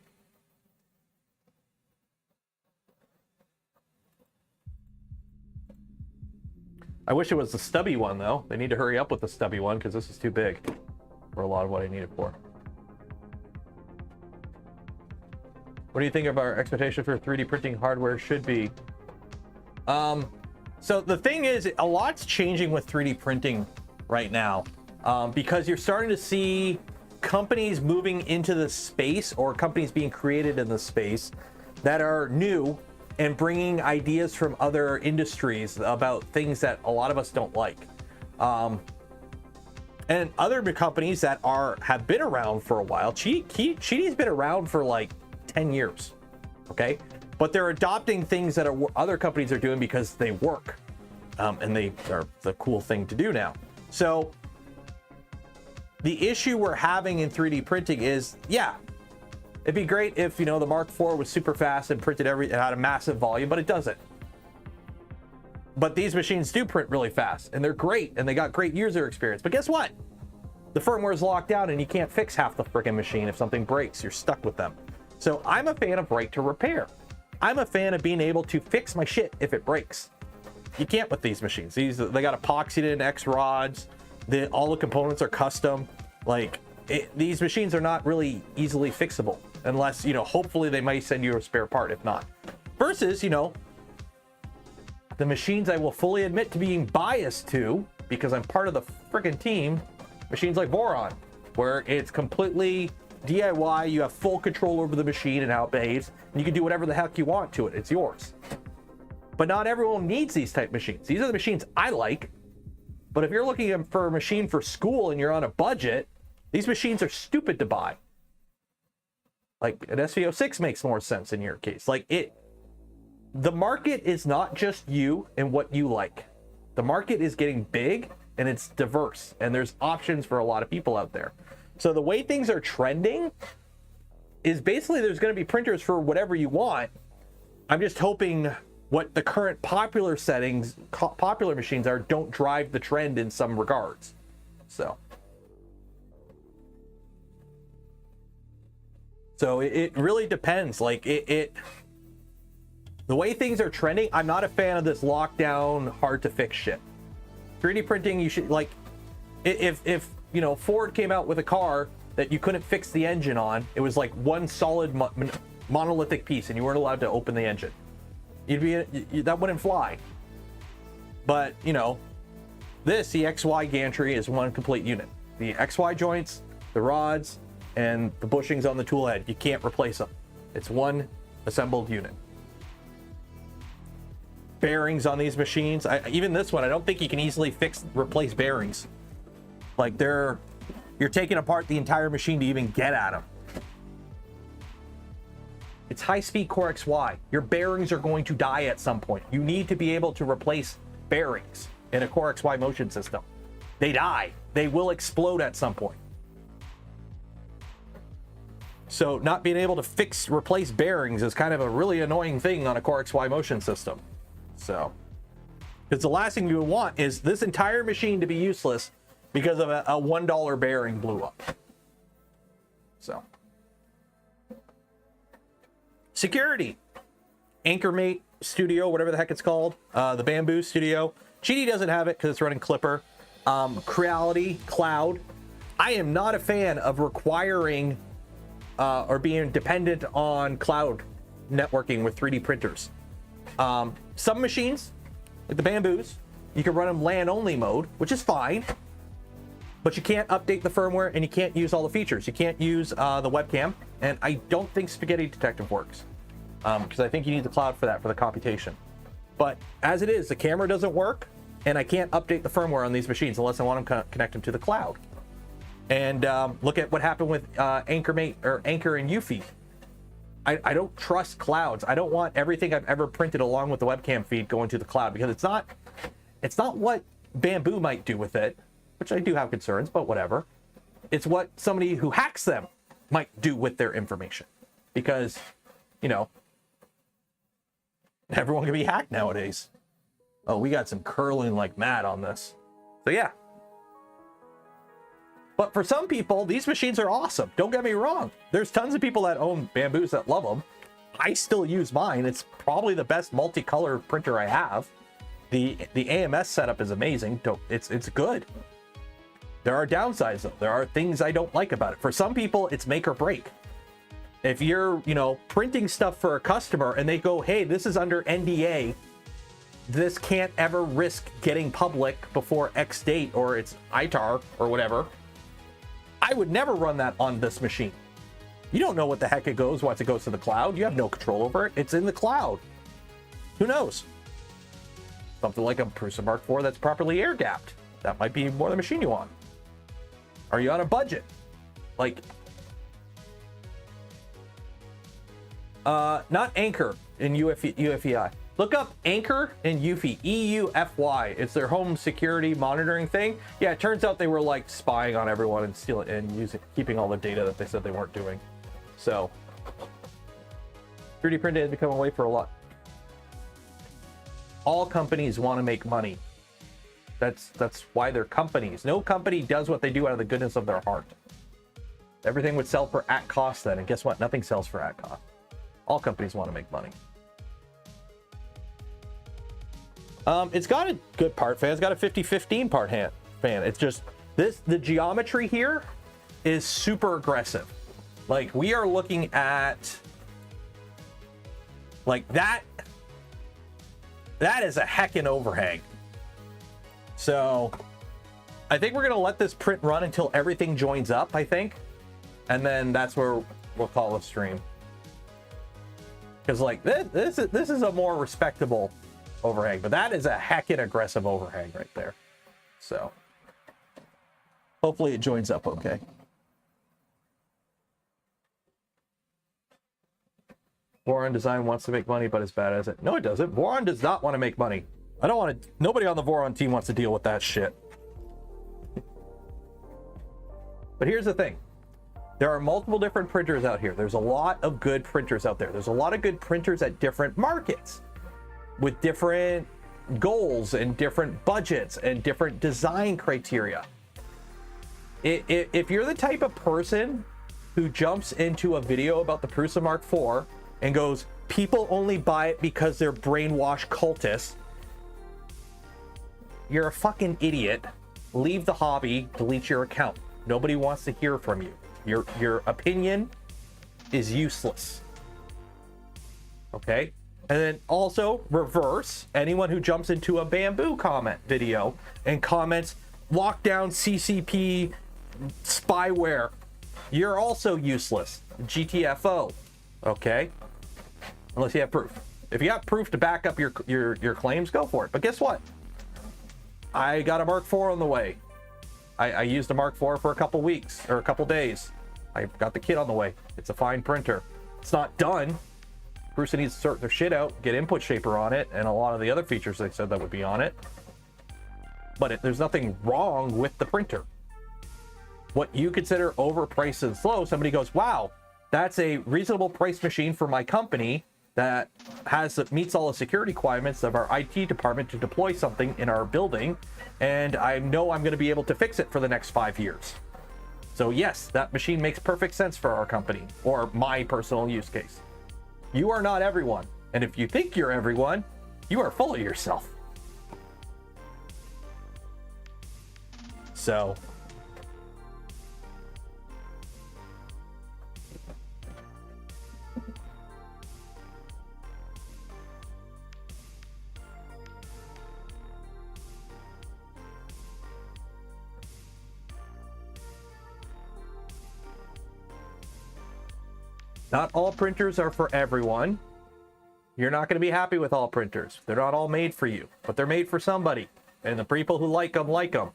Speaker 1: I wish it was the stubby one though. They need to hurry up with the stubby one because this is too big for a lot of what I need it for. What do you think of our expectation for 3D printing hardware should be? So the thing is, a lot's changing with 3D printing right now, because you're starting to see companies moving into the space, or companies being created in the space that are new and bringing ideas from other industries about things that a lot of us don't like. And other companies that have been around for a while. Qidi's been around for like 10 years, okay? But they're adopting things that other companies are doing because they work, and they are the cool thing to do now. So the issue we're having in 3D printing is, yeah, it'd be great if, you know, the Mark IV was super fast and printed it had a massive volume, but it doesn't. But these machines do print really fast, and they're great, and they got great user experience. But guess what? The firmware is locked down, and you can't fix half the freaking machine. If something breaks, you're stuck with them. So I'm a fan of right to repair. I'm a fan of being able to fix my shit if it breaks. You can't with these machines. They got epoxied in X rods. All the components are custom. Like, these machines are not really easily fixable unless, you know, hopefully they might send you a spare part. If not, versus, you know, the machines I will fully admit to being biased to because I'm part of the freaking team, machines like Voron, where it's completely DIY. You have full control over the machine and how it behaves, and you can do whatever the heck you want to it. It's yours. But not everyone needs these type machines. These are the machines I like. But if you're looking for a machine for school and you're on a budget, these machines are stupid to buy. Like an SV06 makes more sense in your case. Like the market is not just you and what you like. The market is getting big and it's diverse, and there's options for a lot of people out there. So the way things are trending is basically there's going to be printers for whatever you want. I'm just hoping what the current popular settings, popular machines are, don't drive the trend in some regards. So it really depends. Like the way things are trending, I'm not a fan of this lockdown, hard to fix shit. 3D printing, you should, like, if you know, Ford came out with a car that you couldn't fix the engine on, it was like one solid monolithic piece and you weren't allowed to open the engine. That wouldn't fly. But, you know, the XY gantry is one complete unit. The XY joints, the rods, and the bushings on the tool head, you can't replace them. It's one assembled unit. Bearings on these machines, even this one, I don't think you can easily replace bearings. Like you're taking apart the entire machine to even get at them. It's high-speed Core XY. Your bearings are going to die at some point. You need to be able to replace bearings in a Core XY motion system. They die. They will explode at some point. So not being able to replace bearings is kind of a really annoying thing on a Core XY motion system. So, because the last thing you would want is this entire machine to be useless because of a $1 bearing blew up. So, security, Anchormate Studio, whatever the heck it's called, the Bamboo Studio. Qidi doesn't have it because it's running Clipper. Creality Cloud. I am not a fan of requiring or being dependent on cloud networking with 3D printers. Some machines, like the Bamboos, you can run them LAN only mode, which is fine, but you can't update the firmware and you can't use all the features. You can't use the webcam, and I don't think Spaghetti Detective works because I think you need the cloud for that, for the computation. But as it is, the camera doesn't work, and I can't update the firmware on these machines unless I want to connect them to the cloud. And look at what happened with Anchormate or Anchor and Eufy. I don't trust clouds. I don't want everything I've ever printed along with the webcam feed going to the cloud, because it's not what Bamboo might do with it, which I do have concerns, but whatever. It's what somebody who hacks them might do with their information, because, you know, everyone can be hacked nowadays. Oh, we got some curling like mad on this. So yeah. But for some people, these machines are awesome. Don't get me wrong. There's tons of people that own Bamboos that love them. I still use mine. It's probably the best multicolor printer I have. The AMS setup is amazing. It's good. There are downsides though. There are things I don't like about it. For some people, it's make or break. If you're, you know, printing stuff for a customer and they go, hey, this is under NDA, this can't ever risk getting public before X date, or it's ITAR or whatever, I would never run that on this machine. You don't know what the heck it goes once it goes to the cloud. You have no control over it. It's in the cloud. Who knows? Something like a Prusa Mark IV that's properly air gapped. That might be more the machine you want. Are you on a budget? Like, not Anchor in UEFI. Look up Anchor and Eufy, EUFY. It's their home security monitoring thing. Yeah, it turns out they were like spying on everyone and stealing and keeping all the data that they said they weren't doing. So 3D printing has become a way for a lot. all companies want to make money. That's why they're companies. No company does what they do out of the goodness of their heart. Everything would sell for at cost then, and guess what? Nothing sells for at cost. All companies want to make money. It's got a good part fan. It's got a 50-15 part fan. It's just the geometry here is super aggressive. Like, we are looking at like that is a heckin' overhang. So I think we're gonna let this print run until everything joins up, I think, and then that's where we'll call a stream. Because like this is a more respectable overhang, but that is a heckin' aggressive overhang right there. So hopefully it joins up okay. Voron Design wants to make money, but is bad as it. No, it doesn't. Voron does not want to make money. I don't want to. Nobody on the Voron team wants to deal with that shit. But here's the thing. There are multiple different printers out here. There's a lot of good printers out there. There's a lot of good printers at different markets with different goals and different budgets and different design criteria. If you're the type of person who jumps into a video about the Prusa Mark IV and goes, people only buy it because they're brainwashed cultists, you're a fucking idiot. Leave the hobby, delete your account. Nobody wants to hear from you. Your opinion is useless. Okay? And then also reverse, anyone who jumps into a Bamboo comment video and comments lockdown CCP spyware, you're also useless. GTFO. Okay? Unless you have proof. If you have proof to back up your claims, go for it. But guess what? I got a Mark IV on the way. I used a Mark IV for a couple weeks or a couple days. I got the kit on the way. It's a fine printer. It's not done. Prusa needs to sort their shit out, get input shaper on it, and a lot of the other features they said that would be on it. But there's nothing wrong with the printer. What you consider overpriced and slow, somebody goes, wow, that's a reasonable price machine for my company that meets all the security requirements of our IT department to deploy something in our building, and I know I'm going to be able to fix it for the next 5 years. So yes, that machine makes perfect sense for our company, or my personal use case. You are not everyone, and if you think you're everyone, you are full of yourself. So not all printers are for everyone. You're not going to be happy with all printers. They're not all made for you, but they're made for somebody. And the people who like them, like them.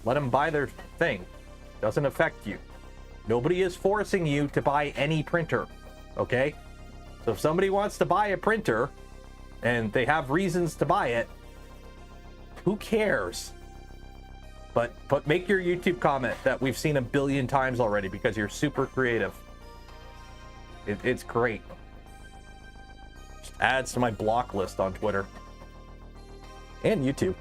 Speaker 1: Let them buy their thing. Doesn't affect you. Nobody is forcing you to buy any printer, okay? So if somebody wants to buy a printer and they have reasons to buy it, who cares? But make your YouTube comment that we've seen 1 billion times already because you're super creative. It's great. Just adds to my block list on Twitter and YouTube.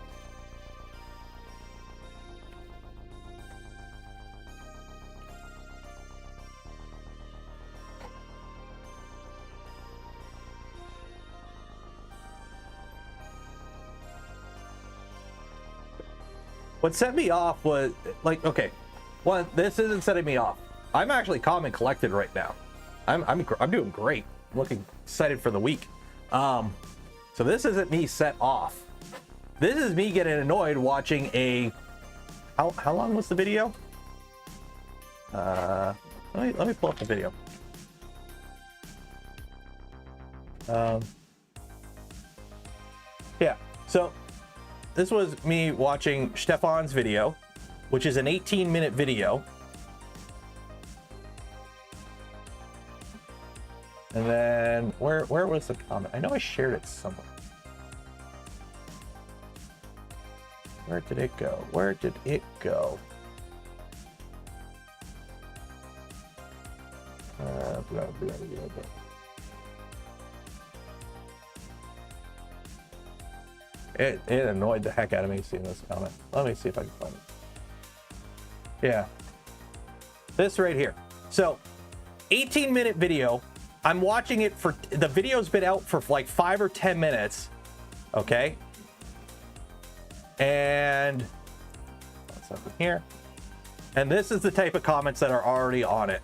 Speaker 1: What set me off was like, okay, one, this isn't setting me off. I'm actually calm and collected right now. I'm doing great. I'm looking excited for the week. So this isn't me set off. This is me getting annoyed watching a. How long was the video? Let me pull up the video. Yeah. So this was me watching Stefan's video, which is an 18-minute video. And then where was the comment? I know I shared it somewhere. Where did it go? Where did it go? Blah, blah, blah, blah. It annoyed the heck out of me seeing this comment. Let me see if I can find it. Yeah. This right here. So 18-minute video. I'm watching it for, the video's been out for like 5 or 10 minutes. Okay. And what's up in here? And this is the type of comments that are already on it.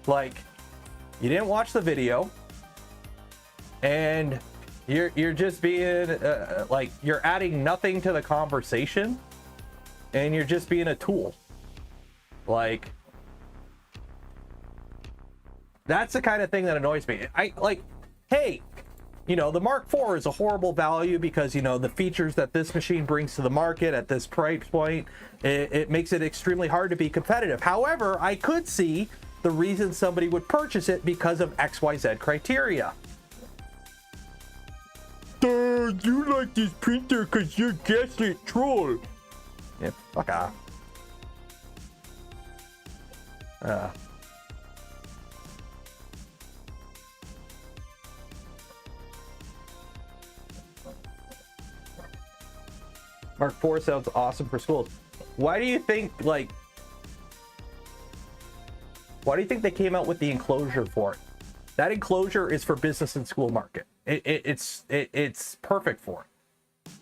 Speaker 1: Like, you didn't watch the video, and you're just being like, you're adding nothing to the conversation, and you're just being a tool. Like, that's the kind of thing that annoys me. I like, hey, you know, the Mark IV is a horrible value because, you know, the features that this machine brings to the market at this price point, it makes it extremely hard to be competitive. However, I could see the reason somebody would purchase it because of XYZ criteria. You like this printer because you're gaslit troll. Yeah, fuck off. Mark IV sounds awesome for schools. Why do you think, like, why do you think they came out with the enclosure for it? That enclosure is for business and school market. It's perfect for it.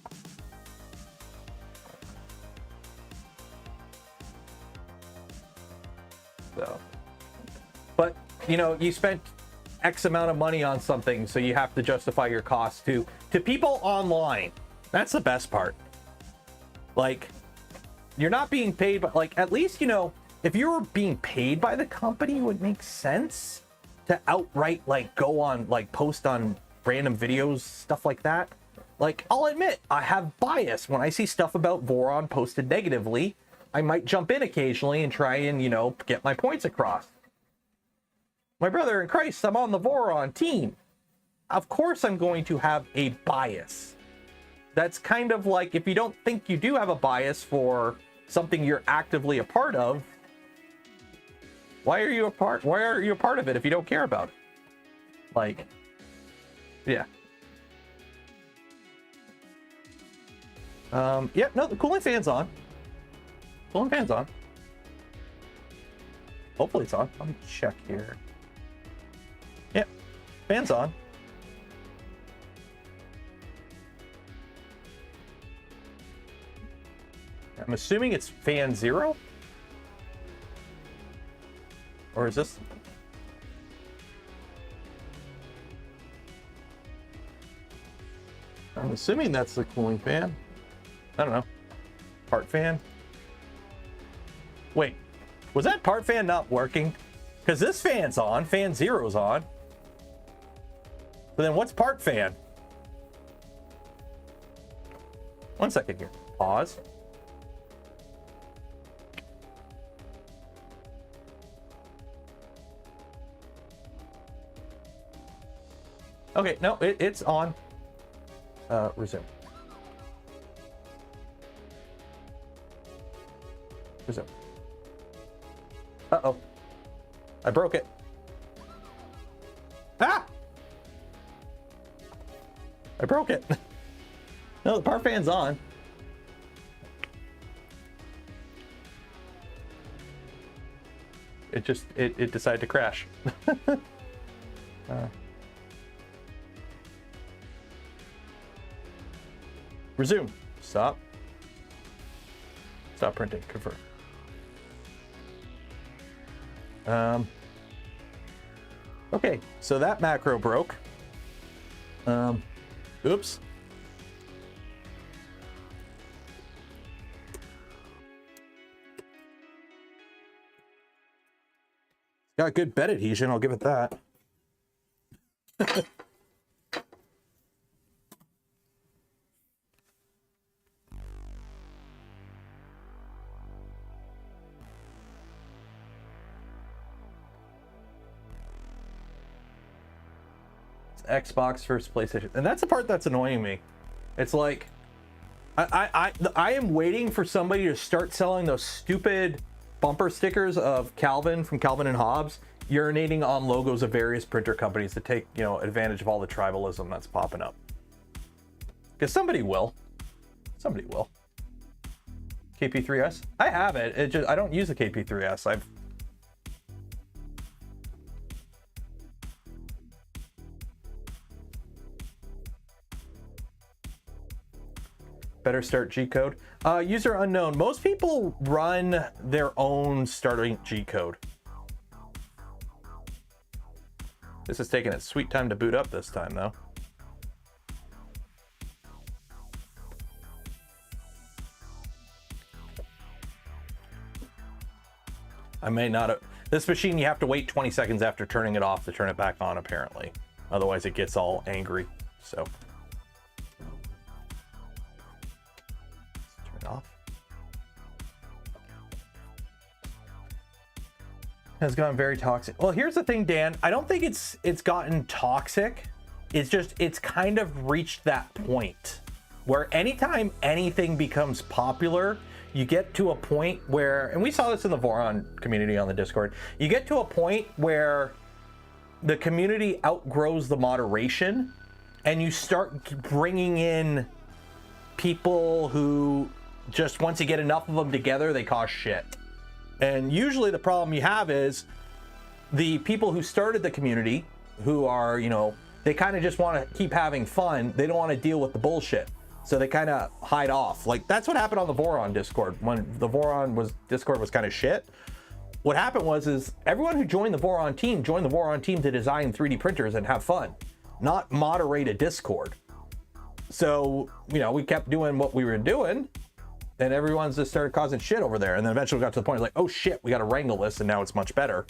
Speaker 1: So, but you know, you spent X amount of money on something, so you have to justify your cost to people online. That's the best part. Like, you're not being paid, but like, at least, you know, if you were being paid by the company, it would make sense to outright like go on, like post on random videos, stuff like that. Like, I'll admit, I have bias. When I see stuff about Voron posted negatively, I might jump in occasionally and try and, you know, get my points across. My brother in Christ, I'm on the Voron team. Of course I'm going to have a bias. That's kind of like, if you don't think you do have a bias for something you're actively a part of, why are you a part of it if you don't care about it? Like, yeah. Yeah, no, the cooling fan's on. Cooling fan's on. Hopefully it's on. Let me check here. Yeah, fan's on. I'm assuming it's fan 0? Or is this? I'm assuming that's the cooling fan. I don't know. Part fan? Wait, was that part fan not working? Because this fan's on, fan 0's on. But then what's part fan? One second here. Pause. Okay, no, it's on. Resume. Resume. Uh-oh. I broke it. Ah! I broke it. No, the part fan's on. It just, it decided to crash. Resume. Stop. Stop printing. Confirm. Okay, so that macro broke. Oops. Got good bed adhesion, I'll give it that. Xbox versus PlayStation, and that's the part that's annoying me. It's like I am waiting for somebody to start selling those stupid bumper stickers of Calvin from Calvin and Hobbes, urinating on logos of various printer companies to take, you know, advantage of all the tribalism that's popping up. Because somebody will. Somebody will. KP3S? I have it. It just, I don't use the KP3S. I've... Better start G-code. User unknown. Most people run their own starting G-code. This is taking its sweet time to boot up this time, though. I may not have... This machine, you have to wait 20 seconds after turning it off to turn it back on, apparently. Otherwise, it gets all angry. So... turn it off. Has gotten very toxic. Well, here's the thing, Dan. I don't think it's gotten toxic. It's just, it's kind of reached that point where anytime anything becomes popular, you get to a point where, and we saw this in the Voron community on the Discord, you get to a point where the community outgrows the moderation and you start bringing in people who just, once you get enough of them together, they cause shit. And usually the problem you have is the people who started the community, who are, you know, they kind of just want to keep having fun. They don't want to deal with the bullshit. So they kind of hide off. Like, that's what happened on the Voron Discord. When the Voron Discord was kind of shit. What happened is everyone who joined the Voron team to design 3D printers and have fun, not moderate a Discord. So, you know, we kept doing what we were doing, and everyone's just started causing shit over there. And then eventually we got to the point like, oh shit, we got to wrangle this, and now it's much better.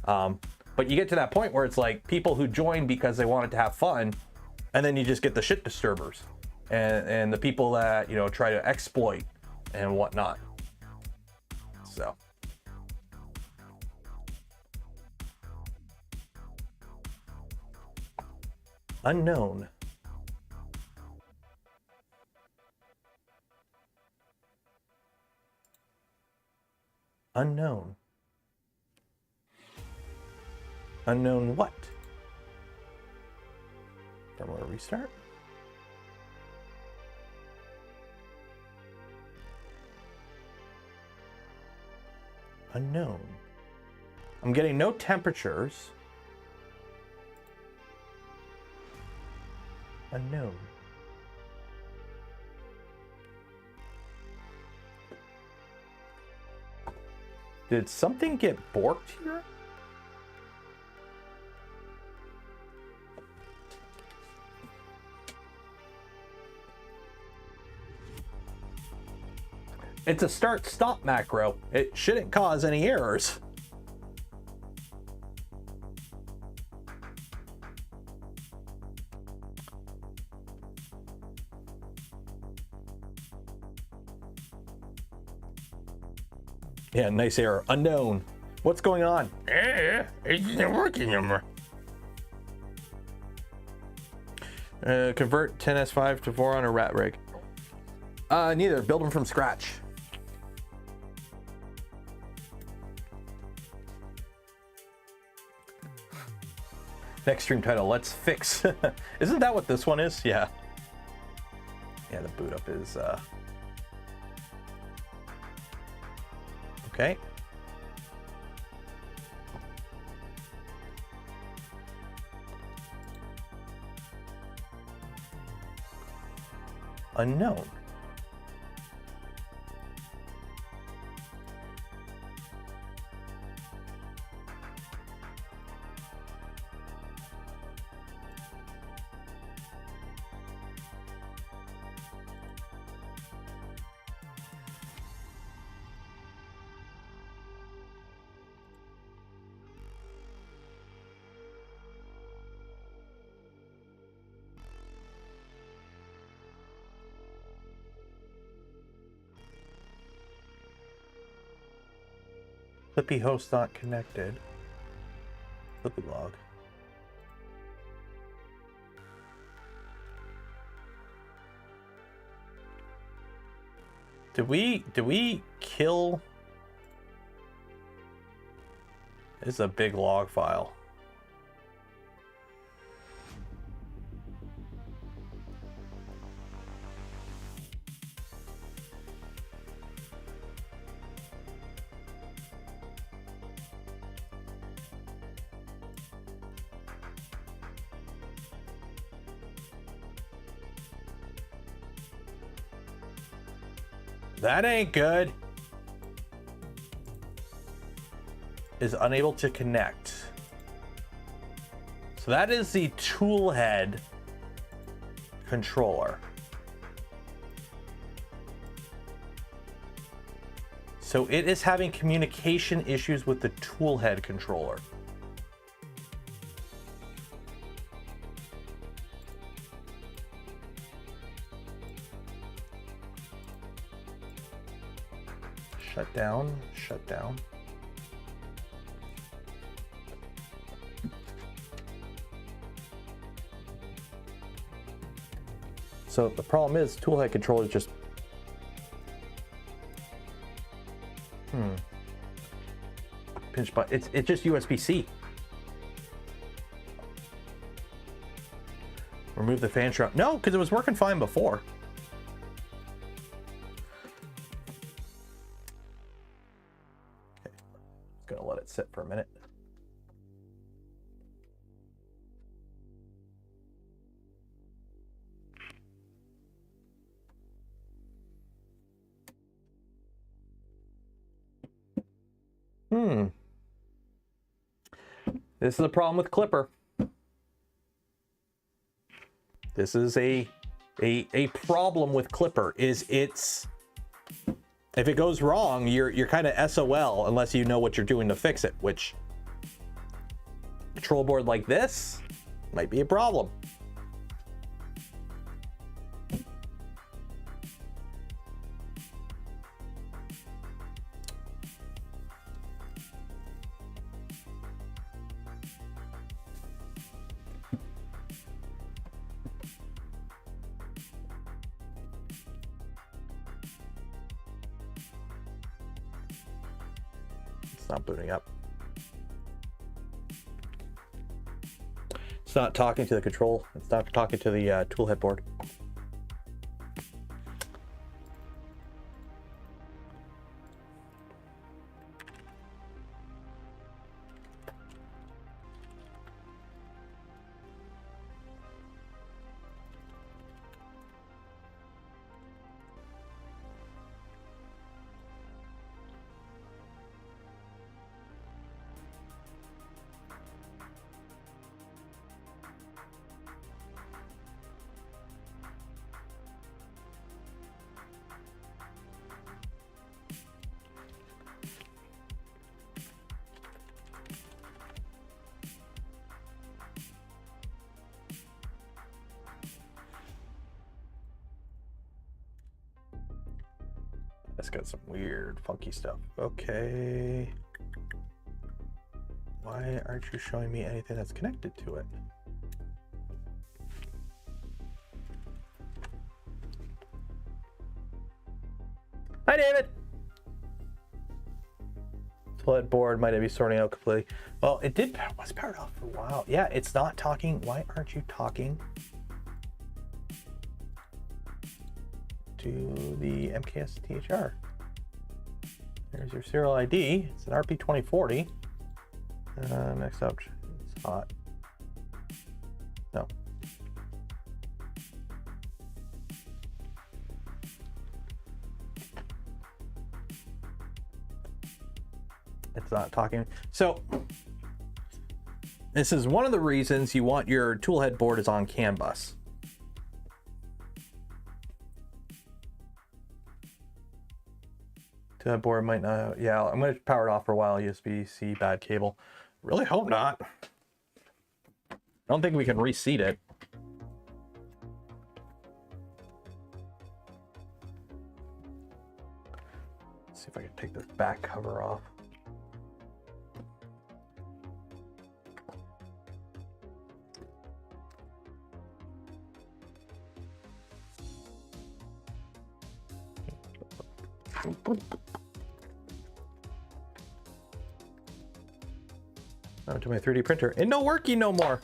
Speaker 1: But you get to that point where it's like people who join because they wanted to have fun, and then you just get the shit disturbers and the people that, you know, try to exploit and whatnot. So. Unknown. Unknown. Unknown what? Firmware restart. Unknown. I'm getting no temperatures. Unknown. Did something get borked here? It's a start-stop macro. It shouldn't cause any errors. Yeah, nice error. Unknown. What's going on? It's not working anymore. Convert 10S5 to Voron or rat rig? Neither. Build them from scratch. Next stream title, let's fix. Isn't that what this one is? Yeah. Yeah, the boot up is okay. Unknown. Flippy host not connected. Flippy log. Did we kill? This is a big log file. That ain't good. Is unable to connect. So that is the tool head controller. So it is having communication issues with the tool head controller. Shut down, shut down. So the problem is tool head controller is just pinch button. It's just USB-C. Remove the fan shroud. No, because it was working fine before. Okay. Just gonna let it sit for a minute. This is a problem with Clipper. This is a problem with Clipper. Is it's if it goes wrong, you're kind of SOL unless you know what you're doing to fix it, which control board like this might be a problem. It's not booting up. It's not talking to the control. It's not talking to the tool head board. It's got some weird, funky stuff. Okay. Why aren't you showing me anything that's connected to it? Hi, David. Flood board might be sorting out completely. Well, it was powered off for a while. Yeah, it's not talking. Why aren't you talking to the MKS THR? There's your serial ID. It's an RP2040. Next up, it's hot. No. It's not talking. So this is one of the reasons you want your tool head board is on CAN bus. Tool head board might not. Yeah, I'm going to power it off for a while. USB-C bad cable. Really hope not. I don't think we can reseat it. Let's see if I can take this back cover off. Onto my 3D printer. And no worky no more.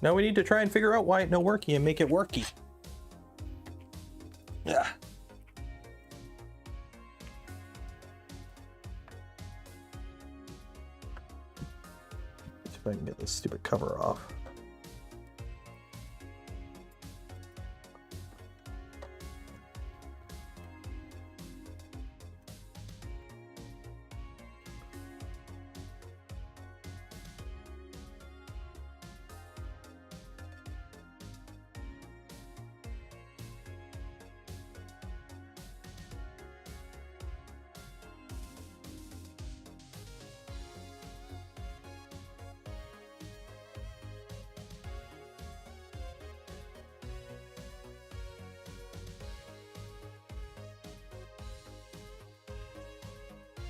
Speaker 1: Now we need to try and figure out why it no worky and make it worky. Yeah. See if I can get this stupid cover off.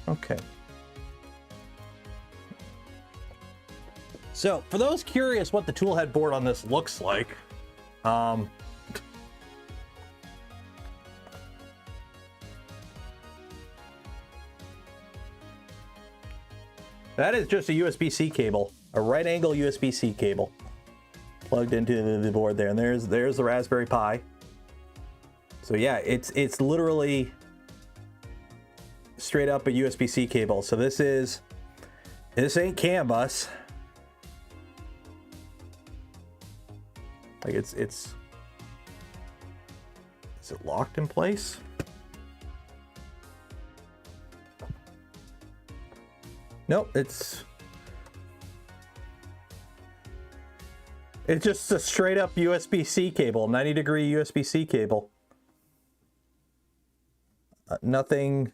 Speaker 1: Okay. So for those curious what the toolhead board on this looks like, that is just a USB-C cable, a right angle USB-C cable plugged into the board there. And there's the Raspberry Pi. So yeah, it's literally straight up a USB-C cable. So this ain't CAN bus. Like is it locked in place? Nope, it's just a straight up USB-C cable, 90-degree USB-C cable. Nothing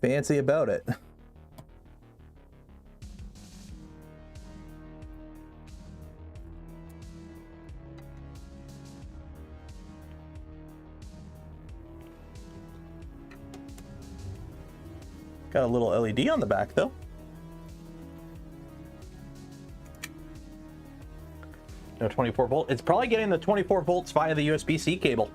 Speaker 1: fancy about it. Got a little LED on the back though. No 24 volt. It's probably getting the 24 volts via the USB-C cable.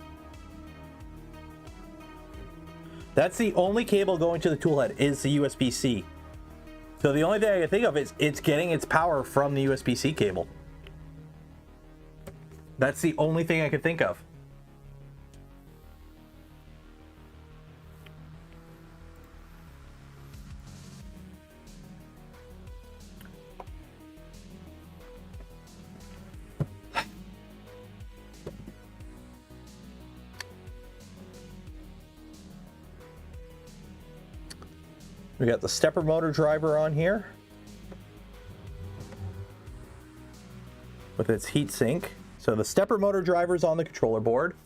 Speaker 1: That's the only cable going to the toolhead is the USB-C. So the only thing I can think of is it's getting its power from the USB-C cable. That's the only thing I could think of. We got the stepper motor driver on here with its heat sink. So the stepper motor driver is on the controller board.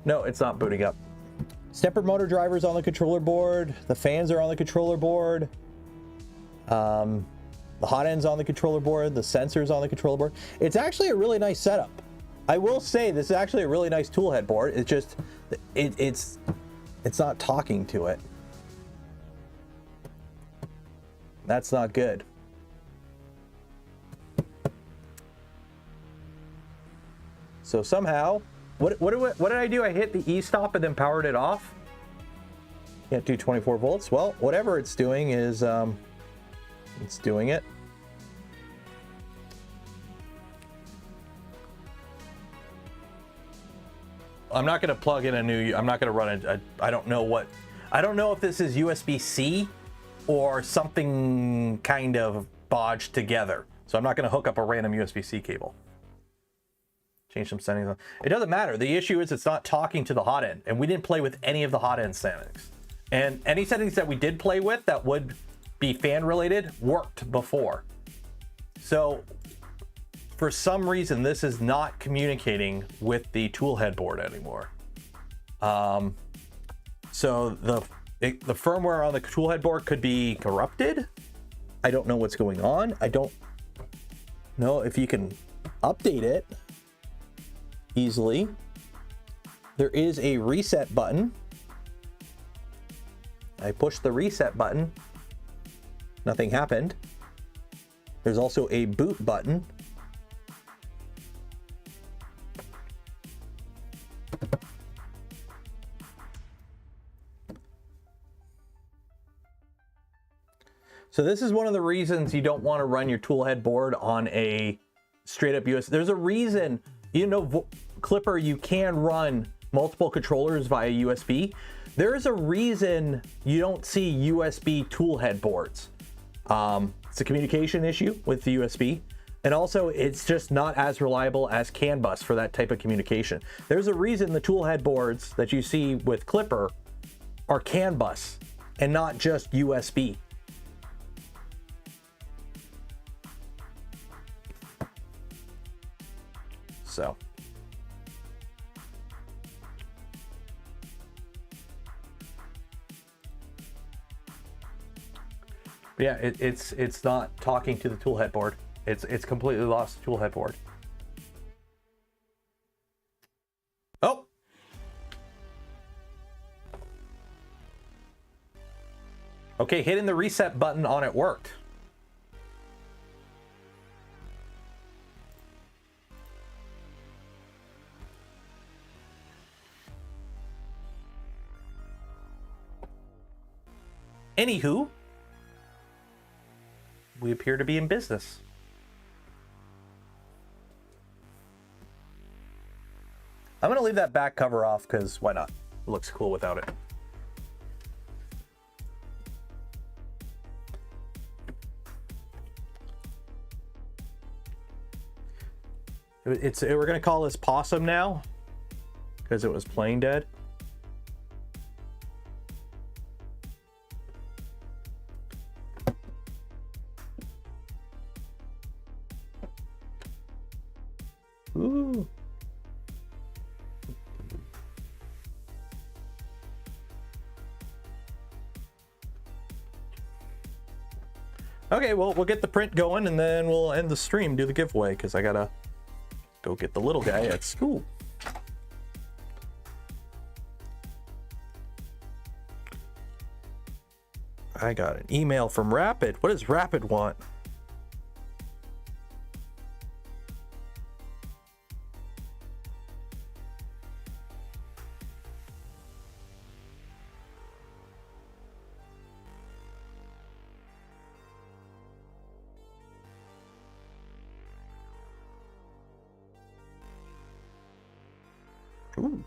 Speaker 1: No, it's not booting up. Stepper motor driver is on the controller board. The fans are on the controller board. The hot end's on the controller board. The sensors on the controller board. It's actually a really nice setup. I will say this is actually a really nice toolhead board. It's just it's not talking to it. That's not good. So somehow, what did I do? I hit the E-stop and then powered it off. Can't do 24 volts. Well, whatever it's doing is it's doing it. I'm not going to plug in I'm not going to run it. I don't know if this is USB-C or something kind of bodged together. So I'm not going to hook up a random USB-C cable. Change some settings. It doesn't matter. The issue is it's not talking to the hot end, and we didn't play with any of the hot end settings. And any settings that we did play with that would be fan related worked before. So for some reason, this is not communicating with the toolhead board anymore. So the firmware on the toolhead board could be corrupted. I don't know what's going on. I don't know if you can update it easily. There is a reset button. I pushed the reset button. Nothing happened. There's also a boot button. So this is one of the reasons you don't want to run your tool head board on a straight up USB. There's a reason, you know, Clipper, you can run multiple controllers via USB. There's a reason you don't see USB tool head boards. It's a communication issue with the USB. And also it's just not as reliable as CAN bus for that type of communication. There's a reason the tool head boards that you see with Clipper are CAN bus and not just USB. So but yeah, it's not talking to the tool head board. It's completely lost the tool head board. Oh. Okay, hitting the reset button on it worked. Anywho, we appear to be in business. I'm going to leave that back cover off because why not? It looks cool without it. We're going to call this Possum now because it was plain dead. Ooh. Okay, well, we'll get the print going and then we'll end the stream, do the giveaway, because I gotta go get the little guy at school. I got an email from Rapid. What does Rapid want? Ooh.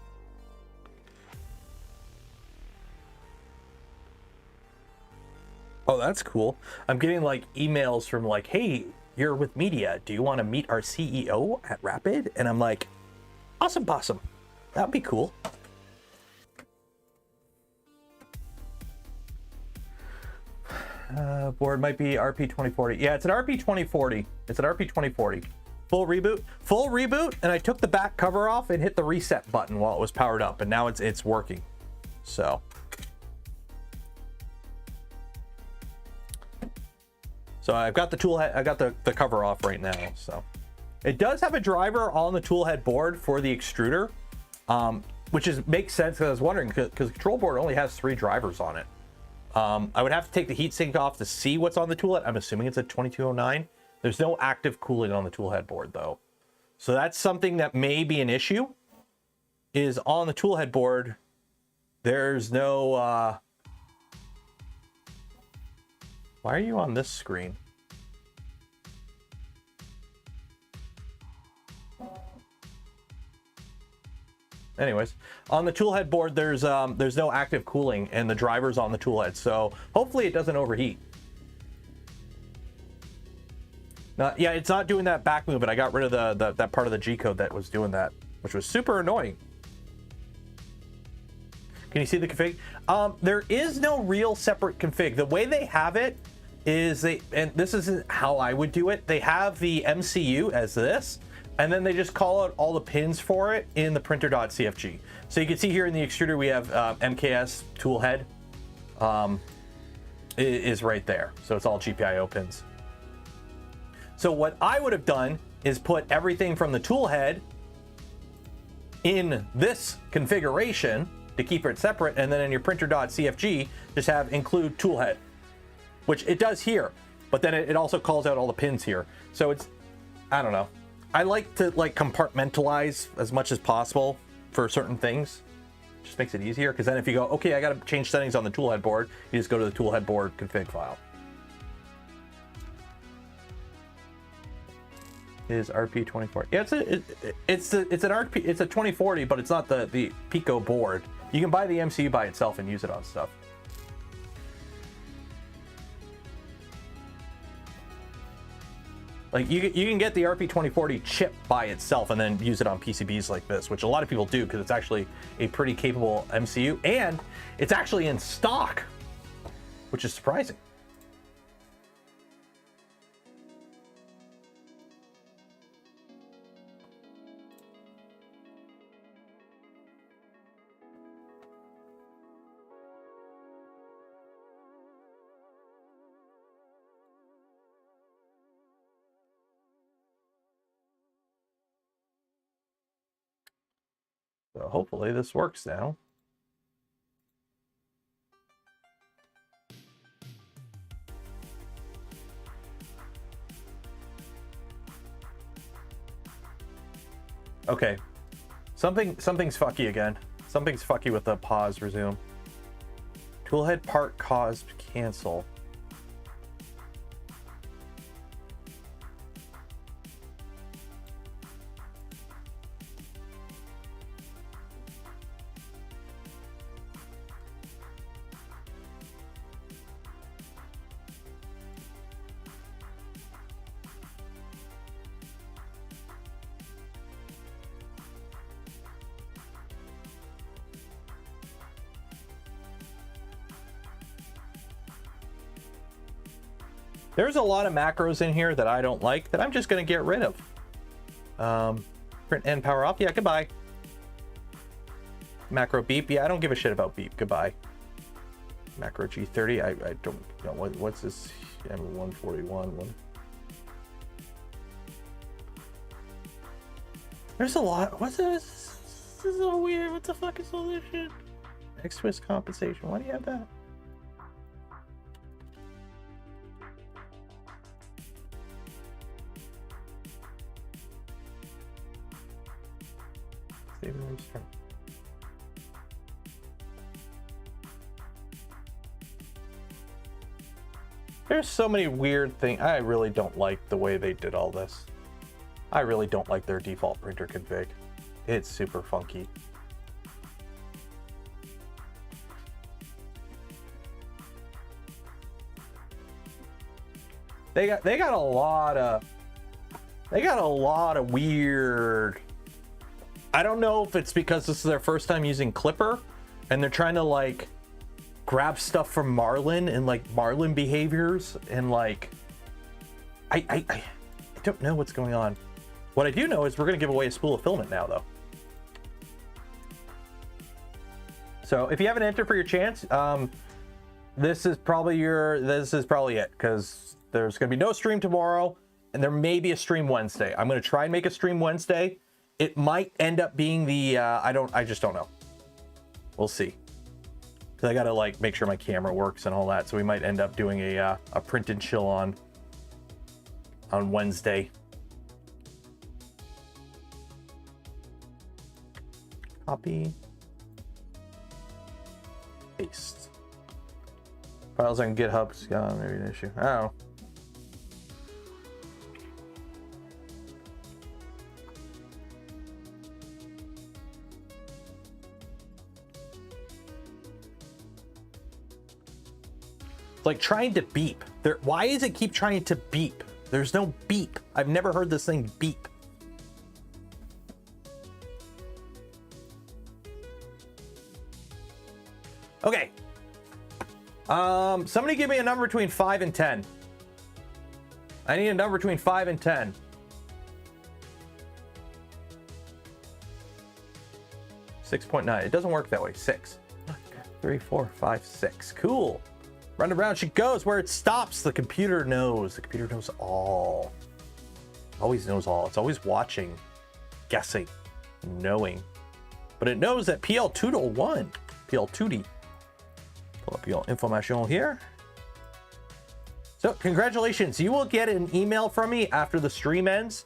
Speaker 1: Oh, that's cool. I'm getting like emails from like, hey, you're with media. Do you want to meet our CEO at Rapid? And I'm like, awesome, Possum. That'd be cool. Board might be RP2040. Yeah, it's an RP2040. It's an RP2040. Full reboot, and I took the back cover off and hit the reset button while it was powered up, and now it's working. So I've got the tool head, I got the cover off right now. So it does have a driver on the tool head board for the extruder, which makes sense, because I was wondering, because the control board only has 3 drivers on it. I would have to take the heatsink off to see what's on the tool head. I'm assuming it's a 2209. There's no active cooling on the tool head board though. So that's something that may be an issue, is on the tool head board, there's no, why are you on this screen? Anyways, on the tool head board, there's no active cooling and the driver's on the tool head. So hopefully it doesn't overheat. Yeah, it's not doing that back movement. I got rid of that part of the G code that was doing that, which was super annoying. Can you see the config? There is no real separate config. The way they have it is and this isn't how I would do it. They have the MCU as this, and then they just call out all the pins for it in the printer.cfg. So you can see here in the extruder, we have MKS tool head is right there. So it's all GPIO pins. So what I would have done is put everything from the tool head in this configuration to keep it separate, and then in your printer.cfg, just have include tool head, which it does here, but then it also calls out all the pins here. So it's, I don't know. I like to like compartmentalize as much as possible. for certain things. Just makes it easier, because then if you go, okay, I got to change settings on the toolhead board, you just go to the toolhead board config file. Is RP2040? Yeah, it's an RP, it's a 2040, but it's not the Pico board. You can buy the MCU by itself and use it on stuff. Like you can get the RP2040 chip by itself and then use it on PCBs like this, which a lot of people do because it's actually a pretty capable MCU and it's actually in stock, which is surprising. So hopefully this works now. Okay, something's fucky again. Something's fucky with the pause resume. Toolhead part caused cancel. There's a lot of macros in here that I don't like that I'm just going to get rid of. Print and power off. Yeah, goodbye. Macro beep. Yeah, I don't give a shit about beep. Goodbye. Macro G30. I don't know. What's this? M141. There's a lot. What's this? This is so weird. What the fuck is all this shit? X-twist compensation. Why do you have that? There's so many weird things. I really don't like the way they did all this. I really don't like their default printer config. It's super funky. They got a lot of weird. I don't know if it's because this is their first time using Clipper and they're trying to like grab stuff from Marlin and like Marlin behaviors and like I don't know what's going on. What I do know is we're gonna give away a spool of filament now though. So if you haven't entered for your chance, this is probably it, because there's gonna be no stream tomorrow and there may be a stream Wednesday. I'm gonna try and make a stream Wednesday. It might end up being the I just don't know. We'll see. Because I gotta like make sure my camera works and all that. So we might end up doing a print and chill on Wednesday. Copy. Paste. Files on GitHub. Maybe an issue. I don't know. Like trying to beep. Why does it keep trying to beep? There's no beep. I've never heard this thing beep. Okay. Somebody give me a number between 5 and 10. I need a number between 5 and 10. 6.9. It doesn't work that way. 6. 3, 4, 5, 6. Cool. Round and round she goes. Where it stops, the computer knows. The computer knows all. Always knows all. It's always watching, guessing, knowing. But it knows that PL2 won. PL2D. Pull up your information here. So congratulations. You will get an email from me after the stream ends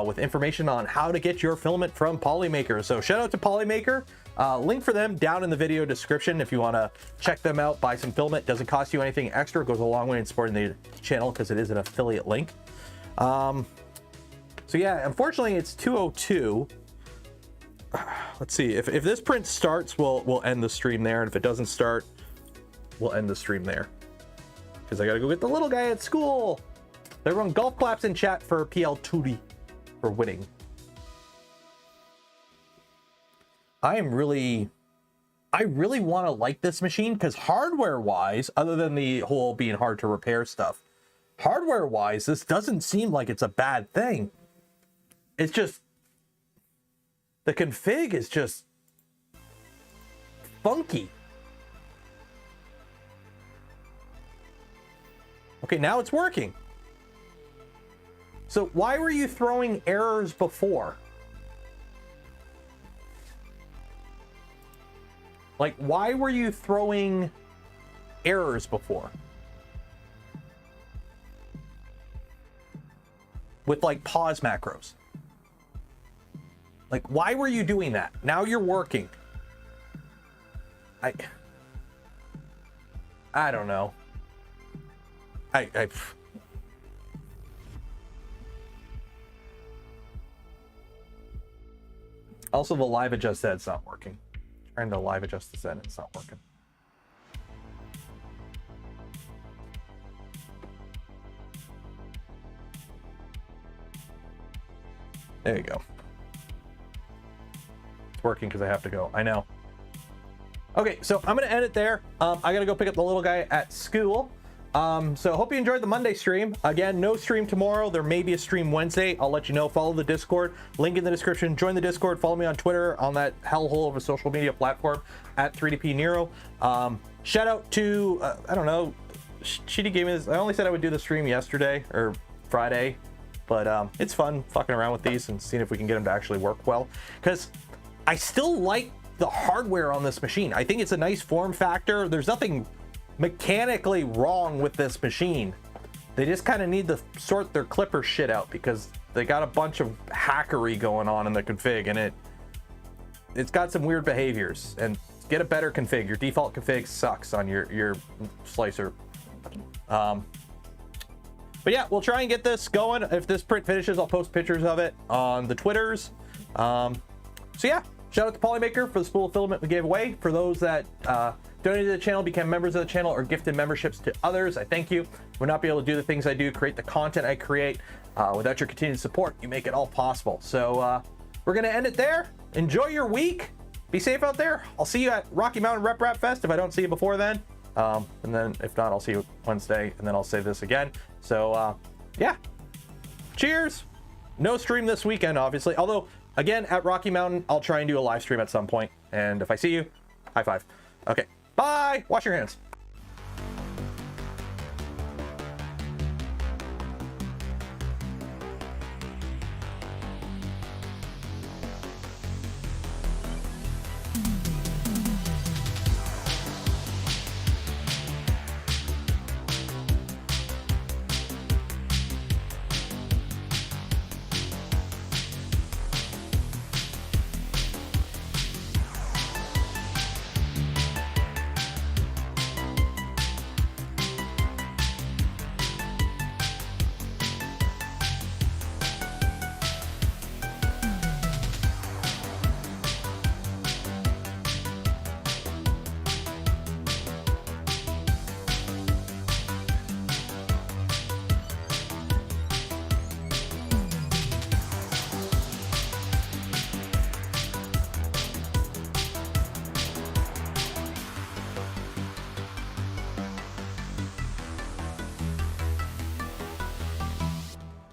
Speaker 1: with information on how to get your filament from Polymaker. So shout out to Polymaker. Link for them down in the video description if you want to check them out, buy some filament. Doesn't cost you anything extra. It goes a long way in supporting the channel because it is an affiliate link. So yeah, unfortunately it's 2:02. Let's see, if this print starts, we'll end the stream there, and if it doesn't start, we'll end the stream there, because I gotta go get the little guy at school. Everyone golf claps in chat for PL Tootie for winning. I really want to like this machine, because hardware wise, other than the whole being hard to repair stuff, hardware wise, this doesn't seem like it's a bad thing. It's just the config is just funky. Okay, now it's working. So why were you throwing errors before? Like, why were you throwing errors before? With like pause macros. Like, why were you doing that? Now you're working. I don't know. Also, the live adjust set's not working. Trying to live adjust the set, it's not working. There you go. It's working because I have to go. I know. Okay, so I'm gonna end it there. I gotta go pick up the little guy at school. So hope you enjoyed the Monday stream. Again, no stream tomorrow. There may be a stream Wednesday. I'll let you know. Follow the Discord. Link in the description. Join the Discord. Follow me on Twitter on that hellhole of a social media platform at 3DP Nero. Shout out to, I don't know, Qidi gave me this. I only said I would do the stream yesterday or Friday, but it's fun fucking around with these and seeing if we can get them to actually work well. Because I still like the hardware on this machine. I think it's a nice form factor. There's nothing mechanically wrong with this machine. They just kind of need to sort their clipper shit out, because they got a bunch of hackery going on in the config, and it's got some weird behaviors. And get a better config. Your default config sucks on your slicer. But yeah, we'll try and get this going. If this print finishes, I'll post pictures of it on the Twitters. So yeah, shout out to Polymaker for the spool of filament we gave away. For those that donated to the channel, became members of the channel, or gifted memberships to others, I thank you. Would not be able to do the things I do, create the content I create, without your continued support. You make it all possible. So we're gonna end it there. Enjoy your week. Be safe out there. I'll see you at Rocky Mountain Rep Rap Fest if I don't see you before then. And then if not, I'll see you Wednesday, and then I'll say this again. So yeah, cheers. No stream this weekend, obviously. Although, again, at Rocky Mountain, I'll try and do a live stream at some point. And if I see you, high five. Okay, bye. Wash your hands.